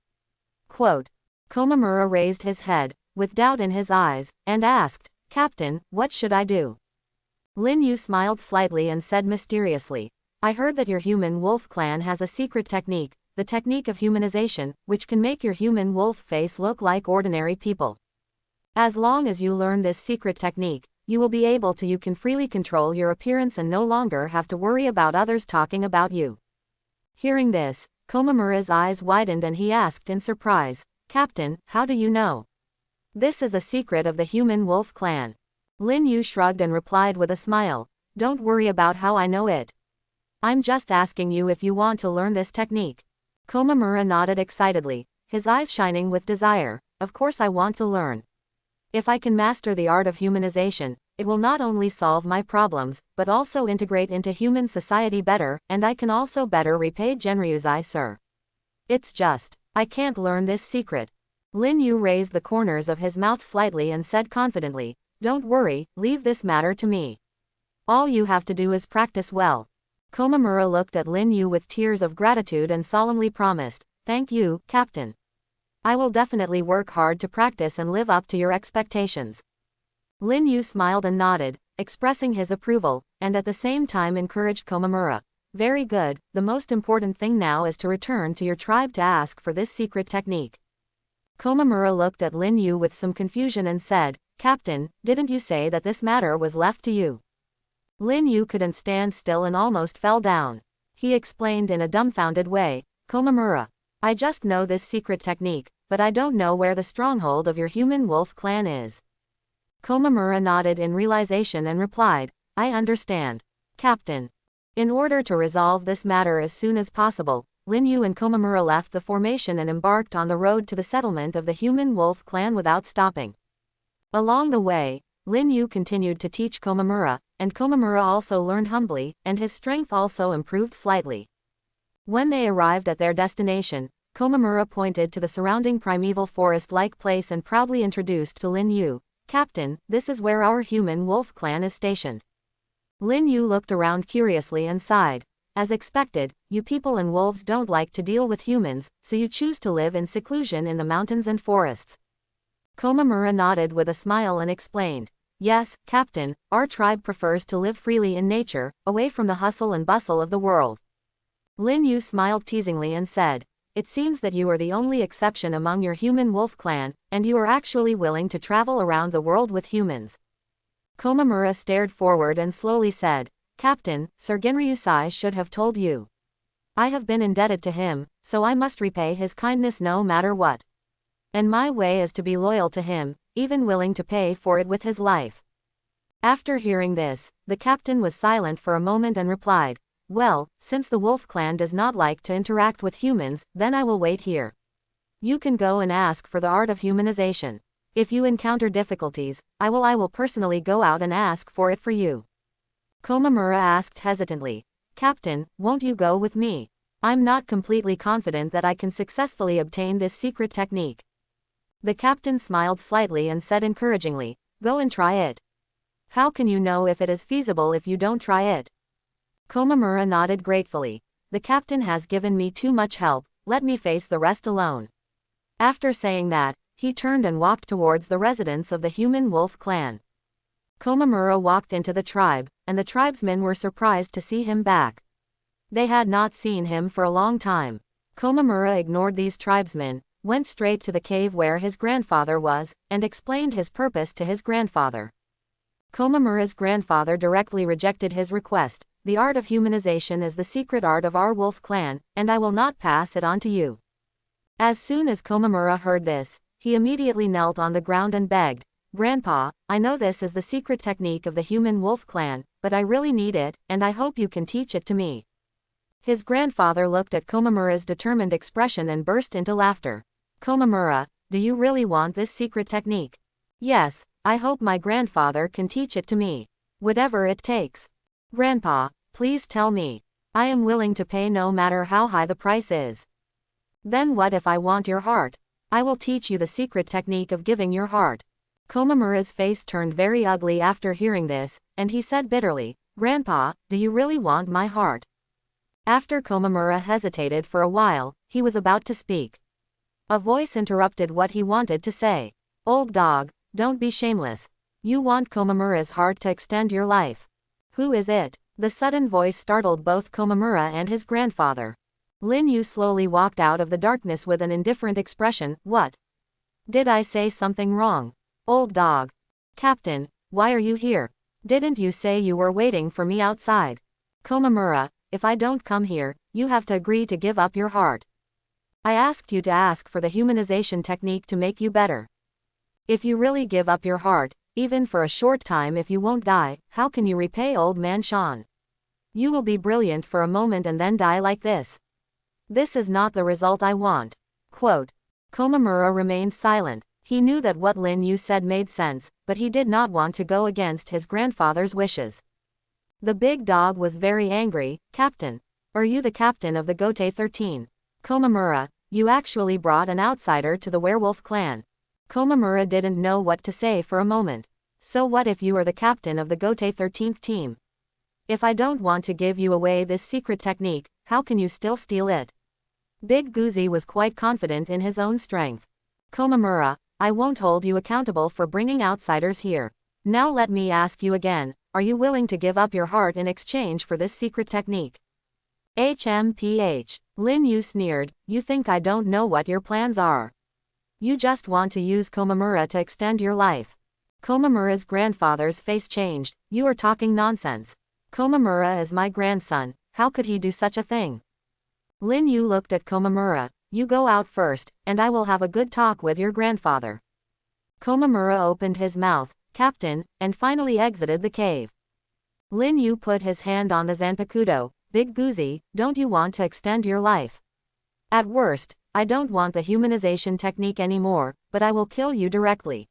Quote. Komamura raised his head, with doubt in his eyes, and asked, Captain, what should I do? Lin Yu smiled slightly and said mysteriously, I heard that your human wolf clan has a secret technique, the technique of humanization, which can make your human wolf face look like ordinary people. As long as you learn this secret technique, you will be able to you can freely control your appearance and no longer have to worry about others talking about you. Hearing this, Komamura's eyes widened and he asked in surprise, Captain, how do you know? This is a secret of the human wolf clan. Lin Yu shrugged and replied with a smile, don't worry about how I know it. I'm just asking you if you want to learn this technique. Komamura nodded excitedly, his eyes shining with desire. Of course I want to learn. If I can master the art of humanization, it will not only solve my problems, but also integrate into human society better, and I can also better repay Genryuzai sir. It's just, I can't learn this secret. Lin Yu raised the corners of his mouth slightly and said confidently, don't worry, leave this matter to me. All you have to do is practice well. Komamura looked at Lin Yu with tears of gratitude and solemnly promised, thank you, Captain. I will definitely work hard to practice and live up to your expectations. Lin Yu smiled and nodded, expressing his approval, and at the same time encouraged Komamura. Very good, the most important thing now is to return to your tribe to ask for this secret technique. Komamura looked at Lin Yu with some confusion and said, Captain, didn't you say that this matter was left to you? Lin Yu couldn't stand still and almost fell down. He explained in a dumbfounded way, Komamura, I just know this secret technique, but I don't know where the stronghold of your human wolf clan is. Komamura nodded in realization and replied, I understand. Captain. In order to resolve this matter as soon as possible, Lin Yu and Komamura left the formation and embarked on the road to the settlement of the human wolf clan without stopping. Along the way, Lin Yu continued to teach Komamura, and Komamura also learned humbly, and his strength also improved slightly. When they arrived at their destination, Komamura pointed to the surrounding primeval forest-like place and proudly introduced to Lin Yu, Captain, this is where our human wolf clan is stationed. Lin Yu looked around curiously and sighed. As expected, you people and wolves don't like to deal with humans, so you choose to live in seclusion in the mountains and forests. Komamura nodded with a smile and explained, Yes, Captain, our tribe prefers to live freely in nature, away from the hustle and bustle of the world. Lin Yu smiled teasingly and said, It seems that you are the only exception among your human wolf clan, and you are actually willing to travel around the world with humans. Komamura stared forward and slowly said, Captain, Sir Ginryusai should have told you. I have been indebted to him, so I must repay his kindness no matter what. And my way is to be loyal to him, even willing to pay for it with his life. After hearing this, the captain was silent for a moment and replied, Well, since the wolf clan does not like to interact with humans, then I will wait here. You can go and ask for the art of humanization. If you encounter difficulties, I will personally go out and ask for it for you. Komamura asked hesitantly, Captain, won't you go with me? I'm not completely confident that I can successfully obtain this secret technique. The captain smiled slightly and said encouragingly, Go and try it. How can you know if it is feasible if you don't try it? Komamura nodded gratefully. The captain has given me too much help, let me face the rest alone. After saying that, he turned and walked towards the residence of the human wolf clan. Komamura walked into the tribe, and the tribesmen were surprised to see him back. They had not seen him for a long time. Komamura ignored these tribesmen, went straight to the cave where his grandfather was, and explained his purpose to his grandfather. Komamura's grandfather directly rejected his request. The art of humanization is the secret art of our wolf clan, and I will not pass it on to you. As soon as Komamura heard this, he immediately knelt on the ground and begged, Grandpa, I know this is the secret technique of the human wolf clan, but I really need it, and I hope you can teach it to me. His grandfather looked at Komamura's determined expression and burst into laughter. Komamura, do you really want this secret technique? Yes, I hope my grandfather can teach it to me. Whatever it takes. Grandpa, please tell me. I am willing to pay no matter how high the price is. Then what if I want your heart? I will teach you the secret technique of giving your heart. Komamura's face turned very ugly after hearing this, and he said bitterly, Grandpa, do you really want my heart? After Komamura hesitated for a while, he was about to speak. A voice interrupted what he wanted to say. Old dog, don't be shameless. You want Komamura's heart to extend your life. Who is it? The sudden voice startled both Komamura and his grandfather. Lin Yu slowly walked out of the darkness with an indifferent expression. What? Did I say something wrong? Old dog. Captain, why are you here? Didn't you say you were waiting for me outside? Komamura, if I don't come here, you have to agree to give up your heart. I asked you to ask for the humanization technique to make you better. If you really give up your heart, even for a short time if you won't die, how can you repay old man Shan? You will be brilliant for a moment and then die like this. This is not the result I want. Quote. Komamura remained silent. He knew that what Lin Yu said made sense, but he did not want to go against his grandfather's wishes. The big dog was very angry. Captain. Are you the captain of the Gote 13? Komamura, you actually brought an outsider to the werewolf clan. Komamura didn't know what to say for a moment. So what if you are the captain of the Gote 13th team? If I don't want to give you away this secret technique, how can you still steal it? Big Guzi was quite confident in his own strength. Komamura, I won't hold you accountable for bringing outsiders here. Now let me ask you again, are you willing to give up your heart in exchange for this secret technique? HMPH. Lin Yu sneered, you think I don't know what your plans are? You just want to use Komamura to extend your life. Komamura's grandfather's face changed, you are talking nonsense. Komamura is my grandson, how could he do such a thing? Lin Yu looked at Komamura, you go out first, and I will have a good talk with your grandfather. Komamura opened his mouth, Captain, and finally exited the cave. Lin Yu put his hand on the Zanpakuto, Big Guzi, don't you want to extend your life? At worst, I don't want the humanization technique anymore, but I will kill you directly.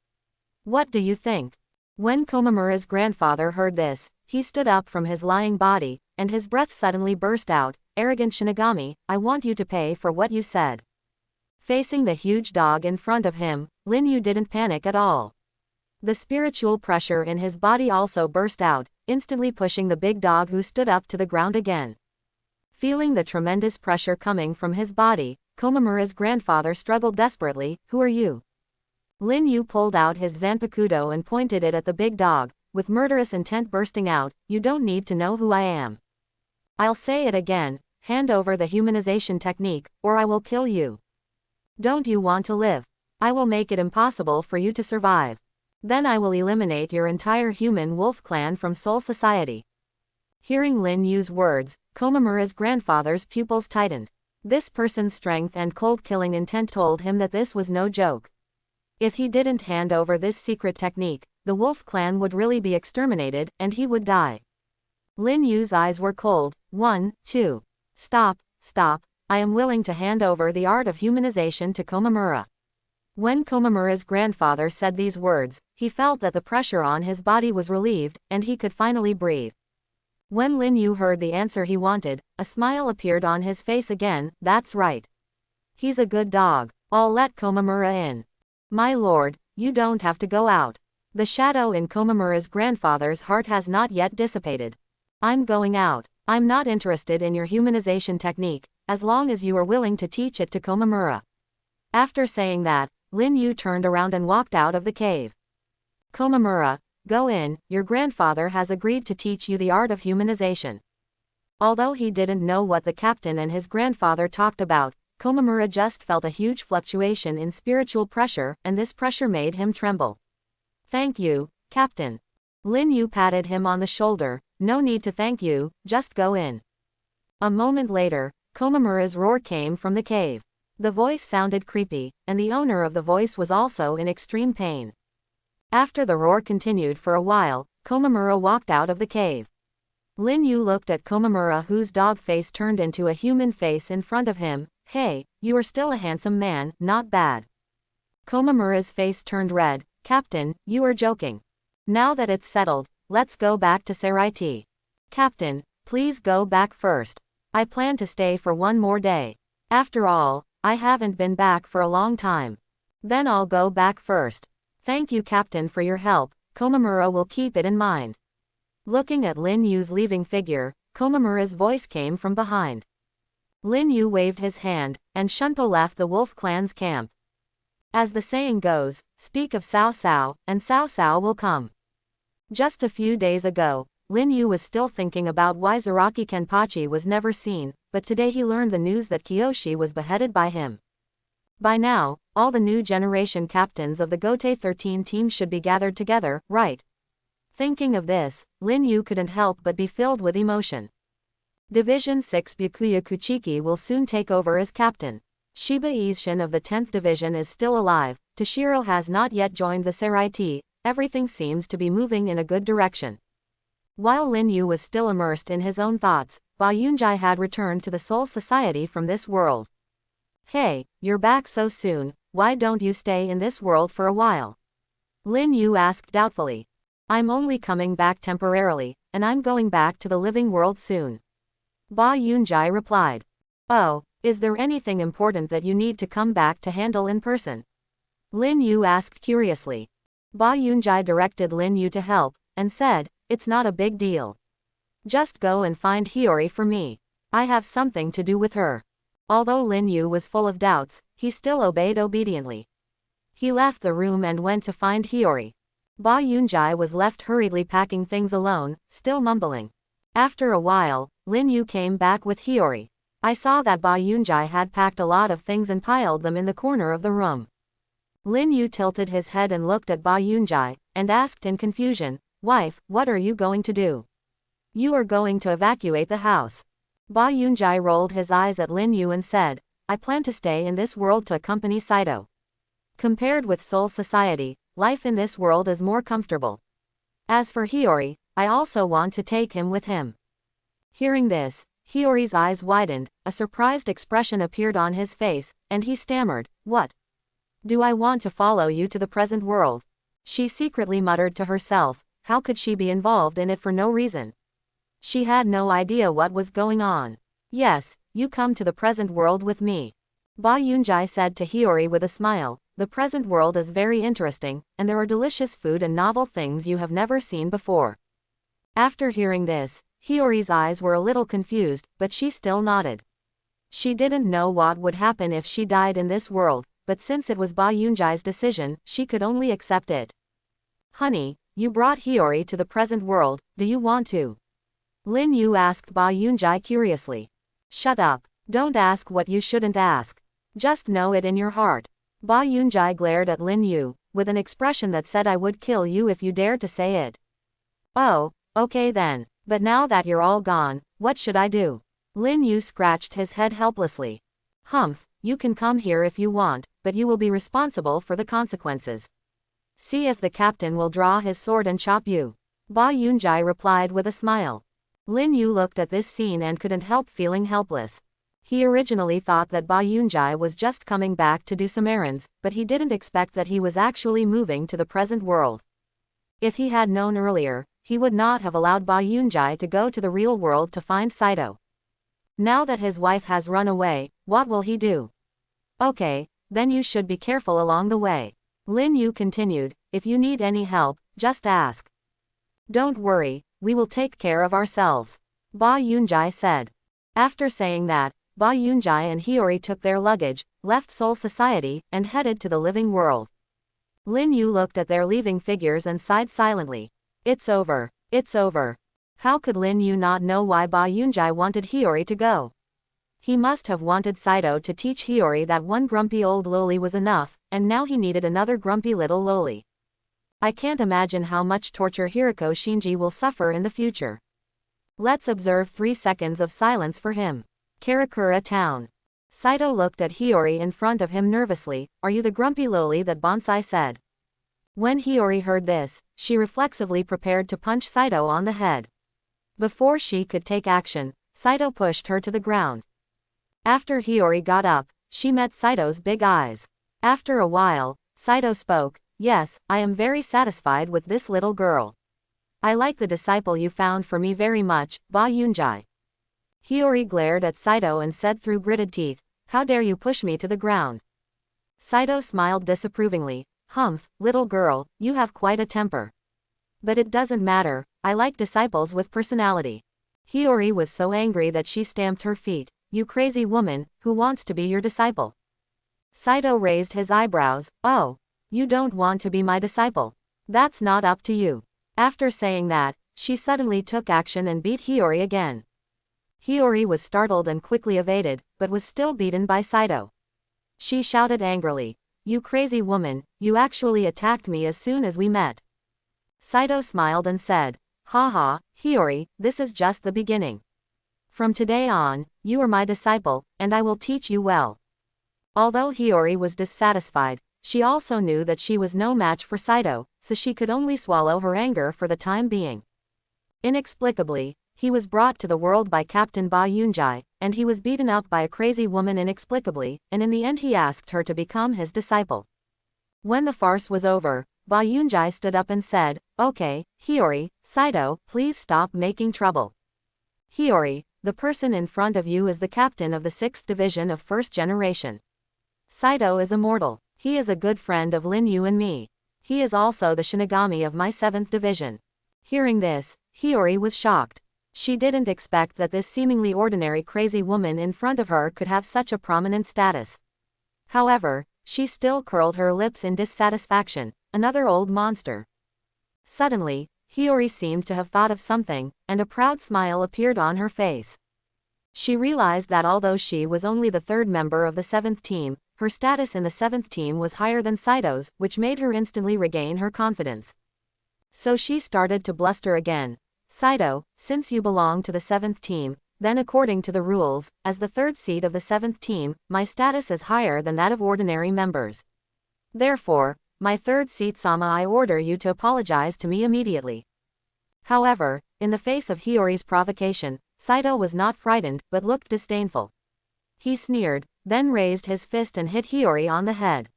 What do you think? When Komamura's grandfather heard this, he stood up from his lying body, and his breath suddenly burst out, arrogant Shinigami, I want you to pay for what you said. Facing the huge dog in front of him, Lin Yu didn't panic at all. The spiritual pressure in his body also burst out, instantly pushing the big dog who stood up to the ground again. Feeling the tremendous pressure coming from his body, Komamura's grandfather struggled desperately, who are you? Lin Yu pulled out his Zanpakuto and pointed it at the big dog, with murderous intent bursting out, you don't need to know who I am. I'll say it again, hand over the humanization technique, or I will kill you. Don't you want to live? I will make it impossible for you to survive. Then I will eliminate your entire human wolf clan from Soul Society. Hearing Lin Yu's words, Komamura's grandfather's pupils tightened. This person's strength and cold-killing intent told him that this was no joke. If he didn't hand over this secret technique, the wolf clan would really be exterminated, and he would die. Lin Yu's eyes were cold. 1, 2. Stop, stop, I am willing to hand over the art of humanization to Komamura. When Komamura's grandfather said these words, he felt that the pressure on his body was relieved, and he could finally breathe. When Lin Yu heard the answer he wanted, a smile appeared on his face again, that's right. He's a good dog, I'll let Komamura in. My lord, you don't have to go out. The shadow in Komamura's grandfather's heart has not yet dissipated. I'm going out. I'm not interested in your humanization technique, as long as you are willing to teach it to Komamura. After saying that, Lin Yu turned around and walked out of the cave. Komamura, go in, your grandfather has agreed to teach you the art of humanization. Although he didn't know what the captain and his grandfather talked about, Komamura just felt a huge fluctuation in spiritual pressure, and this pressure made him tremble. Thank you, Captain. Lin Yu patted him on the shoulder, no need to thank you, just go in. A moment later, Komamura's roar came from the cave. The voice sounded creepy, and the owner of the voice was also in extreme pain. After the roar continued for a while, Komamura walked out of the cave. Lin Yu looked at Komamura, whose dog face turned into a human face in front of him. Hey, you are still a handsome man, not bad. Komamura's face turned red. Captain, you are joking. Now that it's settled, let's go back to Seraiti. Captain, please go back first. I plan to stay for one more day. After all, I haven't been back for a long time. Then I'll go back first. Thank you, Captain, for your help. Komamura will keep it in mind. Looking at Lin Yu's leaving figure, Komamura's voice came from behind. Lin Yu waved his hand, and Shunpo left the wolf clan's camp. As the saying goes, speak of Cao Cao, and Cao Cao will come. Just a few days ago, Lin Yu was still thinking about why Zaraki Kenpachi was never seen, but today he learned the news that Kiyoshi was beheaded by him. By now, all the new generation captains of the Gotei 13 team should be gathered together, right? Thinking of this, Lin Yu couldn't help but be filled with emotion. Division 6 Byakuya Kuchiki will soon take over as captain. Shiba Isshin of the 10th Division is still alive, Toshiro has not yet joined the Seraiti, everything seems to be moving in a good direction. While Lin Yu was still immersed in his own thoughts, Ba Yunjai had returned to the Soul Society from this world. Hey, you're back so soon, why don't you stay in this world for a while? Lin Yu asked doubtfully. I'm only coming back temporarily, and I'm going back to the living world soon. Ba Yunjai replied. Oh, is there anything important that you need to come back to handle in person? Lin Yu asked curiously. Ba Yunjai directed Lin Yu to help, and said, it's not a big deal. Just go and find Hiyori for me. I have something to do with her. Although Lin Yu was full of doubts, he still obeyed obediently. He left the room and went to find Hiyori. Ba Yunjai was left hurriedly packing things alone, still mumbling. After a while, Lin Yu came back with Hiyori. I saw that Ba Yunjai had packed a lot of things and piled them in the corner of the room. Lin Yu tilted his head and looked at Ba Yunjai, and asked in confusion, "Wife, what are you going to do?" "You are going to evacuate the house." Ba Yunjai rolled his eyes at Lin Yu and said, "I plan to stay in this world to accompany Saito. Compared with Soul Society, life in this world is more comfortable. As for Hiyori, I also want to take him with him." Hearing this, Hiyori's eyes widened, a surprised expression appeared on his face, and he stammered, "What? Do I want to follow you to the present world?" She secretly muttered to herself, how could she be involved in it for no reason? She had no idea what was going on. "Yes, you come to the present world with me," Ba Yunjai said to Hiyori with a smile. "The present world is very interesting, and there are delicious food and novel things you have never seen before." After hearing this, Hiyori's eyes were a little confused, but she still nodded. She didn't know what would happen if she died in this world, but since it was Ba Yunjai's decision, she could only accept it. "Honey, you brought Hiyori to the present world, do you want to?" Lin Yu asked Ba Yunjai curiously. "Shut up. Don't ask what you shouldn't ask. Just know it in your heart." Ba Yunjai glared at Lin Yu, with an expression that said, "I would kill you if you dared to say it." "Oh, okay then. But now that you're all gone, what should I do?" Lin Yu scratched his head helplessly. "Humph, you can come here if you want, but you will be responsible for the consequences. See if the captain will draw his sword and chop you." Ba Yunjai replied with a smile. Lin Yu looked at this scene and couldn't help feeling helpless. He originally thought that Ba Yunjai was just coming back to do some errands, but he didn't expect that he was actually moving to the present world. If he had known earlier, he would not have allowed Ba Yunjai to go to the real world to find Saito. Now that his wife has run away, what will he do? "Okay, then you should be careful along the way," Lin Yu continued. "If you need any help, just ask." "Don't worry, we will take care of ourselves," Ba Yunjai said. After saying that, Ba Yunjai and Hiyori took their luggage, left Soul Society, and headed to the living world. Lin Yu looked at their leaving figures and sighed silently. It's over. It's over. How could Lin Yu not know why Ba Yunjai wanted Hiyori to go? He must have wanted Saito to teach Hiyori that one grumpy old loli was enough, and now he needed another grumpy little loli. I can't imagine how much torture Hiriko Shinji will suffer in the future. Let's observe 3 seconds of silence for him. Karakura Town. Saito looked at Hiyori in front of him nervously. "Are you the grumpy loli that Bonsai said?" When Hiyori heard this, she reflexively prepared to punch Saito on the head. Before she could take action, Saito pushed her to the ground. After Hiyori got up, she met Saito's big eyes. After a while, Saito spoke. "Yes, I am very satisfied with this little girl. I like the disciple you found for me very much, Ba Yunjai." Hiyori glared at Saito and said through gritted teeth, "How dare you push me to the ground?" Saito smiled disapprovingly. "Humph, little girl, you have quite a temper. But it doesn't matter, I like disciples with personality." Hiyori was so angry that she stamped her feet. "You crazy woman, who wants to be your disciple?" Saito raised his eyebrows. "Oh, you don't want to be my disciple? That's not up to you." After saying that, she suddenly took action and beat Hiyori again. Hiyori was startled and quickly evaded, but was still beaten by Saito. She shouted angrily, "You crazy woman, you actually attacked me as soon as we met." Saito smiled and said, "Haha, Hiyori, this is just the beginning. From today on, you are my disciple, and I will teach you well." Although Hiyori was dissatisfied, she also knew that she was no match for Saito, so she could only swallow her anger for the time being. Inexplicably, he was brought to the world by Captain Ba Yunjai, and he was beaten up by a crazy woman inexplicably, and in the end he asked her to become his disciple. When the farce was over, Ba Yunjai stood up and said, "Okay, Hiyori, Saito, please stop making trouble. Hiyori, the person in front of you is the captain of the 6th Division of First Generation. Saito is immortal. He is a good friend of Lin Yu and me. He is also the Shinigami of my 7th Division." Hearing this, Hiyori was shocked. She didn't expect that this seemingly ordinary crazy woman in front of her could have such a prominent status. However, she still curled her lips in dissatisfaction. Another old monster. Suddenly, Hiyori seemed to have thought of something, and a proud smile appeared on her face. She realized that although she was only the third member of the 7th team, her status in the 7th team was higher than Saito's, which made her instantly regain her confidence. So she started to bluster again. Saito, since you belong to the 7th team, then according to the rules, as the third seat of the 7th team, my status is higher than that of ordinary members. Therefore, my third seat Sama, I order you to apologize to me immediately. However, in the face of Hiyori's provocation, Saito was not frightened, but looked disdainful. He sneered, then raised his fist and hit Hiyori on the head.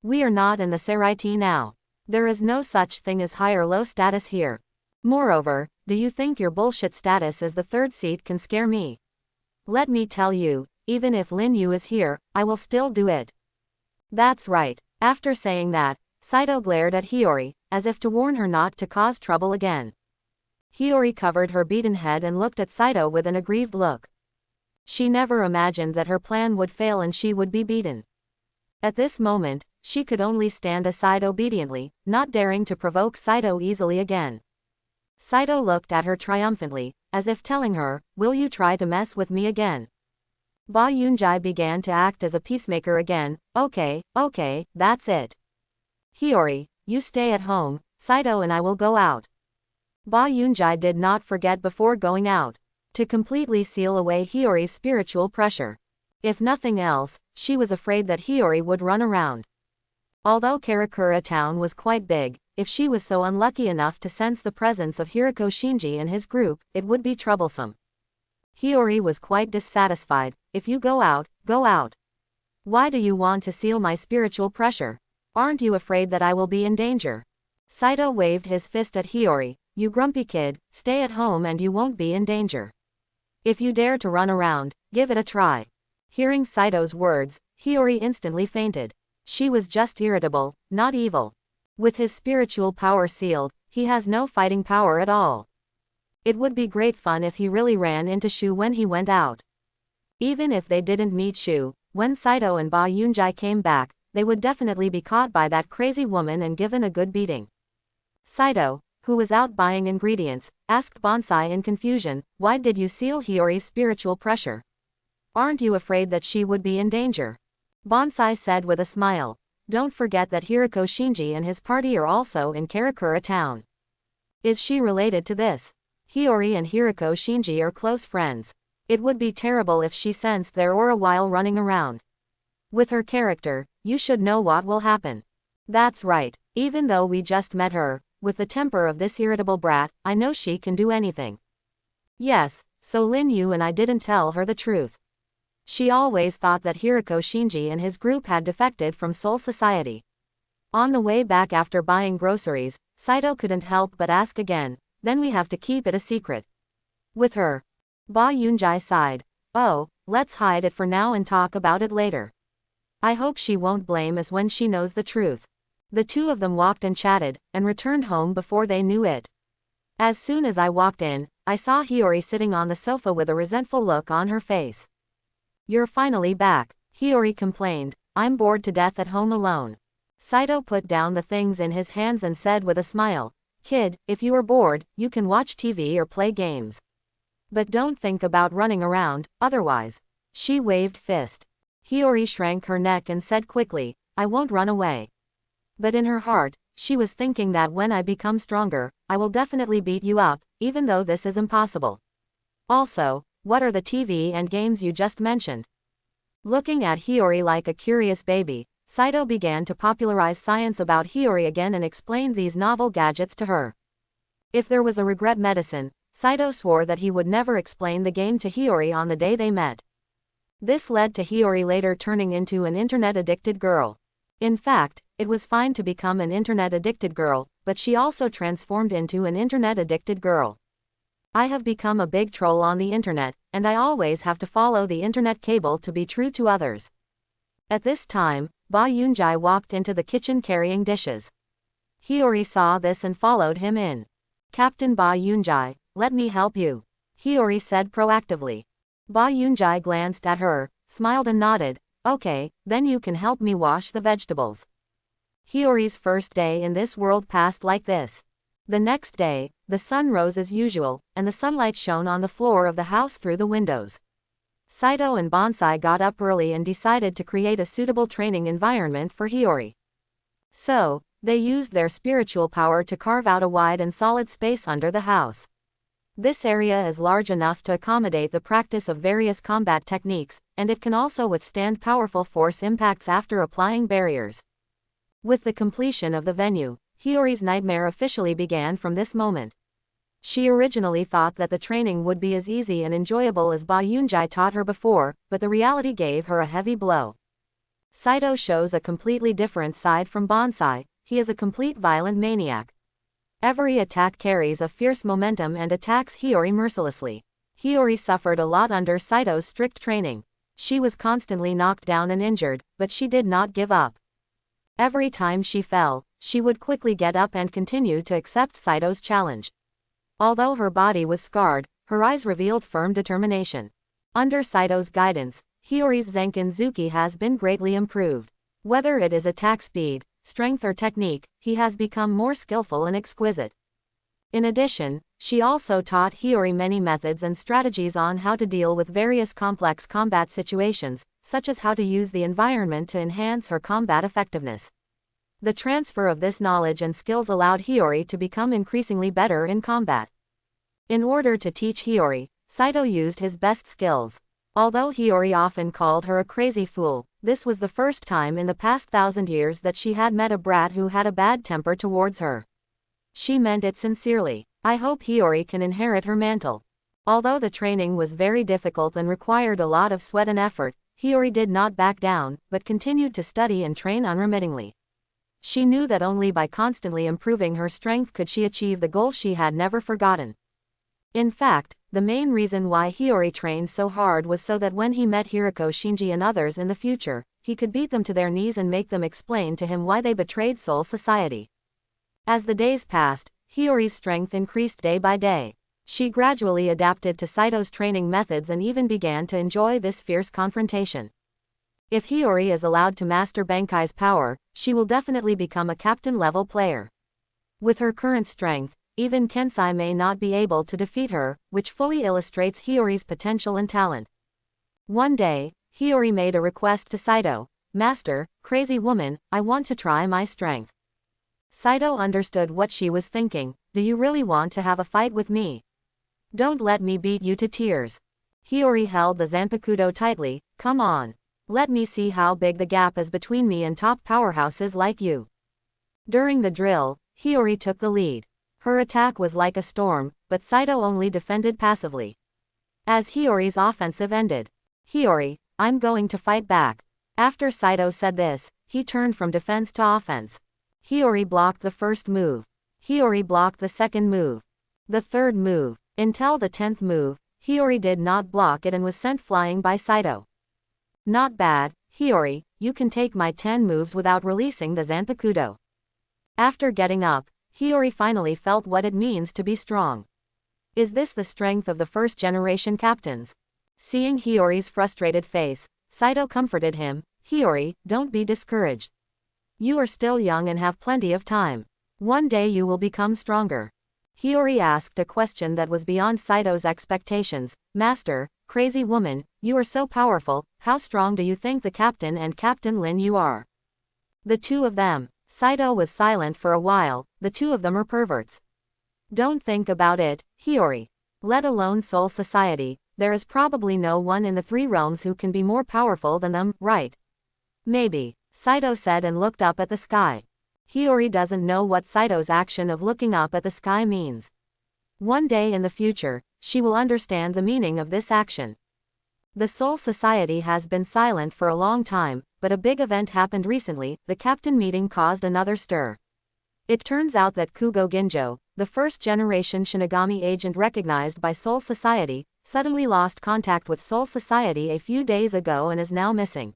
We are not in the Seraiti now. There is no such thing as high or low status here. Moreover, do you think your bullshit status as the third seat can scare me? Let me tell you, even if Lin Yu is here, I will still do it. That's right. After saying that, Saito glared at Hiyori, as if to warn her not to cause trouble again. Hiyori covered her beaten head and looked at Saito with an aggrieved look. She never imagined that her plan would fail and she would be beaten. At this moment, she could only stand aside obediently, not daring to provoke Saito easily again. Saito looked at her triumphantly, as if telling her, will you try to mess with me again? Ba Yunjai began to act as a peacemaker again. Okay, that's it. Hiyori, you stay at home, Saito and I will go out. Ba Yunjai did not forget before going out, to completely seal away Hiyori's spiritual pressure. If nothing else, she was afraid that Hiyori would run around. Although Karakura town was quite big, if she was so unlucky enough to sense the presence of Hiriko Shinji and his group, it would be troublesome. Hiyori was quite dissatisfied. If you go out, go out. Why do you want to seal my spiritual pressure? Aren't you afraid that I will be in danger? Saito waved his fist at Hiyori. You grumpy kid, stay at home and you won't be in danger. If you dare to run around, give it a try. Hearing Saito's words, Hiyori instantly fainted. She was just irritable, not evil. With his spiritual power sealed, he has no fighting power at all. It would be great fun if he really ran into Shu when he went out. Even if they didn't meet Shu, when Saito and Ba Yunjai came back, they would definitely be caught by that crazy woman and given a good beating. Saito, who was out buying ingredients, asked Bonsai in confusion, why did you seal Hiyori's spiritual pressure? Aren't you afraid that she would be in danger? Bonsai said with a smile. Don't forget that Hiriko Shinji and his party are also in Karakura town. Is she related to this? Hiyori and Hiriko Shinji are close friends. It would be terrible if she sensed their aura while running around. With her character, you should know what will happen. That's right, even though we just met her, with the temper of this irritable brat, I know she can do anything. Yes, so Lin Yu and I didn't tell her the truth. She always thought that Hiriko Shinji and his group had defected from Soul Society. On the way back after buying groceries, Saito couldn't help but ask again, then we have to keep it a secret. With her. Ba Yunjai sighed. Oh, let's hide it for now and talk about it later. I hope she won't blame us when she knows the truth. The two of them walked and chatted, and returned home before they knew it. As soon as I walked in, I saw Hiyori sitting on the sofa with a resentful look on her face. You're finally back, Hiyori complained. I'm bored to death at home alone. Saito put down the things in his hands and said with a smile, Kid, if you are bored, you can watch TV or play games. But don't think about running around, otherwise. She waved fist. Hiyori shrank her neck and said quickly, I won't run away. But in her heart, she was thinking that when I become stronger, I will definitely beat you up, even though this is impossible. Also, what are the TV and games you just mentioned? Looking at Hiyori like a curious baby, Saito began to popularize science about Hiyori again and explained these novel gadgets to her. If there was a regret medicine, Saito swore that he would never explain the game to Hiyori on the day they met. This led to Hiyori later turning into an internet-addicted girl. In fact, it was fine to become an internet-addicted girl, but she also transformed into an internet-addicted girl. I have become a big troll on the internet, and I always have to follow the internet cable to be true to others. At this time, Ba Yunjai walked into the kitchen carrying dishes. Hiyori saw this and followed him in. Captain Ba Yunjai, let me help you, Hiyori said proactively. Ba Yunjai glanced at her, smiled and nodded. Okay, then you can help me wash the vegetables. Hiyori's first day in this world passed like this. The next day, the sun rose as usual, and the sunlight shone on the floor of the house through the windows. Saito and Bonsai got up early and decided to create a suitable training environment for Hiyori. So, they used their spiritual power to carve out a wide and solid space under the house. This area is large enough to accommodate the practice of various combat techniques, and it can also withstand powerful force impacts after applying barriers. With the completion of the venue, Hiyori's nightmare officially began from this moment. She originally thought that the training would be as easy and enjoyable as Ba Yunjai taught her before, but the reality gave her a heavy blow. Saito shows a completely different side from Bonsai. He is a complete violent maniac. Every attack carries a fierce momentum and attacks Hiyori mercilessly. Hiyori suffered a lot under Saito's strict training. She was constantly knocked down and injured, but she did not give up. Every time she fell, she would quickly get up and continue to accept Saito's challenge. Although her body was scarred, her eyes revealed firm determination. Under Saito's guidance, Hiyori's Zenkin-Zuki has been greatly improved. Whether it is attack speed, strength or technique, he has become more skillful and exquisite. In addition, she also taught Hiyori many methods and strategies on how to deal with various complex combat situations, such as how to use the environment to enhance her combat effectiveness. The transfer of this knowledge and skills allowed Hiyori to become increasingly better in combat. In order to teach Hiyori, Saito used his best skills. Although Hiyori often called her a crazy fool, this was the first time in the past 1,000 years that she had met a brat who had a bad temper towards her. She meant it sincerely. I hope Hiyori can inherit her mantle. Although the training was very difficult and required a lot of sweat and effort, Hiyori did not back down, but continued to study and train unremittingly. She knew that only by constantly improving her strength could she achieve the goal she had never forgotten. In fact, the main reason why Hiyori trained so hard was so that when he met Hiriko Shinji and others in the future, he could beat them to their knees and make them explain to him why they betrayed Soul Society. As the days passed, Hiyori's strength increased day by day. She gradually adapted to Saito's training methods and even began to enjoy this fierce confrontation. If Hiyori is allowed to master Benkai's power, she will definitely become a captain-level player. With her current strength, even Kensai may not be able to defeat her, which fully illustrates Hiyori's potential and talent. One day, Hiyori made a request to Saito. Master, crazy woman, I want to try my strength. Saito understood what she was thinking. Do you really want to have a fight with me? Don't let me beat you to tears. Hiyori held the Zanpakudo tightly. Come on. Let me see how big the gap is between me and top powerhouses like you. During the drill, Hiyori took the lead. Her attack was like a storm, but Saito only defended passively. As Hiyori's offensive ended, Hiyori, I'm going to fight back. After Saito said this, he turned from defense to offense. Hiyori blocked the first move. Hiyori blocked the second move. The third move. Until the 10th move, Hiyori did not block it and was sent flying by Saito. Not bad, Hiyori, you can take my 10 moves without releasing the Zanpakudo. After getting up, Hiyori finally felt what it means to be strong. Is this the strength of the first-generation captains? Seeing Hiyori's frustrated face, Saito comforted him. Hiyori, don't be discouraged. You are still young and have plenty of time. One day you will become stronger. Hiyori asked a question that was beyond Saito's expectations. Master, crazy woman, you are so powerful, how strong do you think the captain and Captain Lin you are? The two of them. Saito was silent for a while. The two of them are perverts. Don't think about it, Hiyori. Let alone Soul Society, there is probably no one in the 3 realms who can be more powerful than them, right? Maybe, Saito said and looked up at the sky. Hiyori doesn't know what Saito's action of looking up at the sky means. One day in the future, she will understand the meaning of this action. The Soul Society has been silent for a long time, but a big event happened recently. The captain meeting caused another stir. It turns out that Kugo Ginjo, the first-generation Shinigami agent recognized by Soul Society, suddenly lost contact with Soul Society a few days ago and is now missing.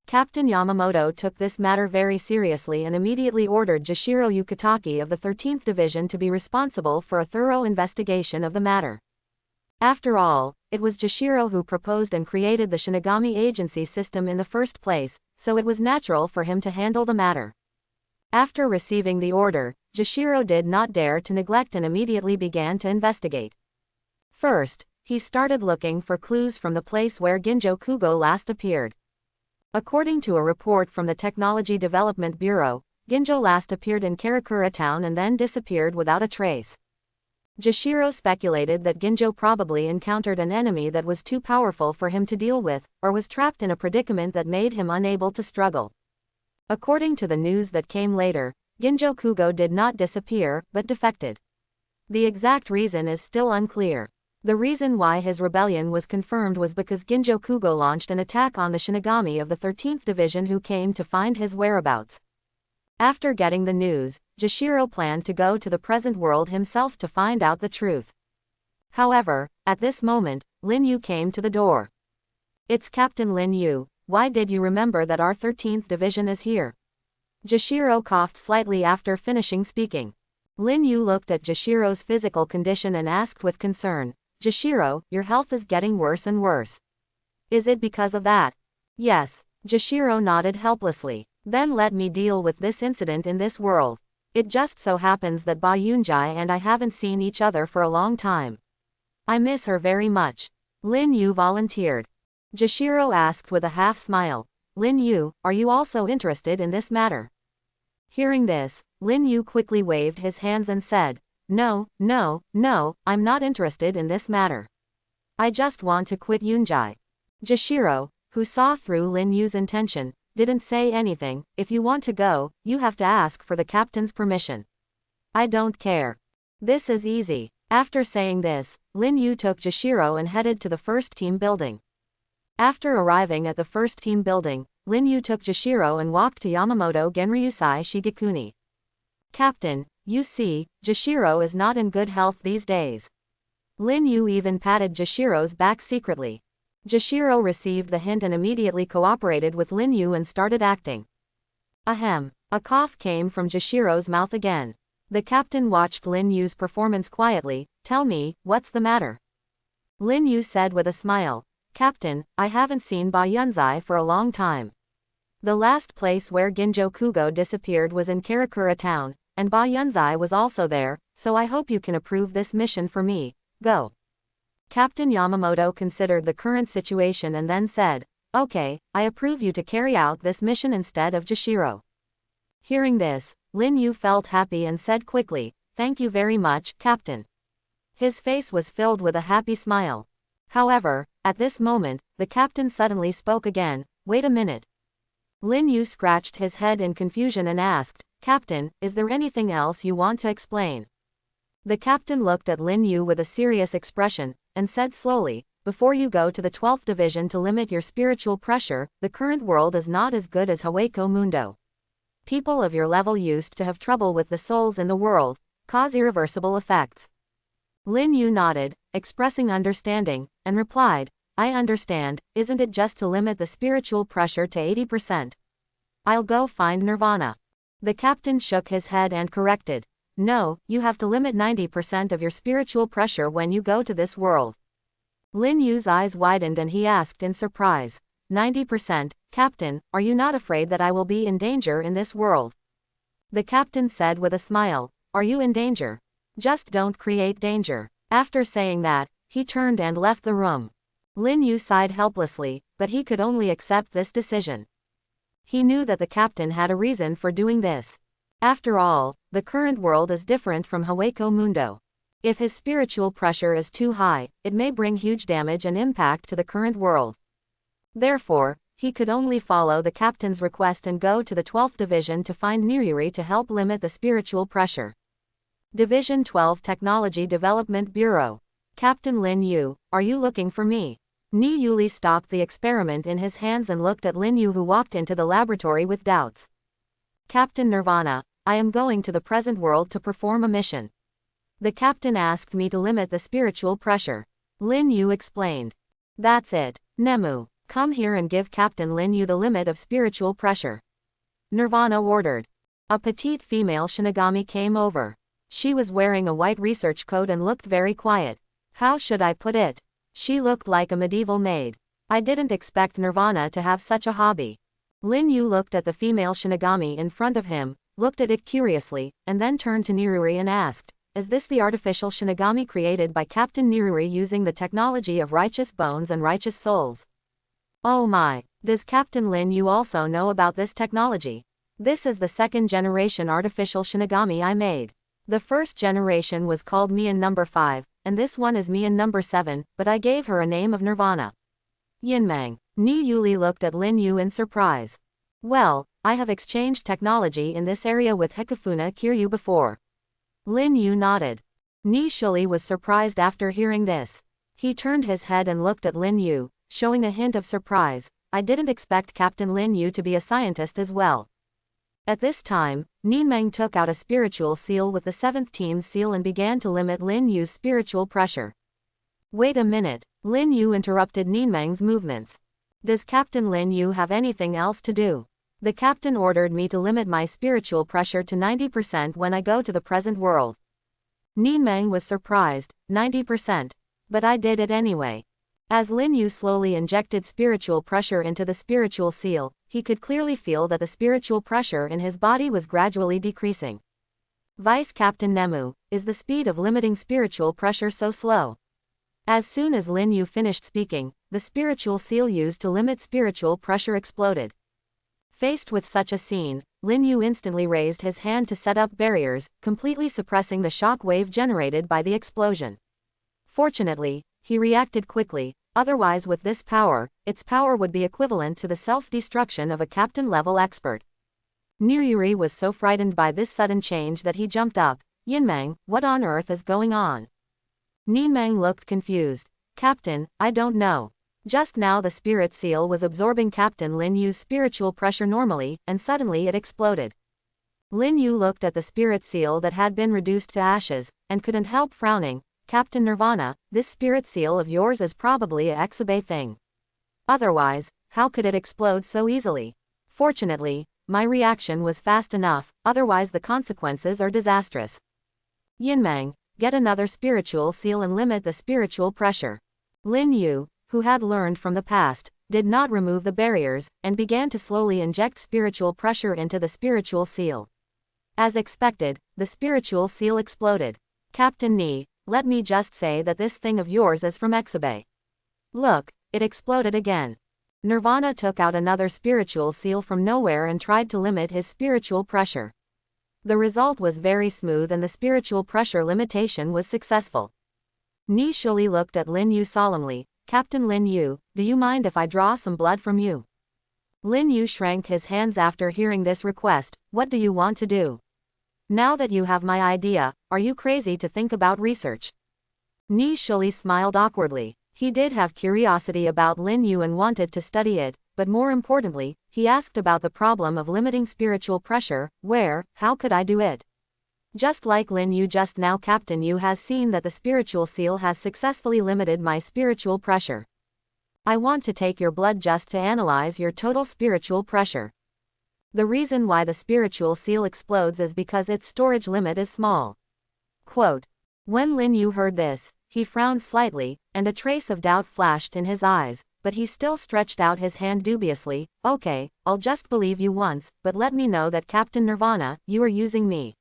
Captain Yamamoto took this matter very seriously and immediately ordered Jashiro Yukitaki of the 13th Division to be responsible for a thorough investigation of the matter. After all, it was Jashiro who proposed and created the Shinigami agency system in the first place, so it was natural for him to handle the matter. After receiving the order, Jashiro did not dare to neglect and immediately began to investigate. First, he started looking for clues from the place where Ginjo Kugo last appeared. According to a report from the Technology Development Bureau, Ginjo last appeared in Karakura town and then disappeared without a trace. Jashiro speculated that Ginjo probably encountered an enemy that was too powerful for him to deal with, or was trapped in a predicament that made him unable to struggle. According to the news that came later, Ginjo Kugo did not disappear, but defected. The exact reason is still unclear. The reason why his rebellion was confirmed was because Ginjo Kugo launched an attack on the Shinigami of the 13th Division who came to find his whereabouts. After getting the news, Jashiro planned to go to the present world himself to find out the truth. However, at this moment, Lin Yu came to the door. "It's Captain Lin Yu, why did you remember that our 13th Division is here?" Jashiro coughed slightly after finishing speaking. Lin Yu looked at Jashiro's physical condition and asked with concern, "Jashiro, your health is getting worse and worse. Is it because of that?" "Yes." Jashiro nodded helplessly. "Then let me deal with this incident in this world. It just so happens that Ba Yunjai and I haven't seen each other for a long time. I miss her very much." Lin Yu volunteered. Jashiro asked with a half smile, "Lin Yu, are you also interested in this matter?" Hearing this, Lin Yu quickly waved his hands and said, No, I'm not interested in this matter. I just want to quit Yunjai." Jashiro, who saw through Lin Yu's intention, didn't say anything. "If you want to go, you have to ask for the captain's permission. I don't care. This is easy." After saying this, Lin Yu took Jashiro and headed to the first team building. After arriving at the first team building, Lin Yu took Jashiro and walked to Yamamoto Genryusai Shigekuni. "Captain, you see, Jashiro is not in good health these days." Lin Yu even patted Jashiro's back secretly. Jashiro received the hint and immediately cooperated with Lin Yu and started acting. Ahem. A cough came from Jashiro's mouth again. The captain watched Lin Yu's performance quietly. "Tell me, what's the matter?" Lin Yu said with a smile, "Captain, I haven't seen Ba Yunzai for a long time. The last place where Ginjo Kugo disappeared was in Karakura town, and Ba Yunzai was also there, so I hope you can approve this mission for me. Go." Captain Yamamoto considered the current situation and then said, "Okay, I approve you to carry out this mission instead of Jashiro." Hearing this, Lin Yu felt happy and said quickly, "Thank you very much, Captain." His face was filled with a happy smile. However, at this moment, the captain suddenly spoke again, "Wait a minute." Lin Yu scratched his head in confusion and asked, "Captain, is there anything else you want to explain?" The captain looked at Lin Yu with a serious expression, and said slowly, "Before you go to the 12th Division to limit your spiritual pressure, the current world is not as good as Hueco Mundo. People of your level used to have trouble with the souls in the world, cause irreversible effects." Lin Yu nodded, expressing understanding, and replied, "I understand, isn't it just to limit the spiritual pressure to 80%? I'll go find Nirvana." The captain shook his head and corrected, "No, you have to limit 90% of your spiritual pressure when you go to this world." Lin Yu's eyes widened and he asked in surprise, 90%, Captain, are you not afraid that I will be in danger in this world?" The captain said with a smile, "Are you in danger? Just don't create danger." After saying that, he turned and left the room. Lin Yu sighed helplessly, but he could only accept this decision. He knew that the captain had a reason for doing this. After all, the current world is different from Hueco Mundo. If his spiritual pressure is too high, it may bring huge damage and impact to the current world. Therefore, he could only follow the captain's request and go to the 12th Division to find Niruri to help limit the spiritual pressure. Division 12 Technology Development Bureau. "Captain Lin Yu, are you looking for me?" Ni Yuli stopped the experiment in his hands and looked at Lin Yu, who walked into the laboratory with doubts. "Captain Nirvana, I am going to the present world to perform a mission. The captain asked me to limit the spiritual pressure." Lin Yu explained. "That's it. Nemu, come here and give Captain Lin Yu the limit of spiritual pressure," Nirvana ordered. A petite female Shinigami came over. She was wearing a white research coat and looked very quiet. How should I put it? She looked like a medieval maid. I didn't expect Nirvana to have such a hobby. Lin Yu looked at the female Shinigami in front of him, looked at it curiously, and then turned to Niruri and asked, "Is this the artificial Shinigami created by Captain Niruri using the technology of righteous bones and righteous souls?" "Oh my, does Captain Lin Yu also know about this technology? This is the second generation artificial Shinigami I made. The first generation was called Mian number 5, and this one is Mian number 7, but I gave her a name of Nirvana." Yinmeng. Ni Yuli looked at Lin Yu in surprise. "Well, I have exchanged technology in this area with Hikafuna Kiryu before." Lin Yu nodded. Ni Shuli was surprised after hearing this. He turned his head and looked at Lin Yu, showing a hint of surprise. "I didn't expect Captain Lin Yu to be a scientist as well." At this time, Ninmeng took out a spiritual seal with the 7th team's seal and began to limit Lin Yu's spiritual pressure. "Wait a minute," Lin Yu interrupted Ninmeng's movements. "Does Captain Lin Yu have anything else to do? The captain ordered me to limit my spiritual pressure to 90% when I go to the present world." Ninmeng was surprised. 90%. "But I did it anyway." As Lin Yu slowly injected spiritual pressure into the spiritual seal, he could clearly feel that the spiritual pressure in his body was gradually decreasing. "Vice Captain Nemu, is the speed of limiting spiritual pressure so slow?" As soon as Lin Yu finished speaking, the spiritual seal used to limit spiritual pressure exploded. Faced with such a scene, Lin Yu instantly raised his hand to set up barriers, completely suppressing the shock wave generated by the explosion. Fortunately, he reacted quickly, otherwise with this power, its power would be equivalent to the self-destruction of a captain-level expert. Niruri was so frightened by this sudden change that he jumped up. "Yinmeng, what on earth is going on?" Ninmeng looked confused. "Captain, I don't know. Just now the spirit seal was absorbing Captain Lin Yu's spiritual pressure normally, and suddenly it exploded." Lin Yu looked at the spirit seal that had been reduced to ashes, and couldn't help frowning. "Captain Nirvana, this spirit seal of yours is probably a Exabe thing. Otherwise, how could it explode so easily? Fortunately, my reaction was fast enough, otherwise the consequences are disastrous. Yinmeng, get another spiritual seal and limit the spiritual pressure." Lin Yu, who had learned from the past, did not remove the barriers, and began to slowly inject spiritual pressure into the spiritual seal. As expected, the spiritual seal exploded. "Captain Ni, let me just say that this thing of yours is from Exabe." Look, it exploded again. Nirvana took out another spiritual seal from nowhere and tried to limit his spiritual pressure. The result was very smooth and the spiritual pressure limitation was successful. Ni Shuli looked at Lin Yu solemnly. "Captain Lin Yu, do you mind if I draw some blood from you?" Lin Yu shrank his hands after hearing this request. "What do you want to do? Now that you have my idea, are you crazy to think about research?" Ni Shuli smiled awkwardly. He did have curiosity about Lin Yu and wanted to study it, but more importantly, he asked about the problem of limiting spiritual pressure. How could I do it? Just like Lin Yu just now, Captain Yu has seen that the spiritual seal has successfully limited my spiritual pressure. I want to take your blood just to analyze your total spiritual pressure. The reason why the spiritual seal explodes is because its storage limit is small." Quote. When Lin Yu heard this, he frowned slightly, and a trace of doubt flashed in his eyes, but he still stretched out his hand dubiously. "Okay, I'll just believe you once, but let me know that Captain Nirvana, you are using me.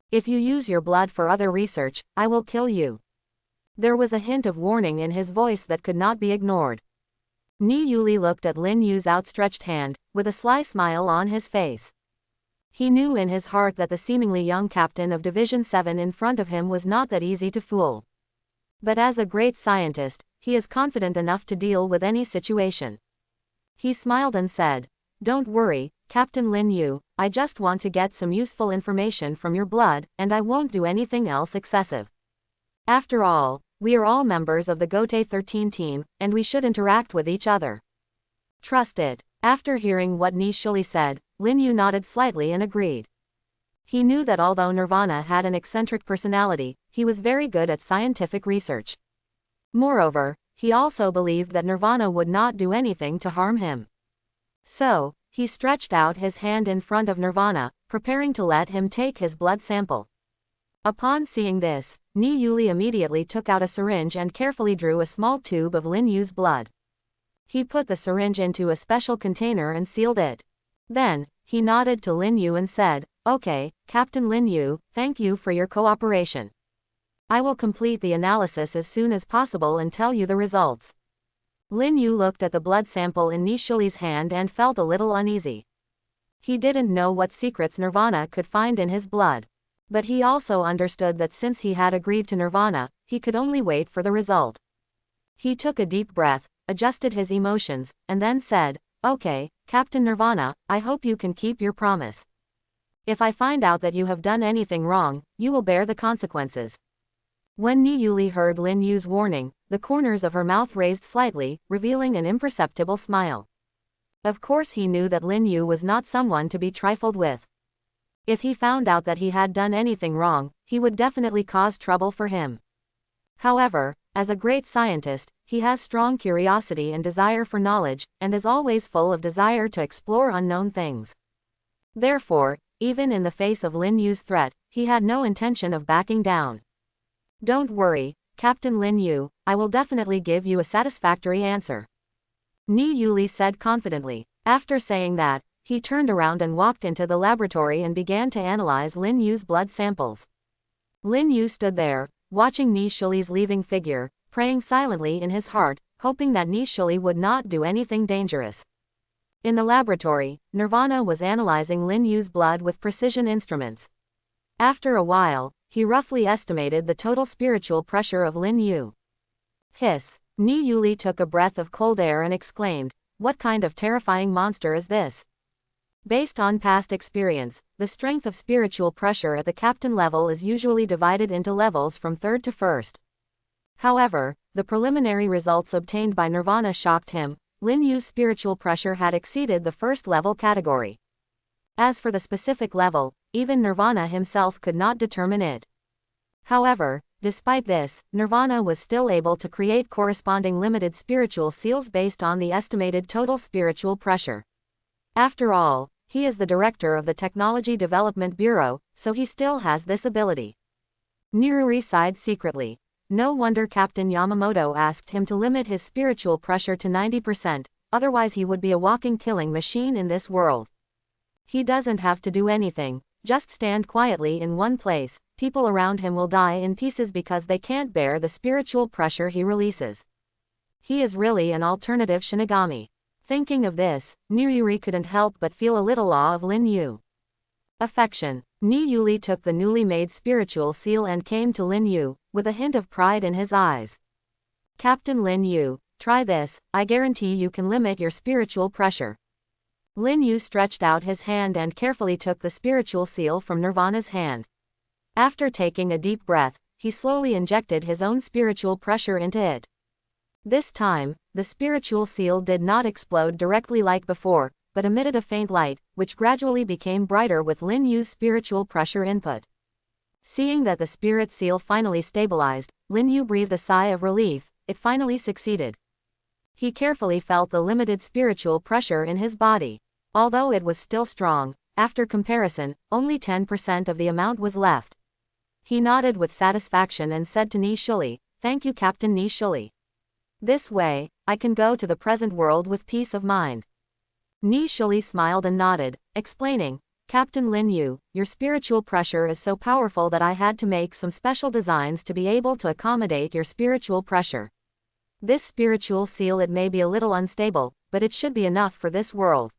If you use your blood for other research, I will kill you." There was a hint of warning in his voice that could not be ignored. Ni Yuli looked at Lin Yu's outstretched hand, with a sly smile on his face. He knew in his heart that the seemingly young captain of Division 7 in front of him was not that easy to fool. But as a great scientist, he is confident enough to deal with any situation. He smiled and said, "Don't worry, Captain Lin Yu, I just want to get some useful information from your blood, and I won't do anything else excessive. After all, we are all members of the Gote 13 team, and we should interact with each other. Trust it." After hearing what Ni Shuli said, Lin Yu nodded slightly and agreed. He knew that although Nirvana had an eccentric personality, he was very good at scientific research. Moreover, he also believed that Nirvana would not do anything to harm him. So, he stretched out his hand in front of Nirvana, preparing to let him take his blood sample. Upon seeing this, Ni Yuli immediately took out a syringe and carefully drew a small tube of Lin Yu's blood. He put the syringe into a special container and sealed it. Then, he nodded to Lin Yu and said, "Okay, Captain Lin Yu, thank you for your cooperation. I will complete the analysis as soon as possible and tell you the results." Lin Yu looked at the blood sample in Ni Shuli's hand and felt a little uneasy. He didn't know what secrets Nirvana could find in his blood. But he also understood that since he had agreed to Nirvana, he could only wait for the result. He took a deep breath, adjusted his emotions, and then said, "Okay, Captain Nirvana, I hope you can keep your promise. If I find out that you have done anything wrong, you will bear the consequences." When Ni Yuli heard Lin Yu's warning, the corners of her mouth raised slightly, revealing an imperceptible smile. Of course he knew that Lin Yu was not someone to be trifled with. If he found out that he had done anything wrong, he would definitely cause trouble for him. However, as a great scientist, he has strong curiosity and desire for knowledge, and is always full of desire to explore unknown things. Therefore, even in the face of Lin Yu's threat, he had no intention of backing down. "Don't worry, Captain Lin Yu, I will definitely give you a satisfactory answer," Ni Yuli said confidently. After saying that, he turned around and walked into the laboratory and began to analyze Lin Yu's blood samples. Lin Yu stood there, watching Ni Shuli's leaving figure, praying silently in his heart, hoping that Ni Shuli would not do anything dangerous. In the laboratory, Nirvana was analyzing Lin Yu's blood with precision instruments. After a while, he roughly estimated the total spiritual pressure of Lin Yu. Hiss! Ni Yuli took a breath of cold air and exclaimed, "What kind of terrifying monster is this?" Based on past experience, the strength of spiritual pressure at the captain level is usually divided into levels from third to first. However, the preliminary results obtained by Nirvana shocked him. Lin Yu's spiritual pressure had exceeded the first level category. As for the specific level, even Nirvana himself could not determine it. However, despite this, Nirvana was still able to create corresponding limited spiritual seals based on the estimated total spiritual pressure. After all, he is the director of the Technology Development Bureau, so he still has this ability. Niruri sighed secretly. No wonder Captain Yamamoto asked him to limit his spiritual pressure to 90%, otherwise he would be a walking killing machine in this world. He doesn't have to do anything, just stand quietly in one place. People around him will die in pieces because they can't bear the spiritual pressure he releases. He is really an alternative Shinigami. Thinking of this, Niruri couldn't help but feel a little awe of Lin Yu. Affection. Ni Yuli took the newly made spiritual seal and came to Lin Yu, with a hint of pride in his eyes. "Captain Lin Yu, try this, I guarantee you can limit your spiritual pressure." Lin Yu stretched out his hand and carefully took the spiritual seal from Nirvana's hand. After taking a deep breath, he slowly injected his own spiritual pressure into it. This time, the spiritual seal did not explode directly like before, but emitted a faint light, which gradually became brighter with Lin Yu's spiritual pressure input. Seeing that the spirit seal finally stabilized, Lin Yu breathed a sigh of relief. It finally succeeded. He carefully felt the limited spiritual pressure in his body. Although it was still strong, after comparison, only 10% of the amount was left. He nodded with satisfaction and said to Ni Shuli, "Thank you, Captain Ni Shuli. This way, I can go to the present world with peace of mind." Ni Shuli smiled and nodded, explaining, "Captain Lin Yu, your spiritual pressure is so powerful that I had to make some special designs to be able to accommodate your spiritual pressure. This spiritual seal, it may be a little unstable, but it should be enough for this world."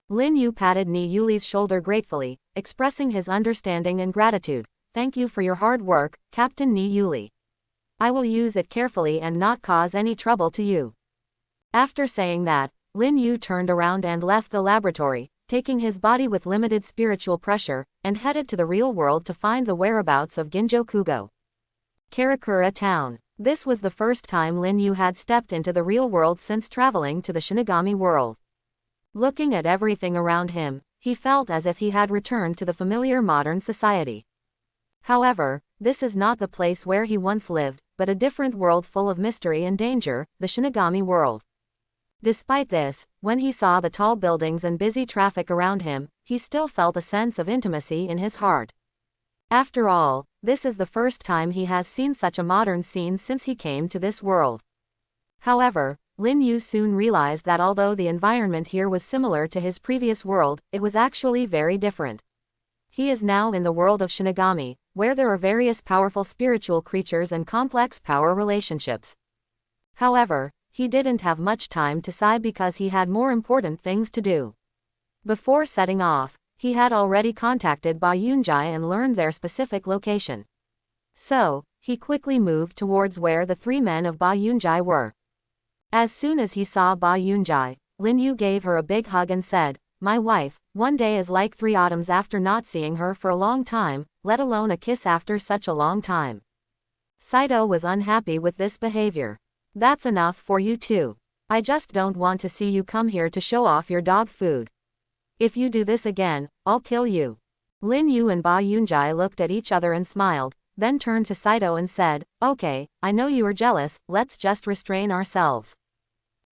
Lin Yu patted Ni Yuli's shoulder gratefully, expressing his understanding and gratitude. "Thank you for your hard work, Captain Ni Yuli. I will use it carefully and not cause any trouble to you." After saying that, Lin Yu turned around and left the laboratory, taking his body with limited spiritual pressure, and headed to the real world to find the whereabouts of Ginjo Kugo. Karakura Town. This was the first time Lin Yu had stepped into the real world since traveling to the Shinigami world. Looking at everything around him, he felt as if he had returned to the familiar modern society. However, this is not the place where he once lived, but a different world full of mystery and danger, the Shinigami world. Despite this, when he saw the tall buildings and busy traffic around him, he still felt a sense of intimacy in his heart. After all, This is the first time he has seen such a modern scene since he came to this world. However, Lin Yu soon realized that although the environment here was similar to his previous world, it was actually very different. He is now in the world of Shinigami, where there are various powerful spiritual creatures and complex power relationships. However, he didn't have much time to sigh because he had more important things to do. Before setting off, he had already contacted Ba Yunjai and learned their specific location. So, he quickly moved towards where the three men of Ba Yunjai were. As soon as he saw Ba Yunjai, Lin Yu gave her a big hug and said, "My wife, one day is like 3 autumns after not seeing her for a long time, let alone a kiss after such a long time." Saito was unhappy with this behavior. "That's enough for you too. I just don't want to see you come here to show off your dog food. If you do this again, I'll kill you." Lin Yu and Ba Yunjai looked at each other and smiled, then turned to Saito and said, "Okay, I know you are jealous, let's just restrain ourselves."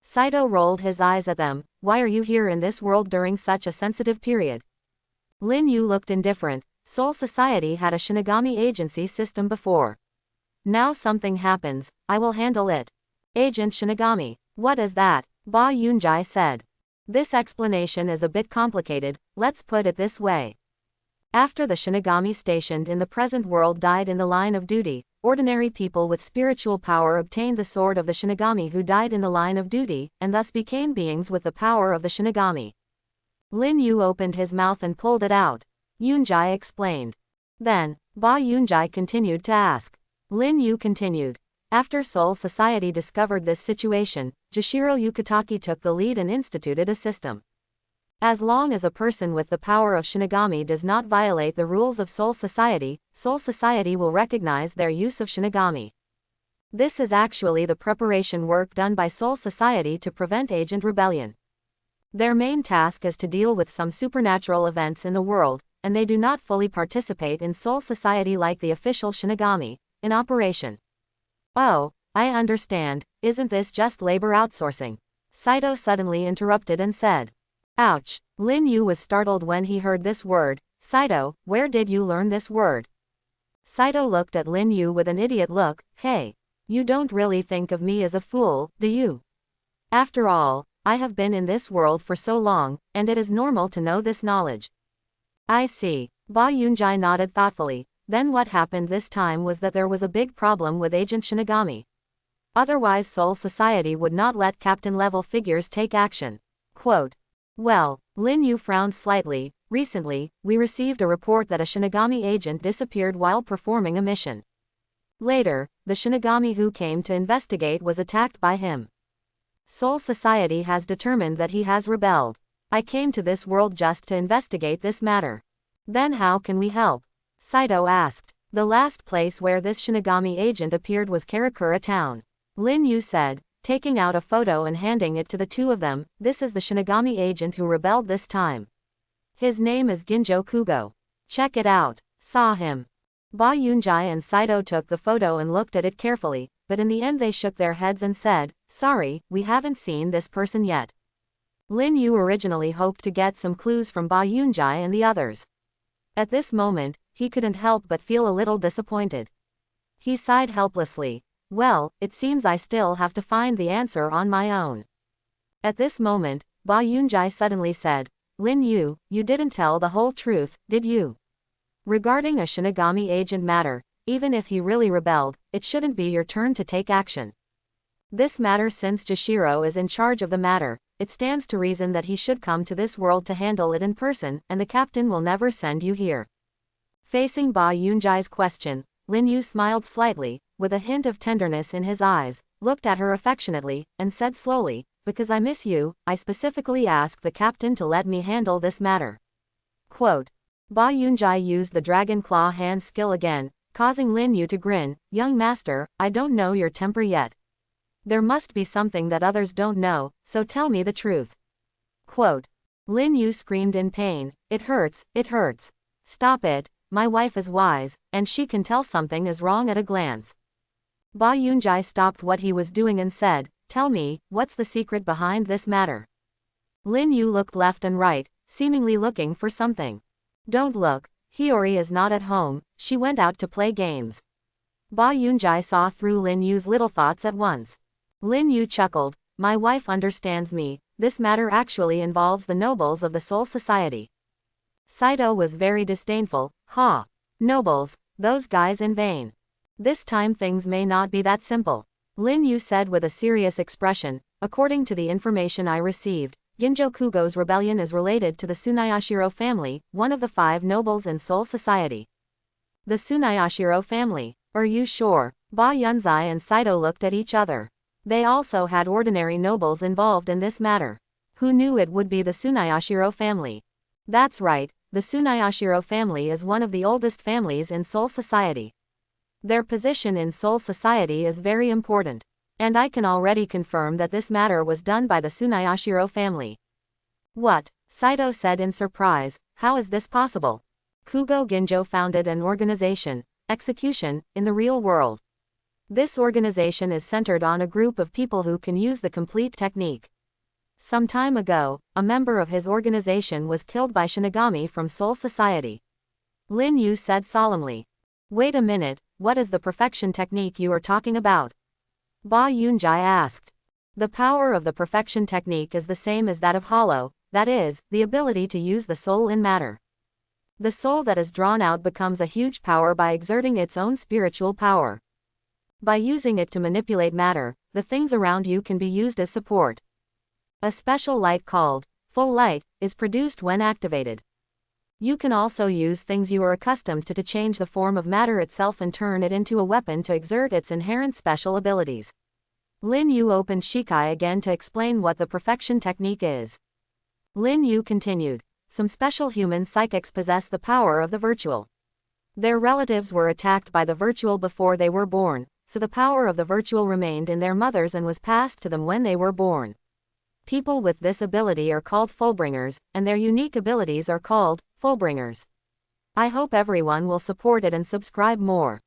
Saito rolled his eyes at them. "Why are you here in this world during such a sensitive period?" Lin Yu looked indifferent. Soul Society had a Shinigami agency system before. Now something happens, I will handle it. Agent Shinigami. What is that? Ba Yunjai said. This explanation is a bit complicated, let's put it this way. After the Shinigami stationed in the present world died in the line of duty, ordinary people with spiritual power obtained the sword of the Shinigami who died in the line of duty, and thus became beings with the power of the Shinigami. Lin Yu opened his mouth and pulled it out. Yunjai explained. Then, Ba Yunjai continued to ask. Lin Yu continued. After Soul Society discovered this situation, Jashiro Yukitaki took the lead and instituted a system. As long as a person with the power of Shinigami does not violate the rules of Soul Society will recognize their use of Shinigami. This is actually the preparation work done by Soul Society to prevent agent rebellion. Their main task is to deal with some supernatural events in the world, and they do not fully participate in Soul Society like the official Shinigami, in operation. Oh, I understand, isn't this just labor outsourcing? Saito suddenly interrupted and said. Ouch. Lin Yu was startled when he heard this word. Saito, where did you learn this word? Saito looked at Lin Yu with an idiot look. Hey, you don't really think of me as a fool, do you? After all, I have been in this world for so long, and it is normal to know this knowledge. I see. Ba Yunjai nodded thoughtfully. Then what happened this time was that there was a big problem with Agent Shinigami. Otherwise Soul Society would not let captain-level figures take action. Quote. Well, Lin Yu frowned slightly. Recently, we received a report that a Shinigami agent disappeared while performing a mission. Later, the Shinigami who came to investigate was attacked by him. Soul Society has determined that he has rebelled. I came to this world just to investigate this matter. Then how can we help? Saito asked. The last place where this Shinigami agent appeared was Karakura town. Lin Yu said, taking out a photo and handing it to the two of them. This is the Shinigami agent who rebelled this time. His name is Ginjo Kugo. Check it out. Saw him. Ba Yunjai and Saito took the photo and looked at it carefully, but in the end they shook their heads and said, sorry, we haven't seen this person yet. Lin Yu originally hoped to get some clues from Ba Yunjai and the others. At this moment, he couldn't help but feel a little disappointed. He sighed helplessly. Well, it seems I still have to find the answer on my own. At this moment, Ba Yunjai suddenly said, Lin Yu, you didn't tell the whole truth, did you? Regarding a Shinigami agent matter, even if he really rebelled, it shouldn't be your turn to take action. This matter since Jashiro is in charge of the matter, it stands to reason that he should come to this world to handle it in person, and the captain will never send you here. Facing Ba Yunjai's question, Lin Yu smiled slightly, with a hint of tenderness in his eyes, looked at her affectionately, and said slowly, because I miss you, I specifically asked the captain to let me handle this matter. Quote. Ba Yunjai used the Dragon Claw hand skill again, causing Lin Yu to grin. Young master, I don't know your temper yet. There must be something that others don't know, so tell me the truth. Quote. Lin Yu screamed in pain. It hurts, it hurts. Stop it. My wife is wise, and she can tell something is wrong at a glance. Ba Yunjai stopped what he was doing and said, tell me, what's the secret behind this matter? Lin Yu looked left and right, seemingly looking for something. Don't look, Hiyori is not at home, she went out to play games. Ba Yunjai saw through Lin Yu's little thoughts at once. Lin Yu chuckled, my wife understands me, this matter actually involves the nobles of the Soul Society. Saito was very disdainful, ha! Nobles, those guys in vain. This time things may not be that simple. Lin Yu said with a serious expression, according to the information I received, Ginjo Kugo's rebellion is related to the Tsunayashiro family, one of the 5 nobles in Soul Society. The Tsunayashiro family? Are you sure? Ba Yunzai and Saito looked at each other. They also had ordinary nobles involved in this matter. Who knew it would be the Tsunayashiro family? That's right, the Tsunayashiro family is one of the oldest families in Soul Society. Their position in Soul Society is very important. And I can already confirm that this matter was done by the Tsunayashiro family. What? Saito said in surprise, how is this possible? Kugo Ginjo founded an organization, Execution, in the real world. This organization is centered on a group of people who can use the complete technique. Some time ago, a member of his organization was killed by Shinigami from Soul Society. Lin Yu said solemnly. Wait a minute, what is the perfection technique you are talking about? Ba Yunjai asked. The power of the perfection technique is the same as that of Hollow, that is, the ability to use the soul in matter. The soul that is drawn out becomes a huge power by exerting its own spiritual power. By using it to manipulate matter, the things around you can be used as support. A special light called full light is produced when activated. You can also use things you are accustomed to change the form of matter itself and turn it into a weapon to exert its inherent special abilities. Lin Yu opened Shikai again to explain what the perfection technique is. Lin Yu continued. Some special human psychics possess the power of the virtual. Their relatives were attacked by the virtual before they were born, so the power of the virtual remained in their mothers and was passed to them when they were born. People with this ability are called Fullbringers, and their unique abilities are called Fullbringers. I hope everyone will support it and subscribe more.